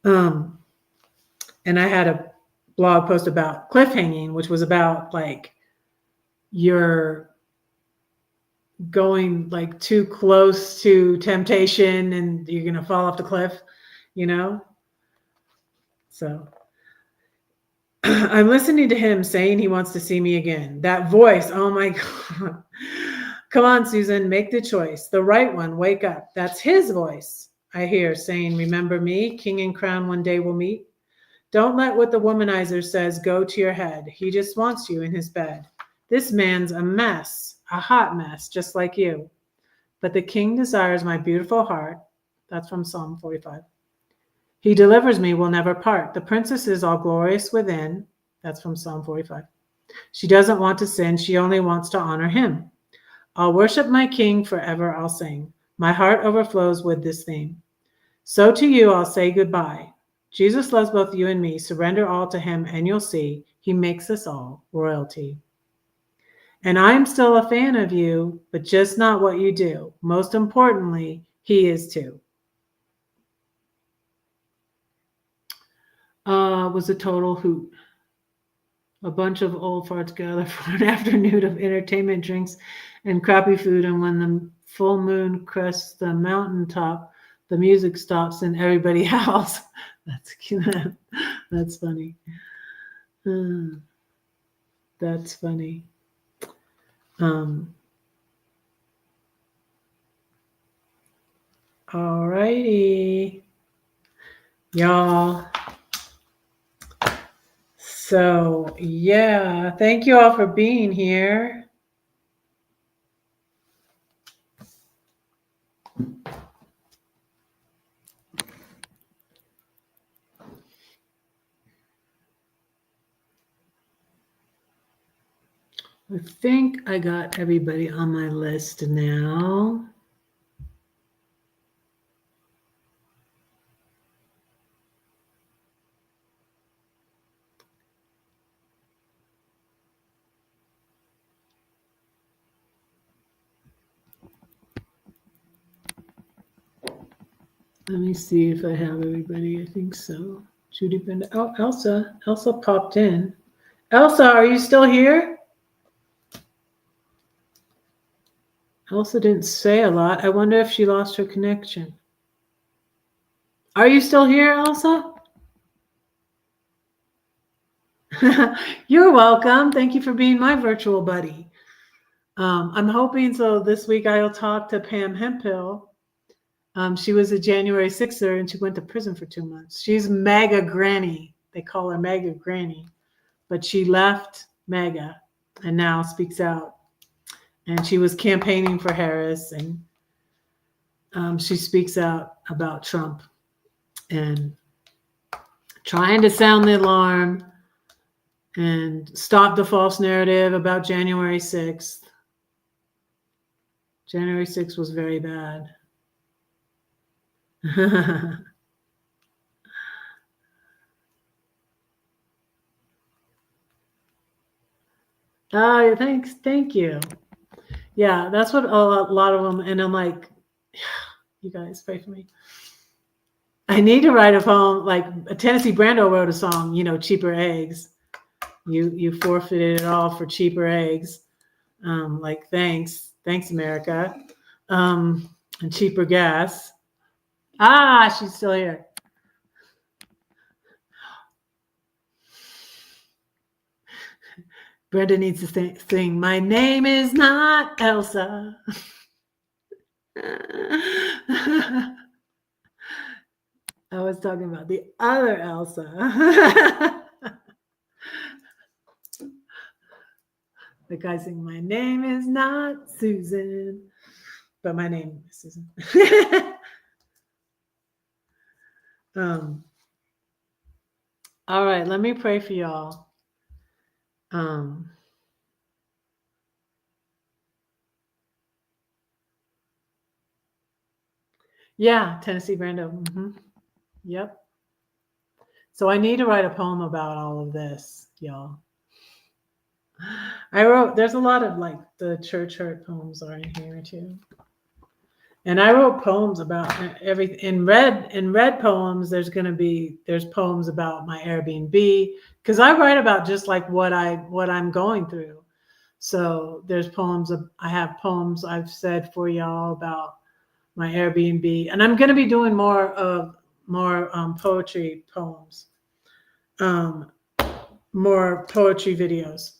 And I had a blog post about cliff hanging, which was about like you're going like too close to temptation and you're going to fall off the cliff, you know? So I'm listening to him saying he wants to see me again. That voice, oh my God. Come on, Susan, make the choice. The right one, wake up. That's his voice I hear saying, remember me, king and crown one day we'll meet. Don't let what the womanizer says go to your head. He just wants you in his bed. This man's a mess, a hot mess, just like you. But the king desires my beautiful heart. That's from Psalm 45. He delivers me, will never part. The princess is all glorious within. That's from Psalm 45. She doesn't want to sin. She only wants to honor him. I'll worship my king forever. I'll sing. My heart overflows with this theme. So to you, I'll say goodbye. Jesus loves both you and me. Surrender all to him and you'll see he makes us all royalty. And I'm still a fan of you, but just not what you do. Most importantly, he is too. Was a total hoot. A bunch of old farts gather for an afternoon of entertainment, drinks, and crappy food. And when the full moon crests the mountaintop, the music stops and everybody howls. That's cute. That's funny. That's funny. All righty, y'all. So, yeah, thank you all for being here. I think I got everybody on my list now. Let me see if I have everybody. I think so. Judy Benda. Oh, Elsa. Elsa popped in. Elsa, are you still here? Elsa didn't say a lot. I wonder if she lost her connection. Are you still here, Elsa? You're welcome. Thank you for being my virtual buddy. I'm hoping so this week I'll talk to Pam Hemphill. She was a January 6er and she went to prison for 2 months. She's MAGA Granny. They call her MAGA Granny. But she left MAGA and now speaks out. And she was campaigning for Harris, and she speaks out about Trump and trying to sound the alarm and stop the false narrative about January 6th. January 6th was very bad. Oh, thanks. Thank you. Yeah, that's what a lot of them. And I'm like, you guys pray for me. I need to write a poem. Like Tennessee Brando wrote a song, cheaper eggs. You forfeited it all for cheaper eggs. Like, thanks, America. And cheaper gas. She's still here. Brenda needs to sing, my name is not Elsa. I was talking about the other Elsa. The guy singing, my name is not Susan, but my name is Susan. All right, let me pray for y'all. Yeah, Tennessee Brando. Mm-hmm. Yep. So I need to write a poem about all of this, y'all. There's a lot of like the church hurt poems are in here too. And I wrote poems about everything. In red poems, there's poems about my Airbnb, because I write about just like what I'm going through. So there's I have poems I've said for y'all about my Airbnb, and I'm going to be doing more poetry poems, more poetry videos.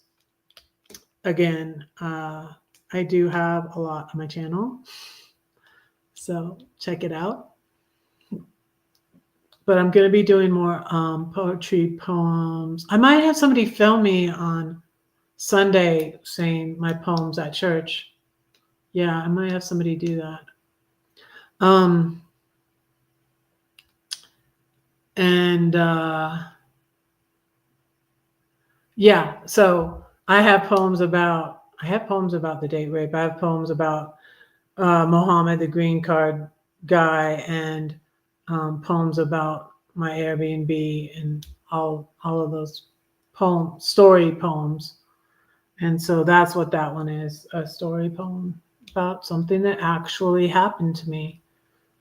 Again, I do have a lot on my channel, so check it out. But I'm going to be doing more poetry poems. I might have somebody film me on Sunday saying my poems at church. Yeah, I might have somebody do that. Yeah, so I have poems about the date rape. I have poems about Mohammed, the green card guy, and poems about my Airbnb and all of those story poems. And so that's what that one is, a story poem about something that actually happened to me.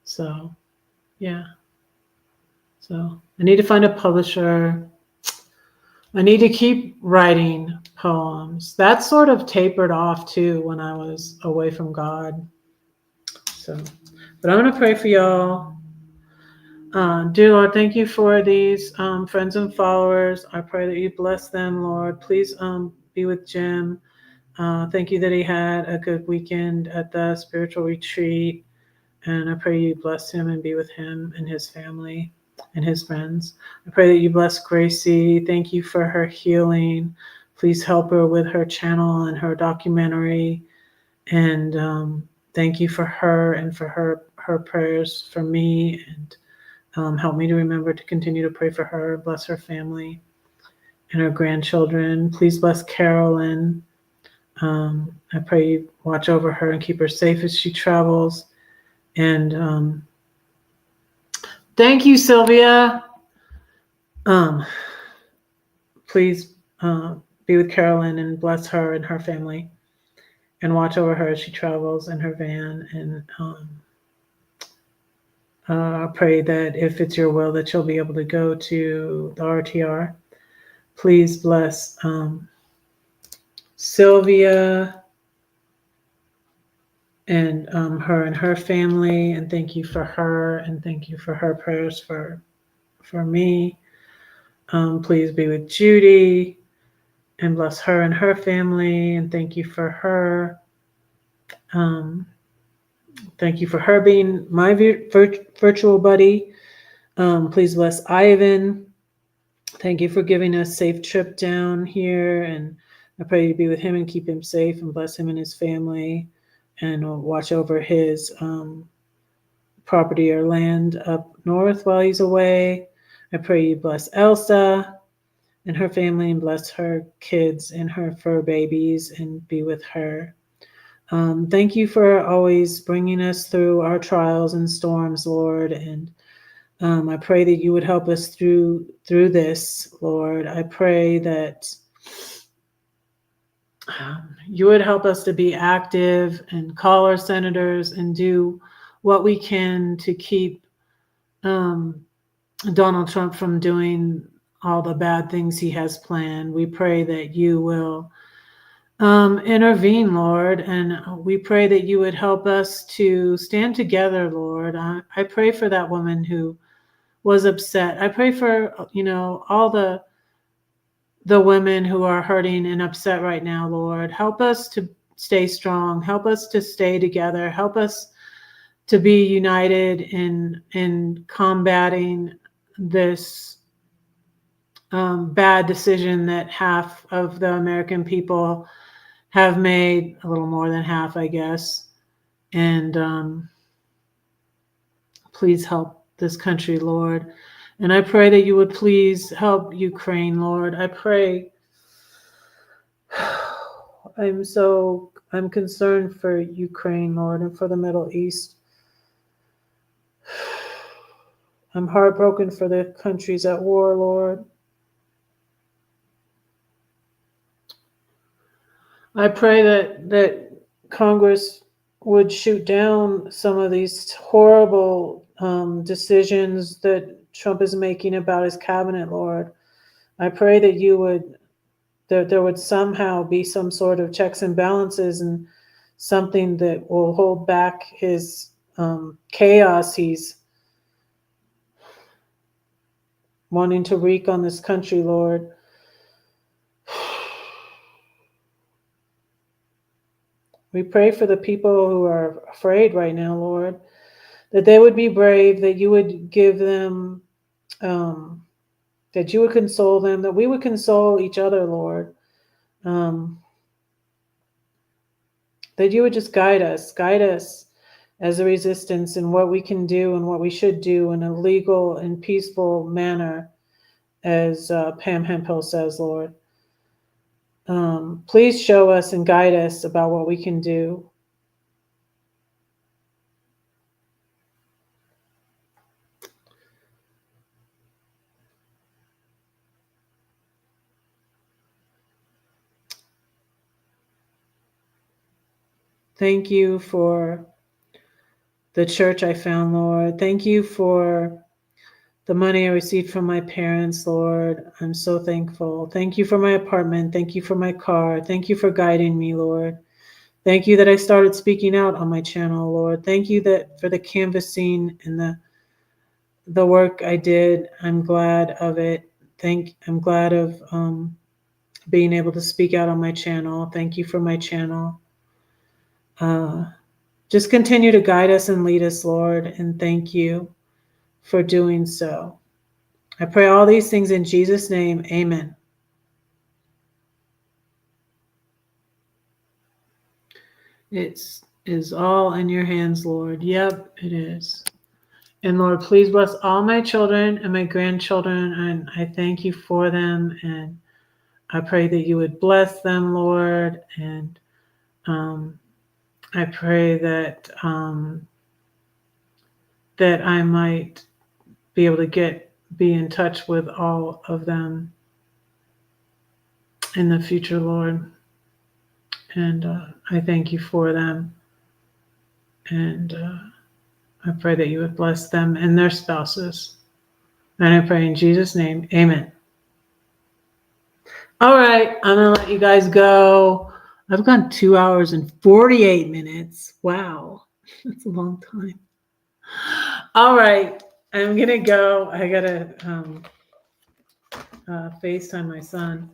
So, yeah. So I need to find a publisher. I need to keep writing poems. That sort of tapered off too when I was away from God. So, but I'm going to pray for y'all. Dear Lord, thank you for these friends and followers. I pray that you bless them, Lord. Please be with Jim. Thank you that he had a good weekend at the spiritual retreat. And I pray you bless him and be with him and his family and his friends. I pray that you bless Gracie. Thank you for her healing. Please help her with her channel and her documentary. And thank you for her and for her prayers for me. And help me to remember to continue to pray for her. Bless her family and her grandchildren. Please bless Carolyn. I pray you watch over her and keep her safe as she travels. And thank you, Sylvia. Please be with Carolyn and bless her and her family and watch over her as she travels in her van. And pray that if it's your will that she'll be able to go to the RTR. Please bless Sylvia and her and her family, and thank you for her, and thank you for her prayers for me. Please be with Judy and bless her and her family, and thank you for her. Thank you for her being my virtual buddy. Please bless Ivan. Thank you for giving us a safe trip down here, and I pray you be with him and keep him safe and bless him and his family and watch over his property or land up north while he's away. I pray you bless Elsa and her family and bless her kids and her fur babies and be with her. Thank you for always bringing us through our trials and storms, Lord. And I pray that you would help us through this, Lord. I pray that you would help us to be active and call our senators and do what we can to keep Donald Trump from doing all the bad things he has planned. We pray that you will intervene, Lord, and we pray that you would help us to stand together, Lord. I pray for that woman who was upset. I pray for, all the women who are hurting and upset right now, Lord. Help us to stay strong. Help us to stay together. Help us to be united in combating this bad decision that half of the American people have made, a little more than half, I guess. And please help this country, Lord. And I pray that you would please help Ukraine, Lord. I pray. I'm concerned for Ukraine, Lord, and for the Middle East. I'm heartbroken for the countries at war, Lord. I pray that Congress would shoot down some of these horrible decisions that Trump is making about his cabinet, Lord. I pray that there would somehow be some sort of checks and balances and something that will hold back his chaos he's wanting to wreak on this country, Lord. We pray for the people who are afraid right now, Lord, that they would be brave, that you would give them, that you would console them, that we would console each other, Lord. That you would just guide us as a resistance in what we can do and what we should do in a legal and peaceful manner, as Pam Hemphill says, Lord. Please show us and guide us about what we can do. Thank you for the church I found, Lord. Thank you for the money I received from my parents, Lord. I'm so thankful. Thank you for my apartment. Thank you for my car. Thank you for guiding me, Lord. Thank you that I started speaking out on my channel, Lord. Thank you that for the canvassing and the work I did. I'm glad of it. I'm glad of being able to speak out on my channel. Thank you for my channel. Just continue to guide us and lead us, Lord, and thank you for doing so. I pray all these things in Jesus' name. Amen. It is all in your hands, Lord. Yep, it is. And Lord, please bless all my children and my grandchildren, and I thank you for them. And I pray that you would bless them, Lord. And I pray that that I might be able to be in touch with all of them in the future, Lord. And I thank you for them. And I pray that you would bless them and their spouses. And I pray in Jesus' name, amen. All right, I'm going to let you guys go. I've gone 2 hours and 48 minutes. Wow, that's a long time. All right, I'm going to go. I got to FaceTime my son.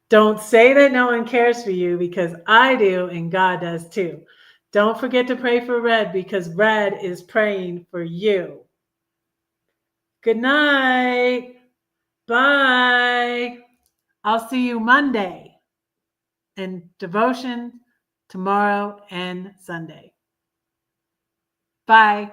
Don't say that no one cares for you, because I do and God does too. Don't forget to pray for Red, because Red is praying for you. Good night. Bye. I'll see you Monday in devotion tomorrow and Sunday. Bye.